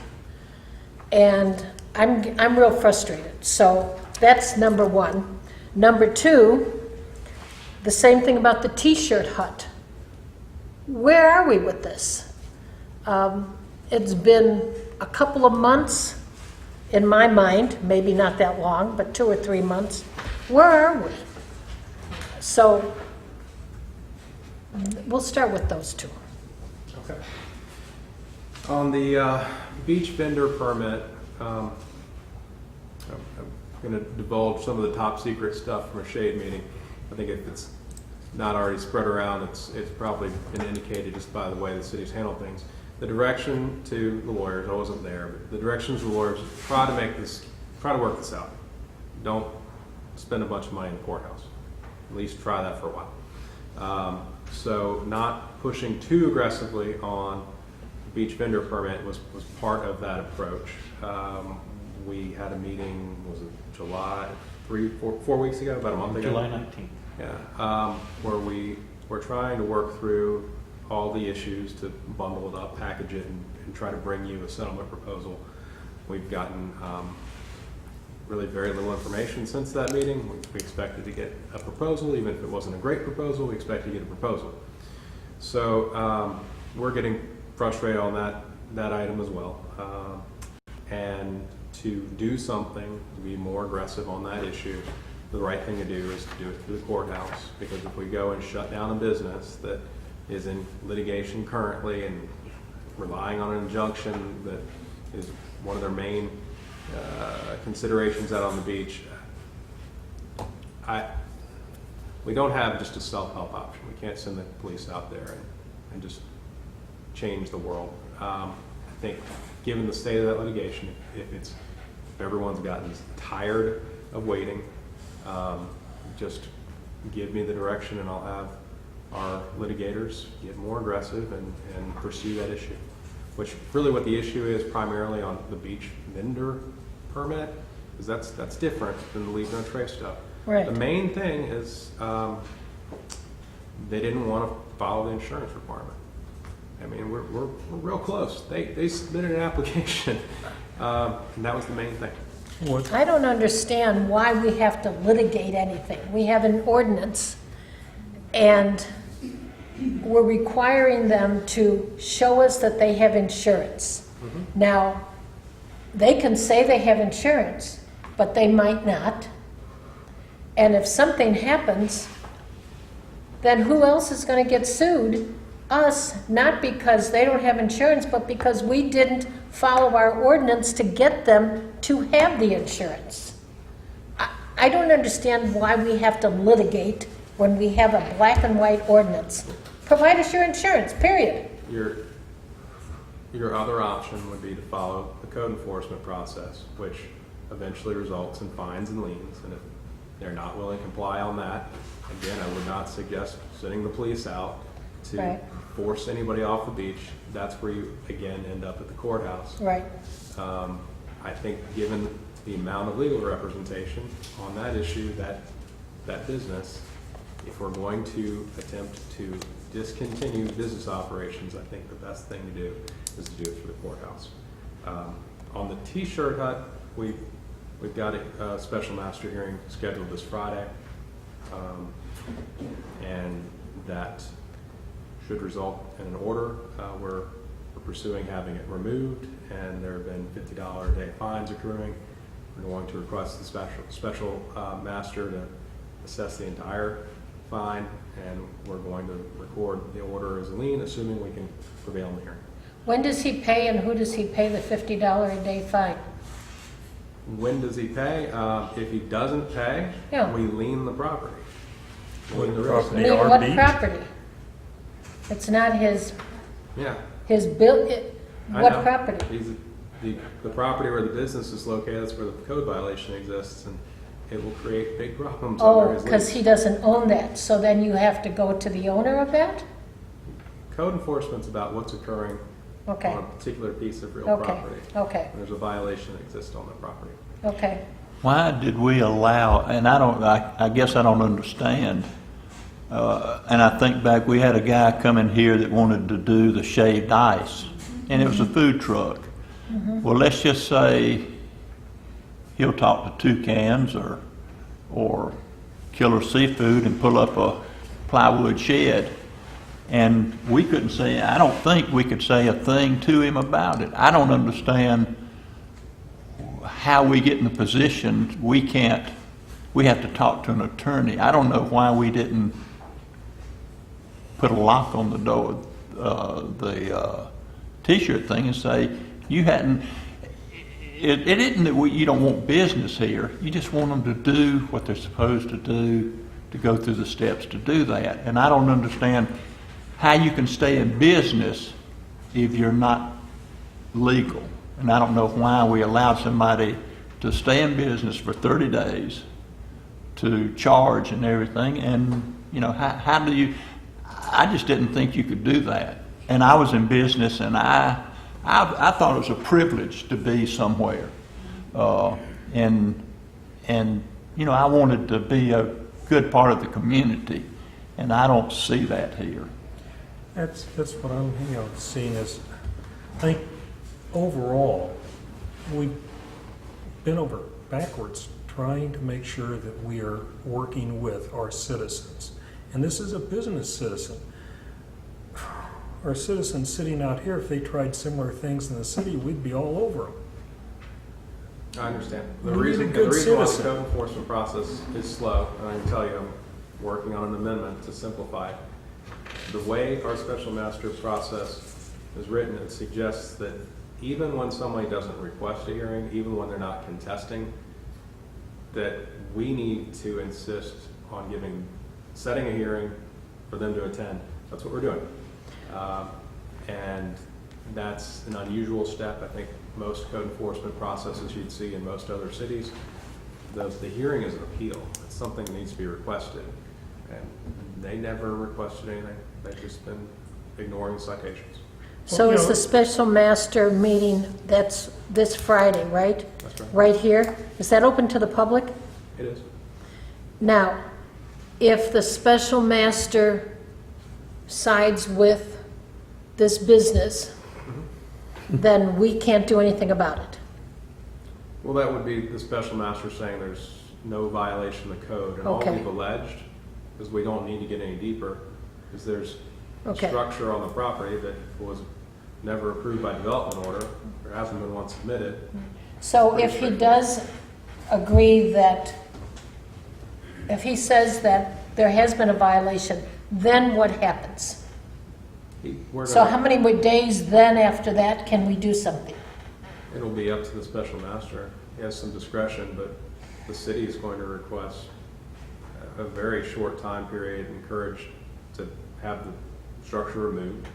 And I'm real frustrated. So that's number one. Number two, the same thing about the T-shirt hut. Where are we with this? It's been a couple of months, in my mind, maybe not that long, but 2 or 3 months. Where are we? So we'll start with those two. Okay. On the beach vendor permit, I'm going to divulge some of the top secret stuff from a shade meeting. I think if it's not already spread around, it's probably been indicated just by the way the city's handled things. The direction to the lawyers, I wasn't there, but the direction to the lawyers, try to work this out. Don't spend a bunch of money in the courthouse. At least try that for a while. So not pushing too aggressively on the beach vendor permit was part of that approach. We had a meeting, was it July, 4 weeks ago, about a month ago? July 19th. Yeah, where we were trying to work through all the issues to bundle it up, package it, and try to bring you a settlement proposal. We've gotten really very little information since that meeting. We expected to get a proposal, even if it wasn't a great proposal, we expected to get a proposal. So we're getting frustrated on that item as well. And to do something, to be more aggressive on that issue, the right thing to do is to do it through the courthouse, because if we go and shut down a business that is in litigation currently and relying on an injunction that is one of their main considerations out on the beach, we don't have just a self-help option. We can't send the police out there and just change the world. I think given the state of that litigation, if everyone's gotten tired of waiting, just give me the direction and I'll have our litigators get more aggressive and pursue that issue. Which really what the issue is primarily on the beach vendor permit, because that's different than the leave no trace stuff. Right. The main thing is they didn't want to follow the insurance requirement. I mean, we're real close. They submitted an application, and that was the main thing. I don't understand why we have to litigate anything. We have an ordinance, and we're requiring them to show us that they have insurance. Mm-hmm. Now, they can say they have insurance, but they might not. And if something happens, then who else is going to get sued us, not because they don't have insurance, but because we didn't follow our ordinance to get them to have the insurance. I don't understand why we have to litigate when we have a black and white ordinance. Provide us your insurance, period. Your other option would be to follow the code enforcement process, which eventually results in fines and liens. And if they're not willing to comply on that, again, I would not suggest sending the police out to force anybody off the beach. That's where you, again, end up at the courthouse. Right. I think given the amount of legal representation on that issue, that business, if we're going to attempt to discontinue business operations, I think the best thing to do is to do it through the courthouse. On the T-shirt hut, we've got a special master hearing scheduled this Friday, and that should result in an order. We're pursuing having it removed, and there have been $50 a day fines accruing. We're going to request the special master to assess the entire fine, and we're going to record the order as a lien, assuming we can prevail in the hearing. When does he pay and who does he pay the $50 a day fine? When does he pay? If he doesn't pay, we lien the property. Lien the real estate. Lien what property? It's not his. Yeah. His bill. What I know. property? The property where the business is located, that's where the code violation exists, and it will create big problems under his lease. Because he doesn't own that. So then you have to go to the owner of that? Code enforcement's about what's occurring on a particular piece of real property. Okay. And there's a violation that exists on that property. Okay. Why did we allow, and I guess I don't understand, and I think back, we had a guy come in here that wanted to do the shaved ice, and it was a food truck. Well, let's just say he'll talk to Toucans or Killer Seafood and pull up a plywood shed, and we couldn't say, I don't think we could say a thing to him about it. I don't understand how we get in the position we have to talk to an attorney. I don't know why we didn't put a lock on the door, the T-shirt thing, and say, you hadn't, it isn't that you don't want business here, you just want them to do what they're supposed to do, to go through the steps to do that. And I don't understand how you can stay in business if you're not legal. And I don't know why we allowed somebody to stay in business for 30 days to charge and everything. And, you know, how do you, I just didn't think you could do that. And I was in business, and I thought it was a privilege to be somewhere. And you know, I wanted to be a good part of the community, and I don't see that here. That's what I'm seeing is, I think overall, we've been over backwards trying to make sure that we are working with our citizens. And this is a business citizen. Our citizens sitting out here, if they tried similar things in the city, we'd be all over them. I understand. We The need a reason good why the citizen. code enforcement process is slow, and I can tell you, I'm working on an amendment to simplify it. The way our special master process is written, it suggests that even when somebody doesn't request a hearing, even when they're not contesting, that we need to insist on setting a hearing for them to attend. That's what we're doing. And that's an unusual step. I think most code enforcement processes you'd see in most other cities, the hearing is an appeal. It's something that needs to be requested. And they never requested anything. They've just been ignoring citations. So is the special master meeting, that's this Friday, right? That's right. Right here? Is that open to the public? It is. Now, if the special master sides with this business, then we can't do anything about it. Well, that would be the special master saying there's no violation of the code. And all we've alleged, because we don't need to get any deeper, is there's a structure on the property that was never approved by development order. There hasn't been one submitted. So if he does agree that, if he says that there has been a violation, then what happens? So how many more days then after that can we do something? It'll be up to the special master. He has some discretion, but the city is going to request a very short time period, encouraged to have the structure removed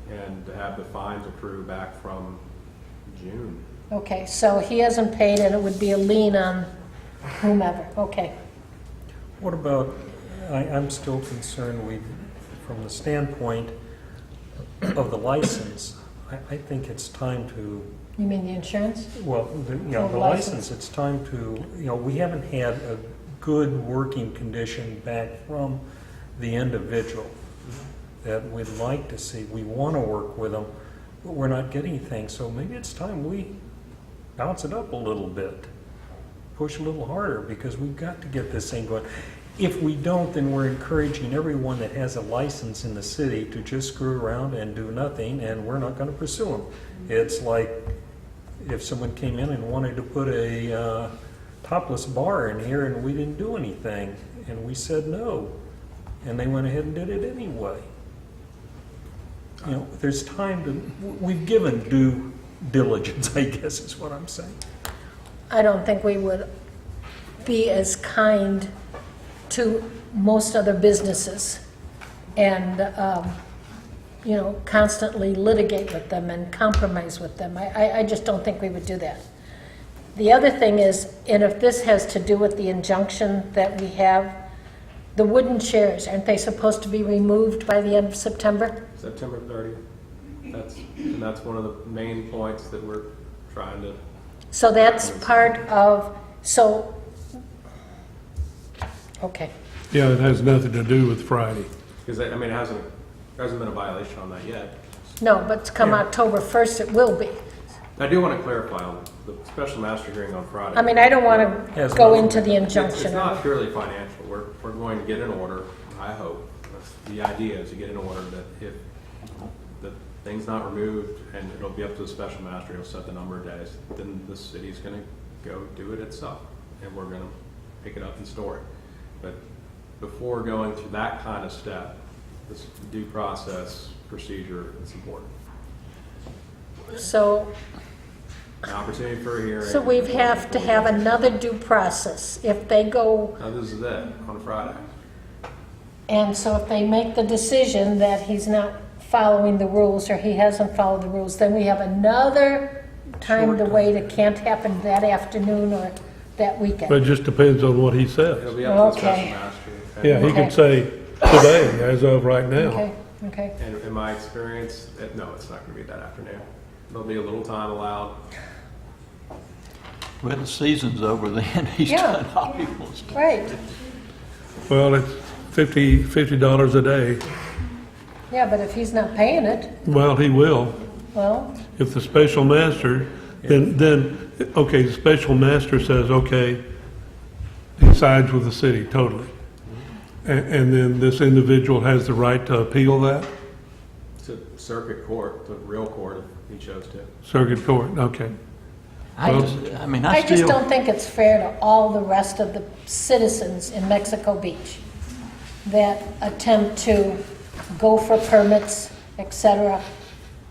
and to have the fines accrue back from June. Okay, so he hasn't paid and it would be a lien on whomever, okay. What about, I'm still concerned, from the standpoint of the license, I think it's time to, You mean the insurance? well, the Oh, license, it's time to, we haven't had a good working condition back from the individual that we'd like to see. We want to work with them, but we're not getting anything, so maybe it's time we bounce it up a little bit, push a little harder, because we've got to get this thing going. If we don't, then we're encouraging everyone that has a license in the city to just screw around and do nothing, and we're not going to pursue them. It's like if someone came in and wanted to put a topless bar in here and we didn't do anything, and we said no, and they went ahead and did it anyway. There's time to, we've given due diligence, I guess is what I'm saying. I don't think we would be as kind to most other businesses and, constantly litigate with them and compromise with them. I just don't think we would do that. The other thing is, and if this has to do with the injunction that we have, the wooden chairs, aren't they supposed to be removed by the end of September? September 30th. That's one of the main points that we're trying to. So that's part of, okay. Yeah, it has nothing to do with Friday. Because, there hasn't been a violation on that yet. No, but come October 1st, it will be. I do want to clarify on the special master hearing on Friday. I don't want to go into the injunction. It's not purely financial. We're going to get an order, I hope. The idea is to get an order that if the thing's not removed, and it'll be up to the special master, he'll set the number of days, then the city's going to go do it itself, and we're going to pick it up and store it. But before going through that kind of step, this due process procedure is important. So, An opportunity for a hearing. so we have to have another due process. If they go, Now, this is it, on Friday. and so if they make the decision that he's not following the rules or he hasn't followed the rules, then we have another time to wait. It can't happen that afternoon or that weekend. But it just depends on what he says. It'll be up to the Okay. special master. Yeah, he Okay. can say today, as of right now. Okay. And in my experience, no, it's not going to be that afternoon. There'll be a little time allowed. Well, the season's over then. He's done all he wants to. Right. Well, it's $50 a day. Yeah, but if he's not paying it, Well, he will. well, If the special master, then, okay, the special master says, okay, he sides with the city totally. And then this individual has the right to appeal that? To circuit court, to real court, if he chose to. Circuit court, okay. I just don't think it's fair to all the rest of the citizens in Mexico Beach that attempt to go for permits, etc.,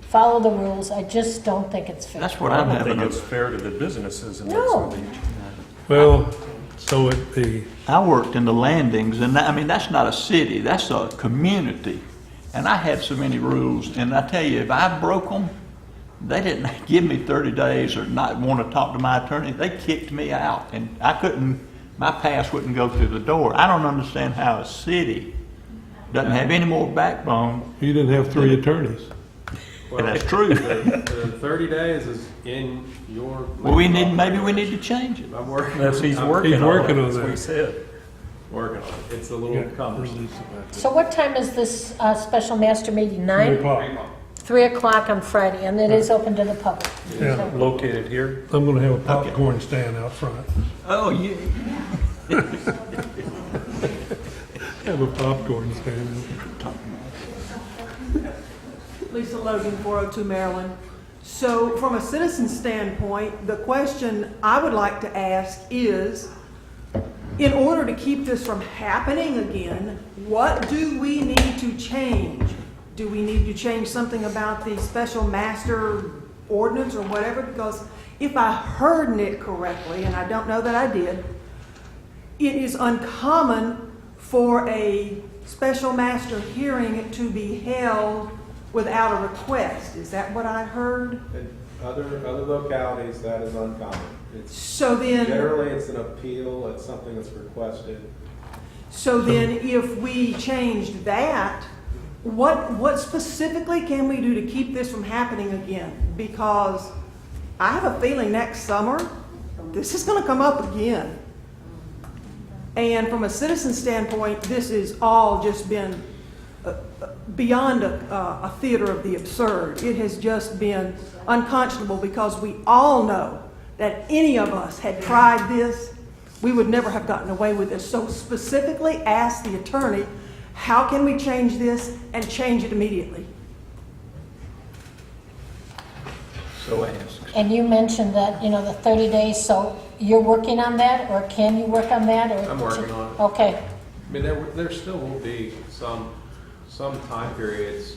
follow the rules. I just don't think it's fair. That's what I'm I don't having. think it's fair to the businesses in No. Mexico Beach. Well, so it be. I worked in the landings, and that's not a city, that's a community. And I had so many rules, and I tell you, if I broke them, they didn't give me 30 days or not want to talk to my attorney. They kicked me out, and my pass wouldn't go through the door. I don't understand how a city doesn't have any more backbone. You didn't have 3 attorneys. Well, That's true. The 30 days is in your. Well, maybe we need to change it. I'm working. He's working on that. That's what he said. Working on it. It's a little cumbersome. So what time is this special master meeting? 9? 3 o'clock on Friday, and it is open to the public. Yeah. Located here. I'm gonna have a popcorn stand out front. Oh, yeah. Have a popcorn stand. Lisa Logan, 402 Maryland. So from a citizen standpoint, the question I would like to ask is, in order to keep this from happening again, what do we need to change do we need to change something about the special master ordinance or whatever? Because if I heard Nick correctly, and I don't know that I did, it is uncommon for a special master hearing to be held without a request. Is that what I heard? In other localities, that is uncommon. So then, generally, it's an appeal, it's something that's requested. So then if we changed that, what specifically can we do to keep this from happening again? Because I have a feeling next summer, this is gonna come up again. And from a citizen standpoint, this has all just been beyond a theater of the absurd. It has just been unconscionable, because we all know that any of us had tried this, we would never have gotten away with this. So specifically ask the attorney, how can we change this and change it immediately? So ask. And you mentioned that, the 30 days, so you're working on that, or can you work on that? Or I'm working on it. Okay. I mean, there still will be some time periods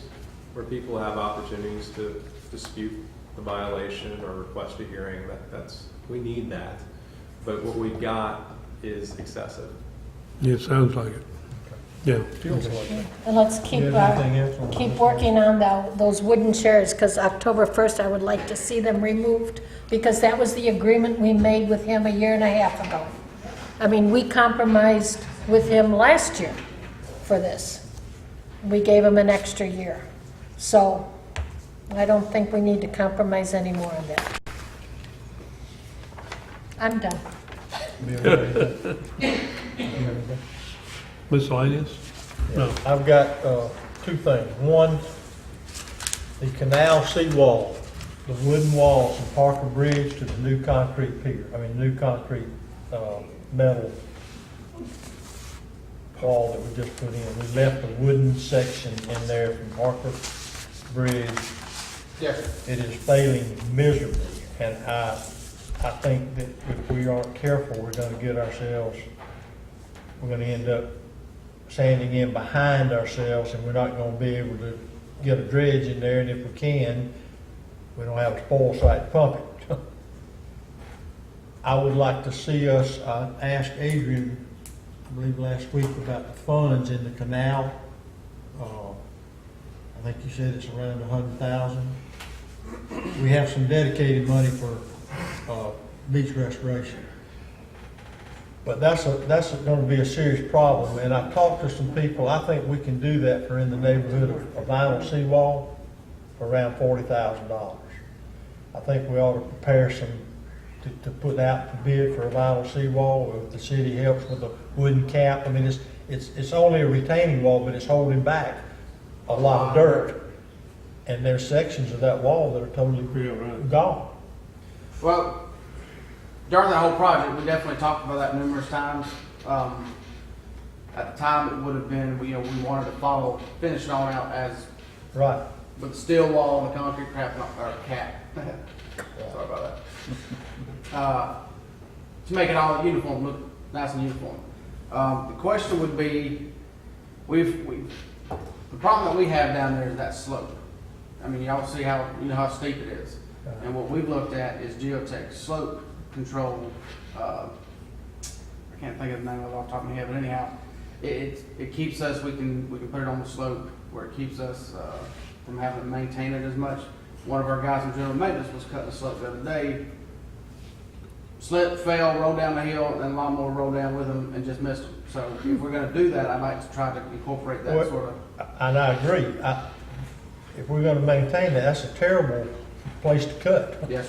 where people have opportunities to dispute the violation or request a hearing. We need that. But what we've got is excessive. It sounds like it. Yeah. And let's keep working on those wooden chairs, because October 1st, I would like to see them removed, because that was the agreement we made with him a year and a half ago. I mean, we compromised with him last year for this. We gave him an extra year. So I don't think we need to compromise anymore on that. I'm done. Miscellaneous? No. I've got two things. One, the canal seawall, the wooden walls from Parker Bridge to the new concrete pier, new concrete metal wall that we just put in. We left the wooden section in there from Parker Bridge. Yes. It is failing miserably, and I think that if we aren't careful, we're going to end up sanding in behind ourselves, and we're not going to be able to get a dredge in there, and if we can, we don't have a spoil site to pump it. I would like to see us, I asked Adrian, I believe last week, about the funds in the canal. I think you said it's around 100,000. We have some dedicated money for beach restoration. But that's going to be a serious problem, and I talked to some people. I think we can do that for in the neighborhood of a vinyl seawall for around $40,000. I think we ought to prepare some to put out the bid for a vinyl seawall. If the city helps with a wooden cap, it's only a retaining wall, but it's holding back a lot of dirt, and there's sections of that wall that are totally gone. Well, during that whole project, we definitely talked about that numerous times. At the time, it would have been, we wanted to finish it on out as right with the steel wall and the concrete cap. Sorry about that. To make it all uniform, look nice and uniform. The question would be, the problem that we have down there is that slope. Y'all see how steep it is. And what we've looked at is Geotech slope control. I can't think of the name of it off the top of my head, but anyhow, it keeps us. We can put it on the slope where it keeps us from having to maintain it as much. One of our guys in general maintenance was cutting the slope the other day. Slipped, fell, rolled down the hill, and the lawnmower rolled down with him and just missed him. So if we're going to do that, I'd like to try to incorporate that sort of. And I agree. If we're going to maintain that, that's a terrible place to cut. Yes.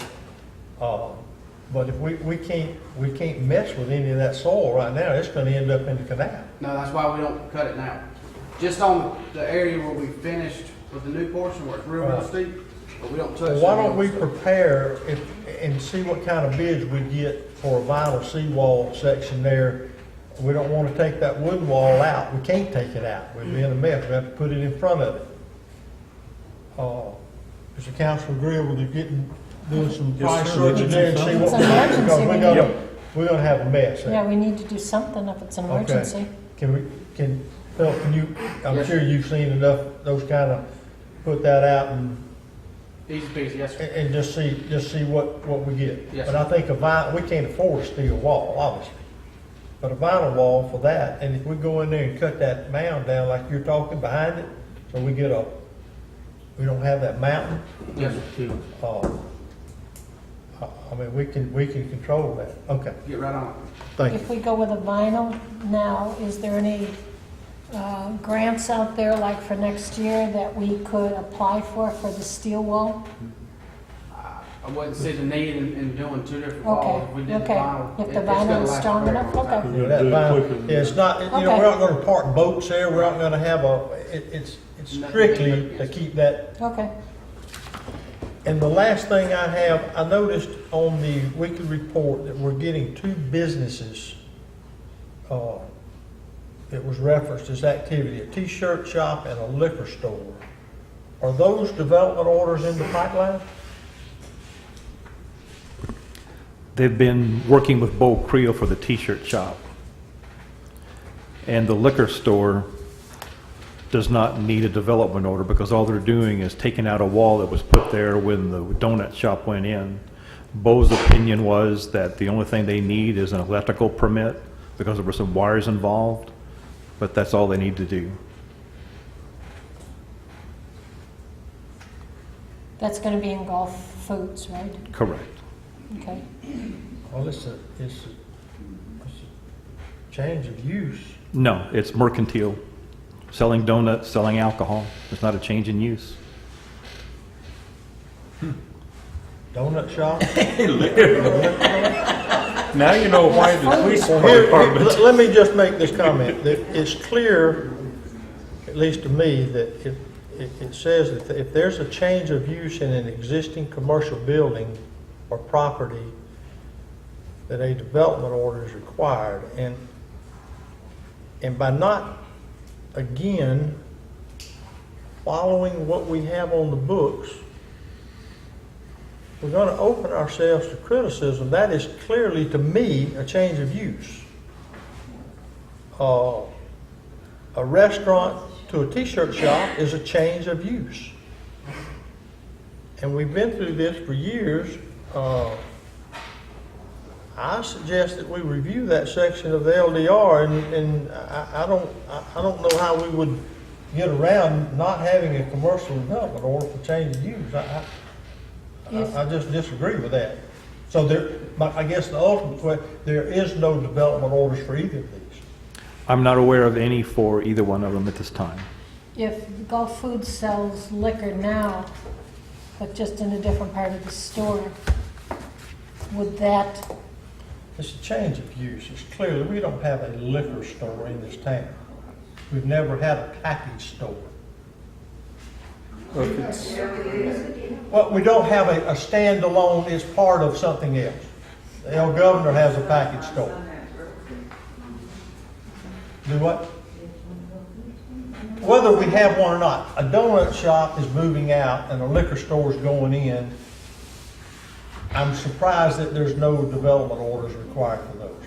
But if we can't mess with any of that soil right now, it's going to end up in the canal. No, that's why we don't cut it now. Just on the area where we finished with the new portion where it's real steep, but we don't touch. Well, why don't we prepare and see what kind of bids we get for a vinyl seawall section there? We don't want to take that wooden wall out. We can't take it out. We'd be in a mess. We have to put it in front of it. Is the council agreeable to doing some price searching there and see what we can, because we're gonna have a mess. Yeah, we need to do something if it's an emergency. Okay. Phil, I'm sure you've seen enough, those kind of, put that out and Easy peasy, yes, sir. and just see what we get. Yes, But I think we can't afford a steel wall, obviously. But a vinyl wall for that, and if we go in there and cut that mound down like you're talking behind it, so we don't have that mountain. Yes, sir. I mean, we can control that. Okay, Get right on it. thank you. If we go with a vinyl now, is there any grants out there, like for next year, that we could apply for the steel wall? I wouldn't see the need in doing two different walls. Okay, We did the okay. vinyl. If the It's gonna vinyl is last strong a very enough, long time. okay. Yeah, that vinyl, yeah, it's not, you know, Okay. we're not gonna park boats there, we're not gonna have it's strictly to keep that. Okay. And the last thing I have, I noticed on the weekly report that we're getting 2 businesses, it was referenced as activity, a t-shirt shop and a liquor store. Are those development orders in the pipeline? They've been working with Bo Creel for the t-shirt shop. And the liquor store does not need a development order because all they're doing is taking out a wall that was put there when the donut shop went in. Bo's opinion was that the only thing they need is an electrical permit because there were some wires involved, but that's all they need to do. That's going to be in Gulf Foods, right? Correct. Okay. Well, it's a change of use. No, it's mercantile. Selling donuts, selling alcohol. It's not a change in use. Donut shop? Now you know why the police Well, here, department. let me just make this comment, that it's clear, at least to me, that it says that if there's a change of use in an existing commercial building or property, that a development order is required. And by not, again, following what we have on the books, we're going to open ourselves to criticism. That is clearly, to me, a change of use. A restaurant to a t-shirt shop is a change of use. And we've been through this for years. I suggest that we review that section of the LDR, and I don't know how we would get around not having a commercial development order for change of use. I just disagree with that. So I guess the ultimate question, there is no development orders for either of these. I'm not aware of any for either one of them at this time. If Gulf Foods sells liquor now, but just in a different part of the store, would that... It's a change of use. It's clearly, we don't have a liquor store in this town. We've never had a package store. Well, we don't have a standalone, it's part of something else. The El Governor has a package store. Do what? Whether we have one or not, a donut shop is moving out and a liquor store is going in. I'm surprised that there's no development orders required for those.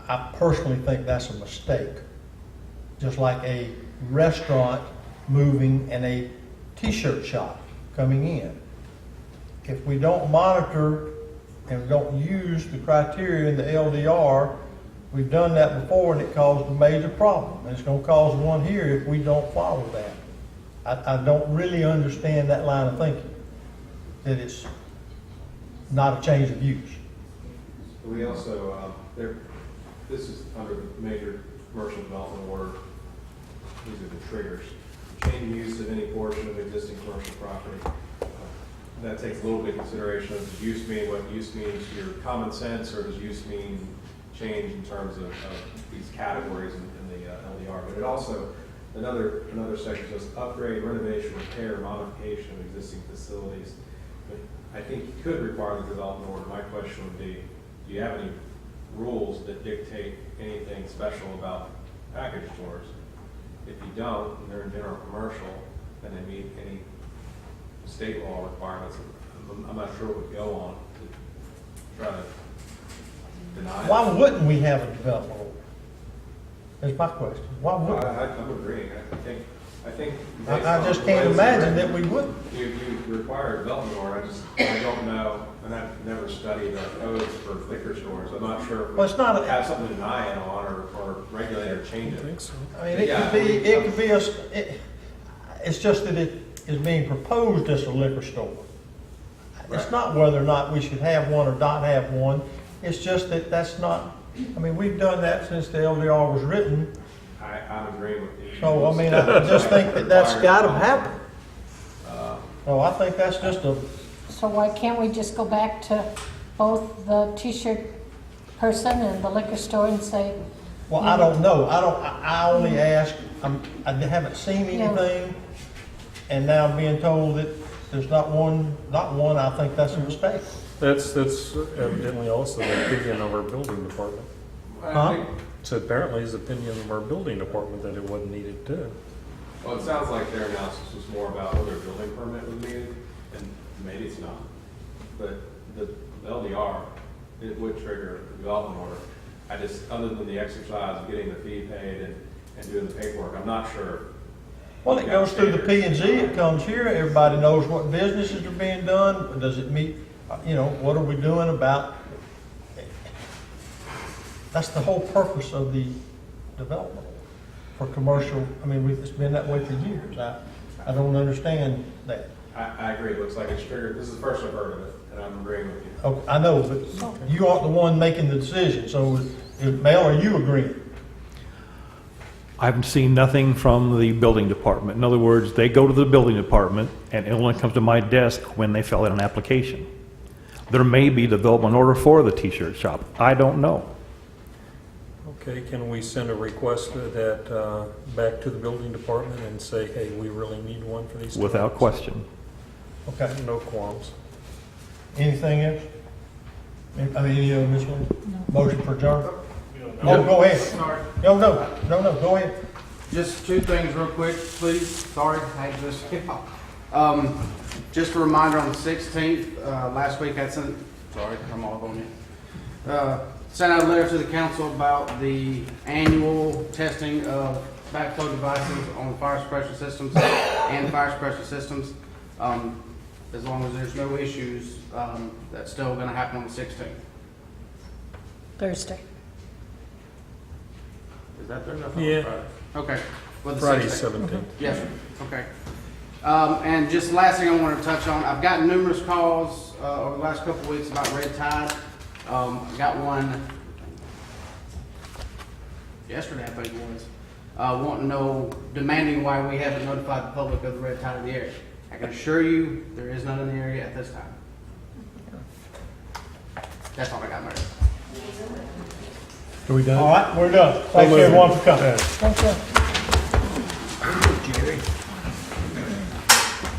I personally think that's a mistake. Just like a restaurant moving and a t-shirt shop coming in. If we don't monitor and don't use the criteria in the LDR, we've done that before and it caused a major problem. And it's going to cause one here if we don't follow that. I don't really understand that line of thinking, that it's not a change of use. We also, this is under the major commercial development order. These are the triggers. Change of use of any portion of existing commercial property. That takes a little bit of consideration. Does use mean what use means to your common sense, or does use mean change in terms of these categories in the LDR? But it also, another section says upgrade, renovation, repair, modification of existing facilities. But I think you could require the development order. My question would be, do you have any rules that dictate anything special about package stores? If you don't, and they're in general commercial, then they meet any state law requirements. I'm not sure what would go on to try to deny. Why wouldn't we have a development order? is my question. Why would? I'm agreeing. I think. I just can't imagine that we wouldn't. You require a development order, I don't know, and I've never studied the codes for liquor stores. I'm not sure if Well, it's not a- we have something to deny it on or regulate or change it. I think so. I mean, it could be it's just that it is being proposed as a liquor store. It's not whether or not we should have one or not have one. It's just that that's not, I mean, we've done that since the LDR was written. I'm agreeing with you. So, I mean, I just think that that's gotta happen. So I think that's just a, So why can't we just go back to both the T-shirt person and the liquor store and say? well, I don't know. I only ask, I haven't seen anything. And now I'm being told that there's not one, I think that's a mistake. That's evidently also the opinion of our building department. Huh? It's apparently his opinion of our building department that it wasn't needed too. Well, it sounds like their analysis was more about whether a building permit was needed, and maybe it's not. But the LDR, it would trigger a development order. I just, other than the exercise of getting the fee paid and doing the paperwork, I'm not sure. Well, it goes through the P&Z, it comes here, everybody knows what businesses are being done. Does it meet, what are we doing about? That's the whole purpose of the development for commercial. I mean, it's been that way for years. I don't understand that. I agree, it looks like it's triggered. This is the first I've heard of it, and I'm agreeing with you. Oh, I know, but you aren't the one making the decision, so Mel, are you agreeing? I've seen nothing from the building department. In other words, they go to the building department, and it only comes to my desk when they fill out an application. There may be development order for the T-shirt shop. I don't know. Okay, can we send a request that back to the building department and say, hey, we really need one for these? Without times? question. Okay. No qualms. Anything else? Any other, Ms. Williams? Motion for adjournment? Oh, go ahead. Sorry. No, go ahead. Just two things real quick, please. Sorry, I hate this. Just a reminder on the 16th, last week I sent, sorry, I'm all on you. Sent out a letter to the council about the annual testing of backflow devices on fire suppression systems and fire suppression systems. As long as there's no issues, that's still gonna happen on the 16th. Thursday. Is that there? Yeah. Okay. Well, the Friday, 16th. 17th. Yes, sir. Okay. And just the last thing I wanted to touch on, I've gotten numerous calls over the last couple of weeks about red tide. I got one yesterday, I think it was, wanting to know, demanding why we haven't notified the public of the red tide in the area. I can assure you, there is none in the area at this time. That's all I got, Mayor. Are we done? All right, we're done. Thank you everyone for coming. Thank you.